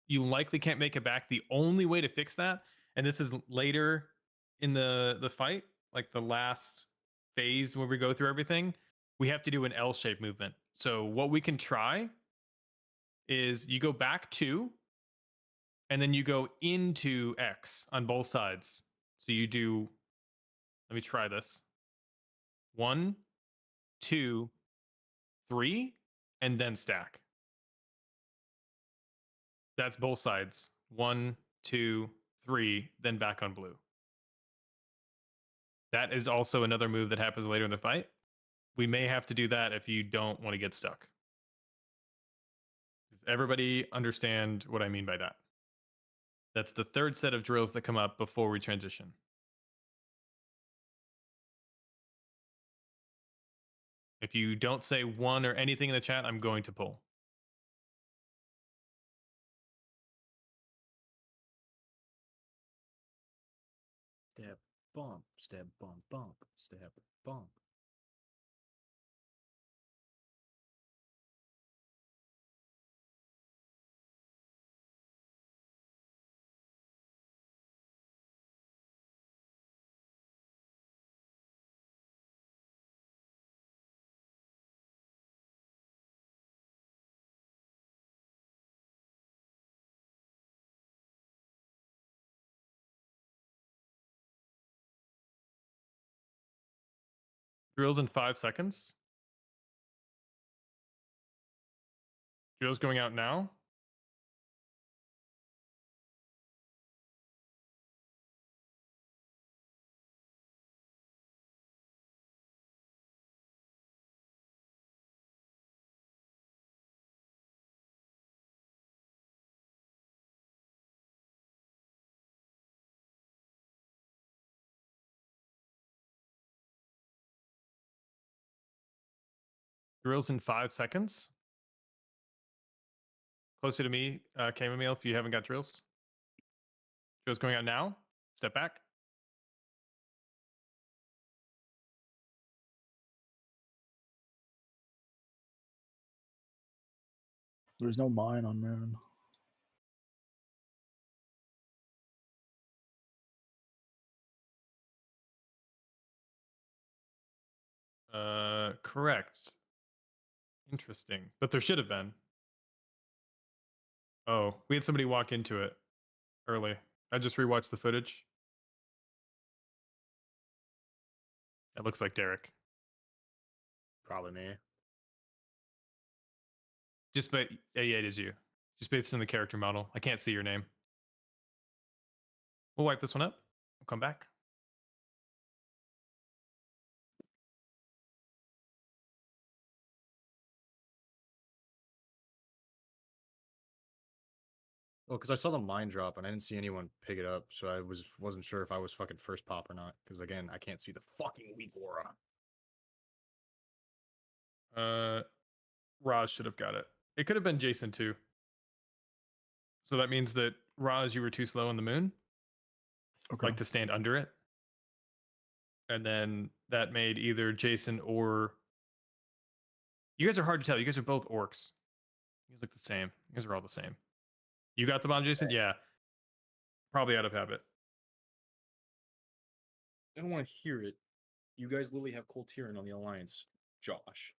You likely can't make it back. The only way to fix that, and this is later in the fight, like the last phase where we go through everything, we have to do an L-shaped movement. So what we can try is you go back 2, and then you go into X on both sides. So you do, let me try this. 1, 2, 3, and then stack. That's both sides. 1, 2, 3, then back on blue. That is also another move that happens later in the fight. We may have to do that if you don't want to get stuck. Does everybody understand what I mean by that? That's the third set of drills that come up before we transition. If you don't say 1 or anything in the chat, I'm going to pull. Step, bump, step, bump, bump, step, bump. Drills in 5 seconds. Drills going out now. Drills in 5 seconds. Closer to me, chamomile, if you haven't got drills. Show's going out now. Step back. There's no mine on Moon. Correct. Interesting. But there should have been. Oh, we had somebody walk into it early. I just rewatched the footage. It looks like Derek. Probably me. Just yeah, it is you. Just based on the character model. I can't see your name. We'll wipe this one up. We'll come back. Well, because I saw the mine drop and I didn't see anyone pick it up, so I wasn't sure if I was fucking first pop or not. Because again, I can't see the fucking weak aura. Raj should have got it. It could have been Jason too. So that means that Raj, you were too slow on the moon. Okay. Like to stand under it. And then that made either Jason or you guys are hard to tell. You guys are both orcs. You guys look the same. You guys are all the same. You got the bomb, Jason? Yeah. Probably out of habit. I don't want to hear it. You guys literally have Cold Tyrion on the Alliance, Josh.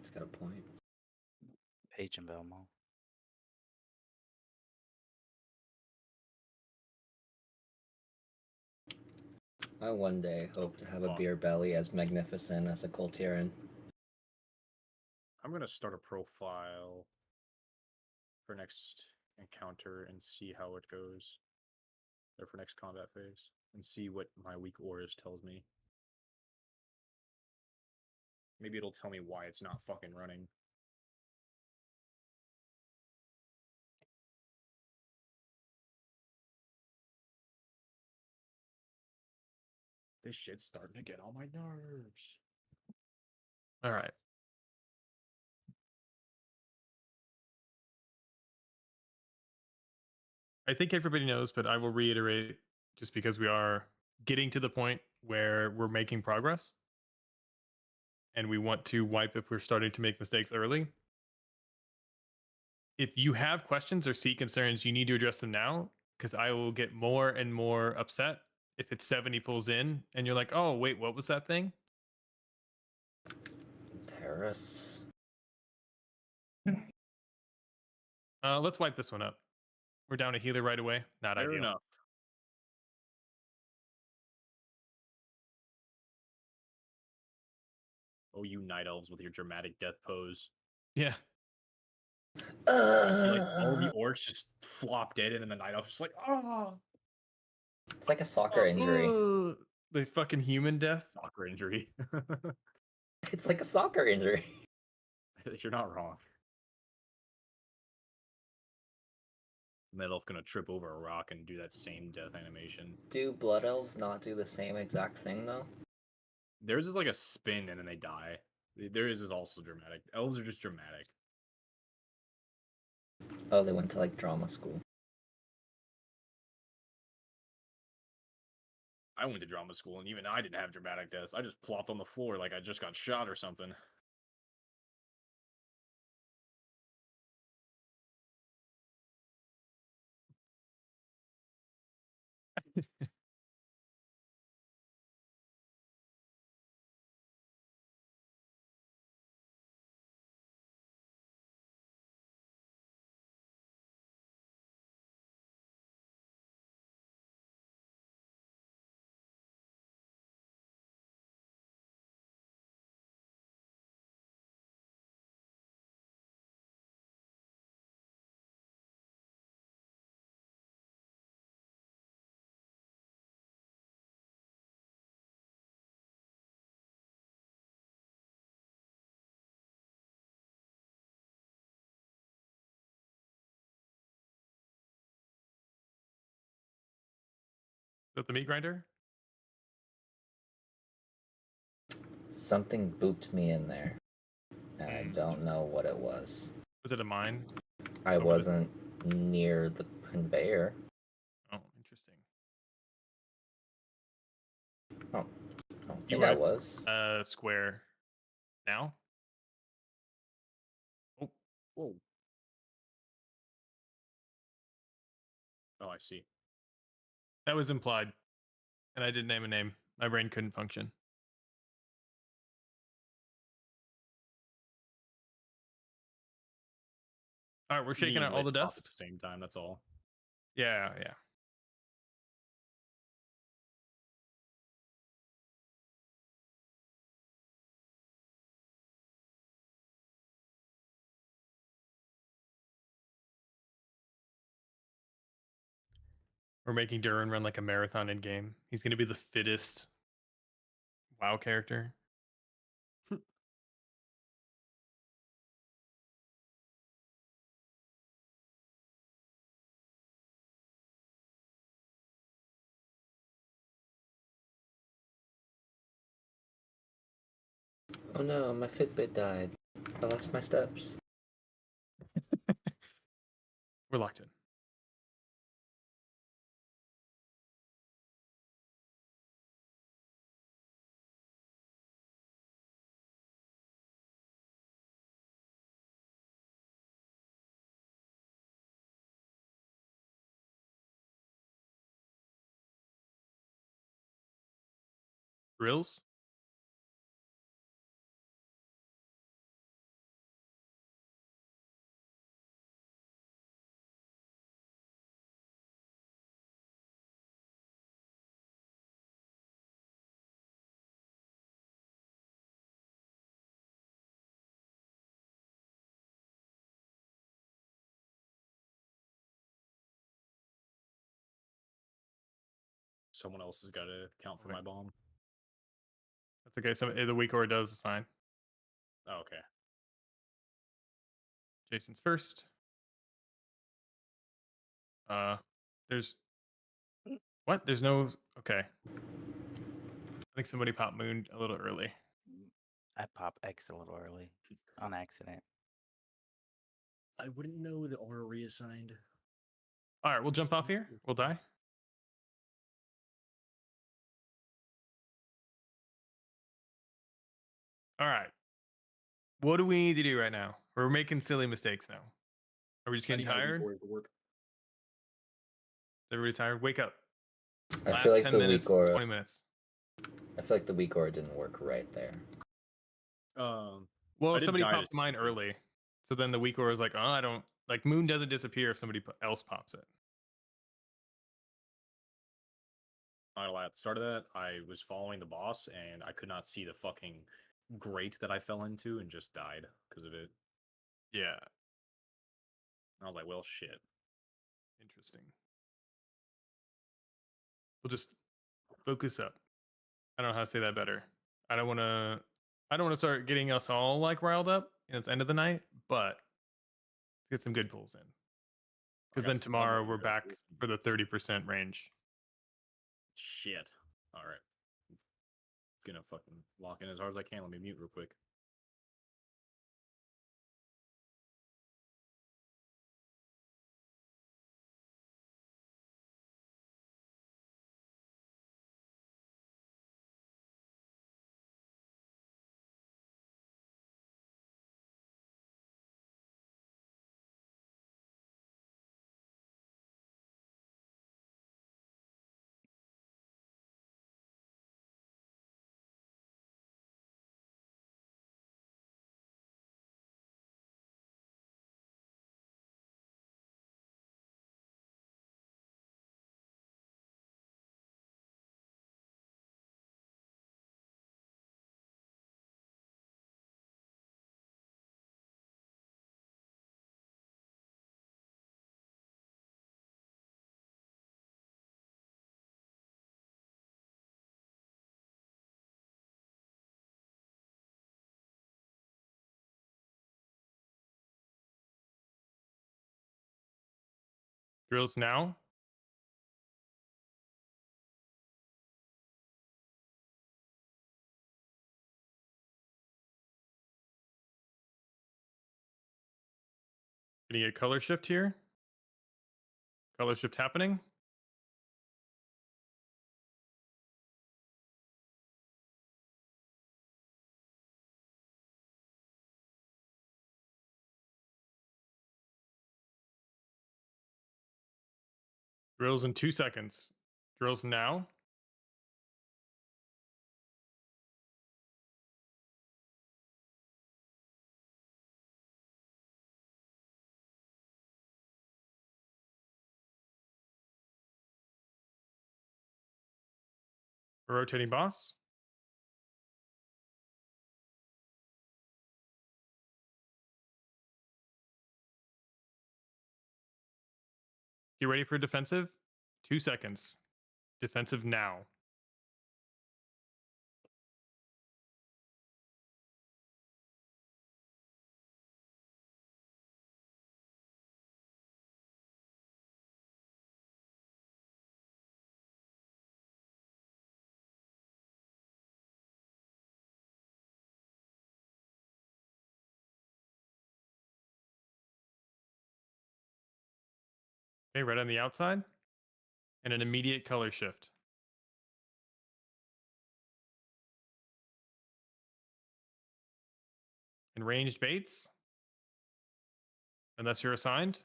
It's got a point. Page and Belmo. I one day hope to have a beer belly as magnificent as a Coltiran. I'm gonna start a profile for next encounter and see how it goes. Or for next combat phase. And see what my weak auras tells me. Maybe it'll tell me why it's not fucking running. This shit's starting to get on my nerves. All right. I think everybody knows, but I will reiterate just because we are getting to the point where we're making progress and we want to wipe if we're starting to make mistakes early. If you have questions or see concerns, you need to address them now because I will get more and more upset if it's 70 pulls in and you're like, oh, wait, what was that thing? Terrace. Let's wipe this one up. We're down a healer right away. Not Fair ideal. enough. Oh, you night elves with your dramatic death pose. Yeah. I see, like, all the orcs just flop dead, and then the night elf's just like, ah! It's like a soccer injury. The fucking human death. Soccer injury. It's like a soccer injury. You're not wrong. Night elf gonna trip over a rock and do that same death animation. Do blood elves not do the same exact thing though? Theirs is like a spin and then they die. Theirs is also dramatic. Elves are just dramatic. Oh, they went to like drama school. I went to drama school and even I didn't have dramatic deaths. I just plopped on the floor like I just got shot or something. Is that the meat grinder? Something booped me in there. And I don't know what it was. Was it a mine? I wasn't near the conveyor. Oh, interesting. Oh, I don't think I was. Square. Now? Oh, whoa. Oh, I see. That was implied. And I did name a name. My brain couldn't function. All right, we're shaking out all the dust. At the same time, that's all. Yeah. We're making Duran run like a marathon in game. He's going to be the fittest WoW character. Oh no, my Fitbit died. I lost my steps. We're locked in. Grills? Someone else has got to count for my bomb. That's okay. So the weak aura does assign. Oh, okay. Jason's first. There's what? There's no. Okay. I think somebody popped Moon a little early. I popped X a little early on accident. I wouldn't know the aura reassigned. All right, we'll jump off here. We'll die. All right. What do we need to do right now? We're making silly mistakes now. Are we just getting tired? Is everybody tired? Wake up. I Last feel like 10 the minutes, weak aura. 20 minutes. I feel like the weak aura didn't work right there. Well, somebody popped mine early. So then the weak aura is like, oh, I don't like Moon doesn't disappear if somebody else pops it. Not gonna lie, at the start of that, I was following the boss and I could not see the fucking grate that I fell into and just died because of it. Yeah. I was like, well, shit. Interesting. We'll just focus up. I don't know how to say that better. I don't want to start getting us all like riled up. It's end of the night, but get some good pulls in. Because then tomorrow we're back for the 30% range. Shit. All right. Gonna fucking lock in as hard as I can. Let me mute real quick. Drills now. Getting a color shift here. Color shift happening. Drills in 2 seconds. Drills now. Rotating boss. Get ready for defensive. 2 seconds. Defensive now. Okay, right on the outside. And an immediate color shift. And ranged baits. Unless you're assigned.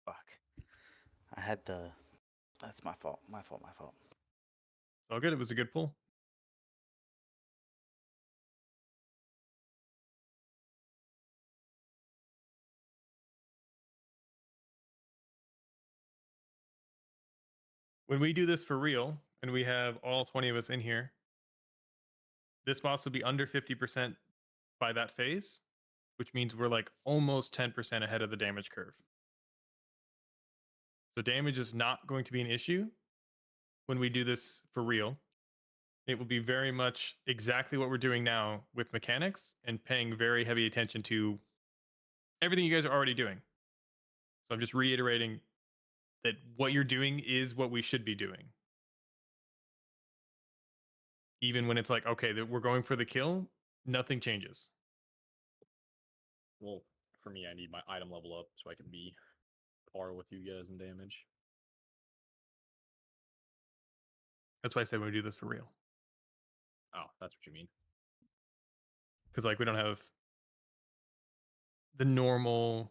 Fuck. I had the. That's my fault. My fault. My fault. It's all good. It was a good pull. When we do this for real, and we have all 20 of us in here, this boss will be under 50% by that phase, which means we're like almost 10% ahead of the damage curve. So damage is not going to be an issue when we do this for real. It will be very much exactly what we're doing now with mechanics and paying very heavy attention to everything you guys are already doing. So I'm just reiterating that what you're doing is what we should be doing. Even when it's like, okay, that we're going for the kill, nothing changes. Well, for me, I need my item level up so I can be par with you guys in damage. That's why I said when we do this for real. Oh, that's what you mean. Because like we don't have the normal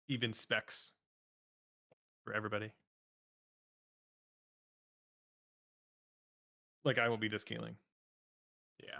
even specs for everybody. Like I will be this scaling. Yeah.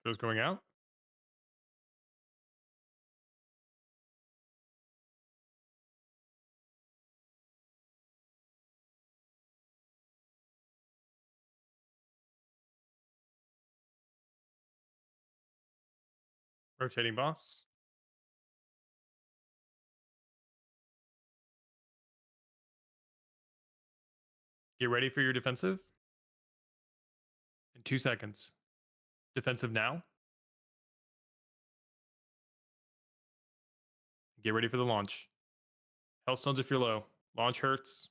Those going out. Rotating boss. Get ready for your defensive. In 2 seconds. Defensive now. Get ready for the launch. Hellstones if you're low. Launch hurts.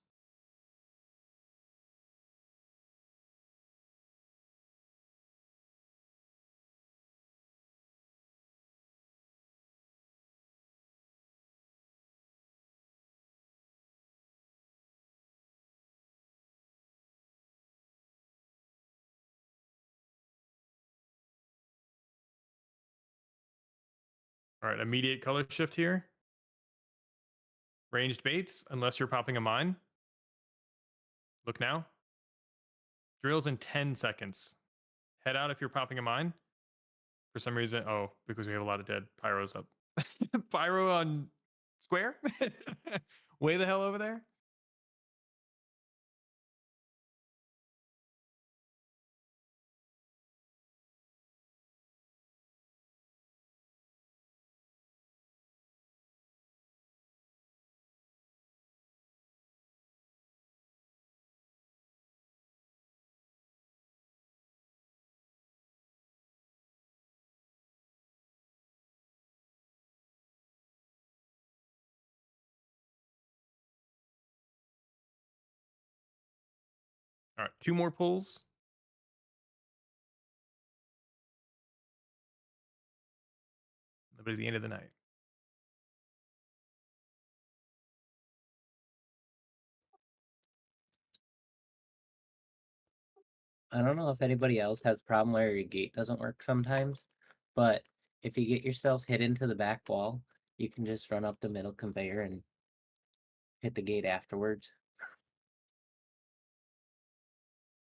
All right, immediate color shift here. Ranged baits, unless you're popping a mine. Look now. Drills in 10 seconds. Head out if you're popping a mine. For some reason, oh, because we have a lot of dead. Pyro's up. Pyro on square? Way the hell over there? All right, 2 more pulls. At the end of the night. I don't know if anybody else has a problem where your gate doesn't work sometimes, but if you get yourself hit into the back wall, you can just run up the middle conveyor and hit the gate afterwards.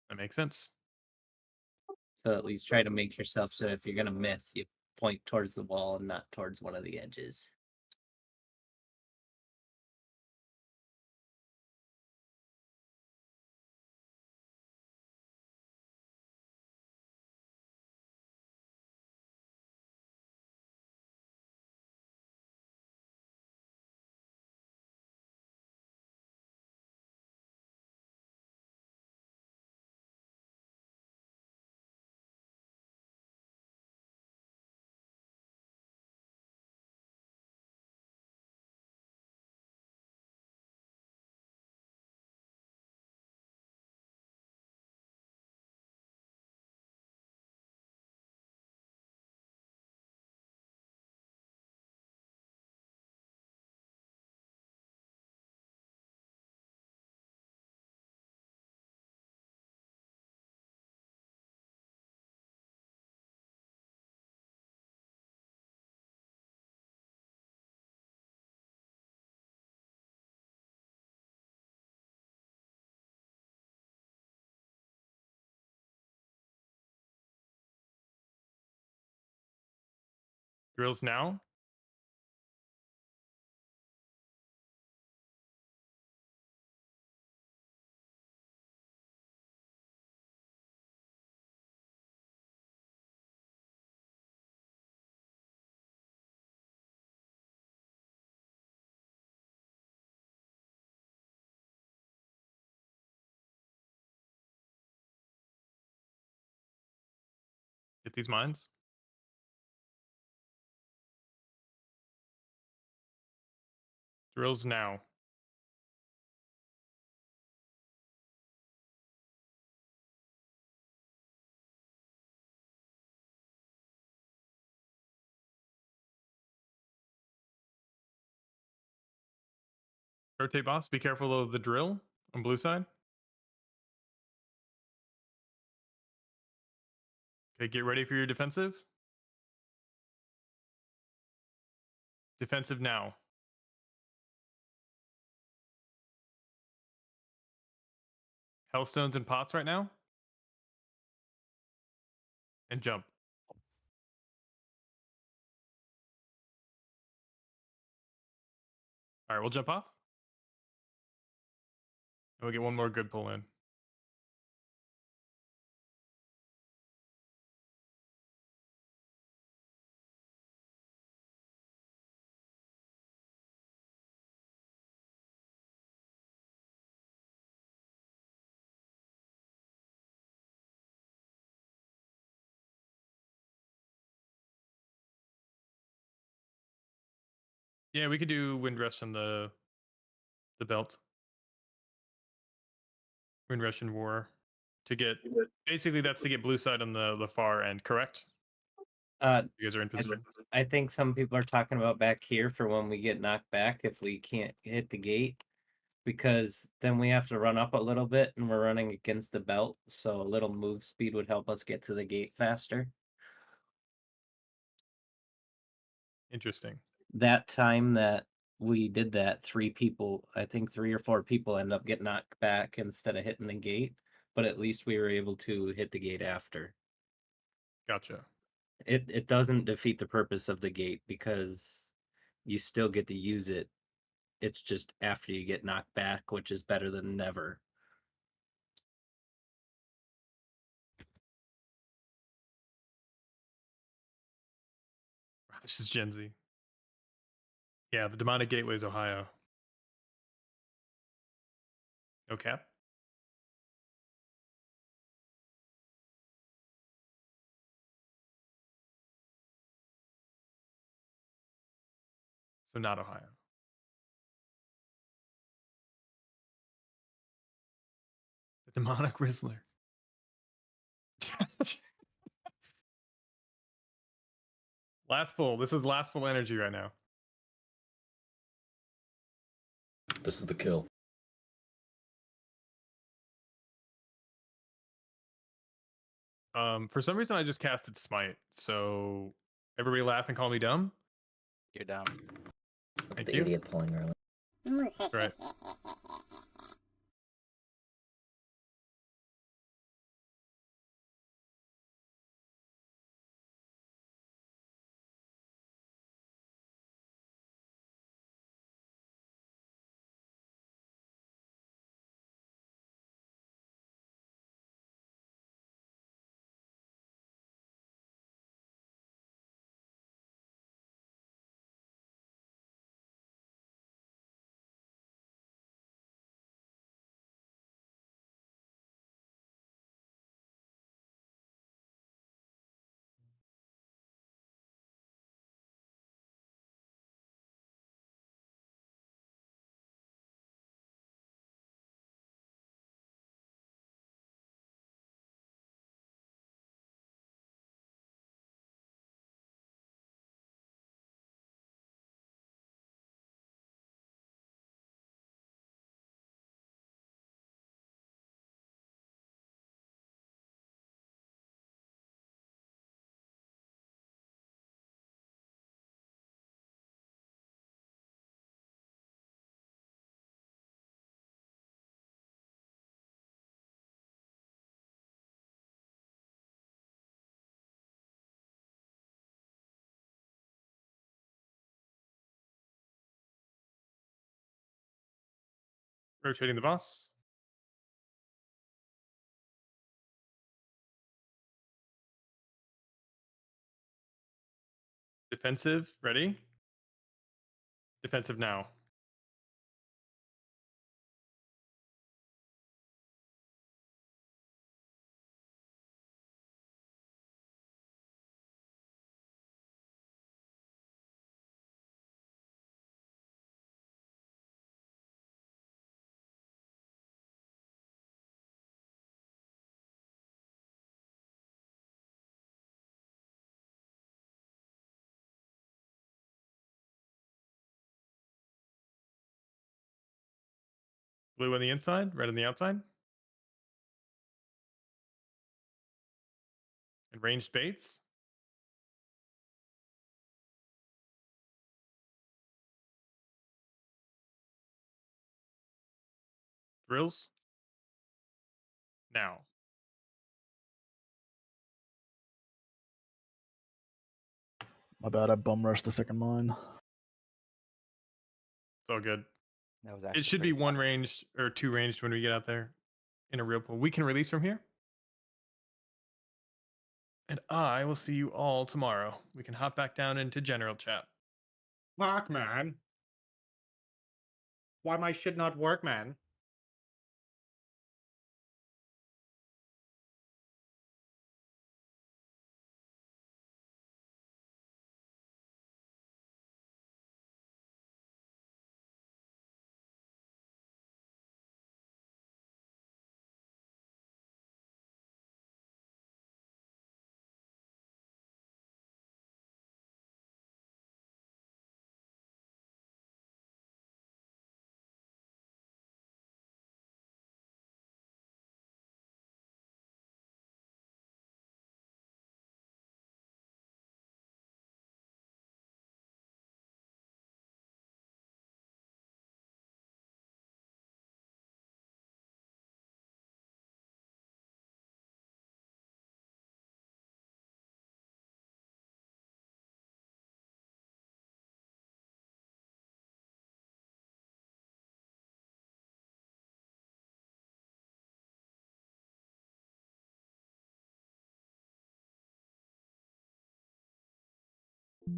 That makes sense. So at least try to make yourself so if you're gonna miss, you point towards the wall and not towards one of the edges. Drills now. Get these mines. Drills now. Rotate boss. Be careful of the drill on blue side. Okay, get ready for your defensive. Defensive now. Hellstones and pots right now. And jump. All right, we'll jump off. And we'll get one more good pull in. Yeah, we could do Windrush on the belt. Windrush and War to get basically that's to get blue side on the far end, correct? You guys are in position. I think some people are talking about back here for when we get knocked back if we can't hit the gate, because then we have to run up a little bit and we're running against the belt, so a little move speed would help us get to the gate faster. Interesting. That time that we did that, 3 people, I think 3 or 4 people end up getting knocked back instead of hitting the gate, but at least we were able to hit the gate after. Gotcha. It doesn't defeat the purpose of the gate because you still get to use it. It's just after you get knocked back, which is better than never. This is Gen Z. Yeah, the demonic gateway is Ohio. No cap. So not Ohio. The demonic Rizzler. Last pull. This is last pull energy right now. This is the kill. For some reason I just casted Smite, so everybody laugh and call me dumb. You're dumb. Look Thank at the you. idiot pulling early. Right. Rotating the boss. Defensive, ready? Defensive now. Blue on the inside, red on the outside. And ranged baits. Drills. Now. My bad, I bum rushed the second mine. It's all good. That was It actually should be pretty 1 ranged or 2 ranged when we get out there in a real pool. We can release from here. And I will see you all tomorrow. We can hop back down into general chat. Fuck, man. Why my shit not work, man?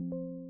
you.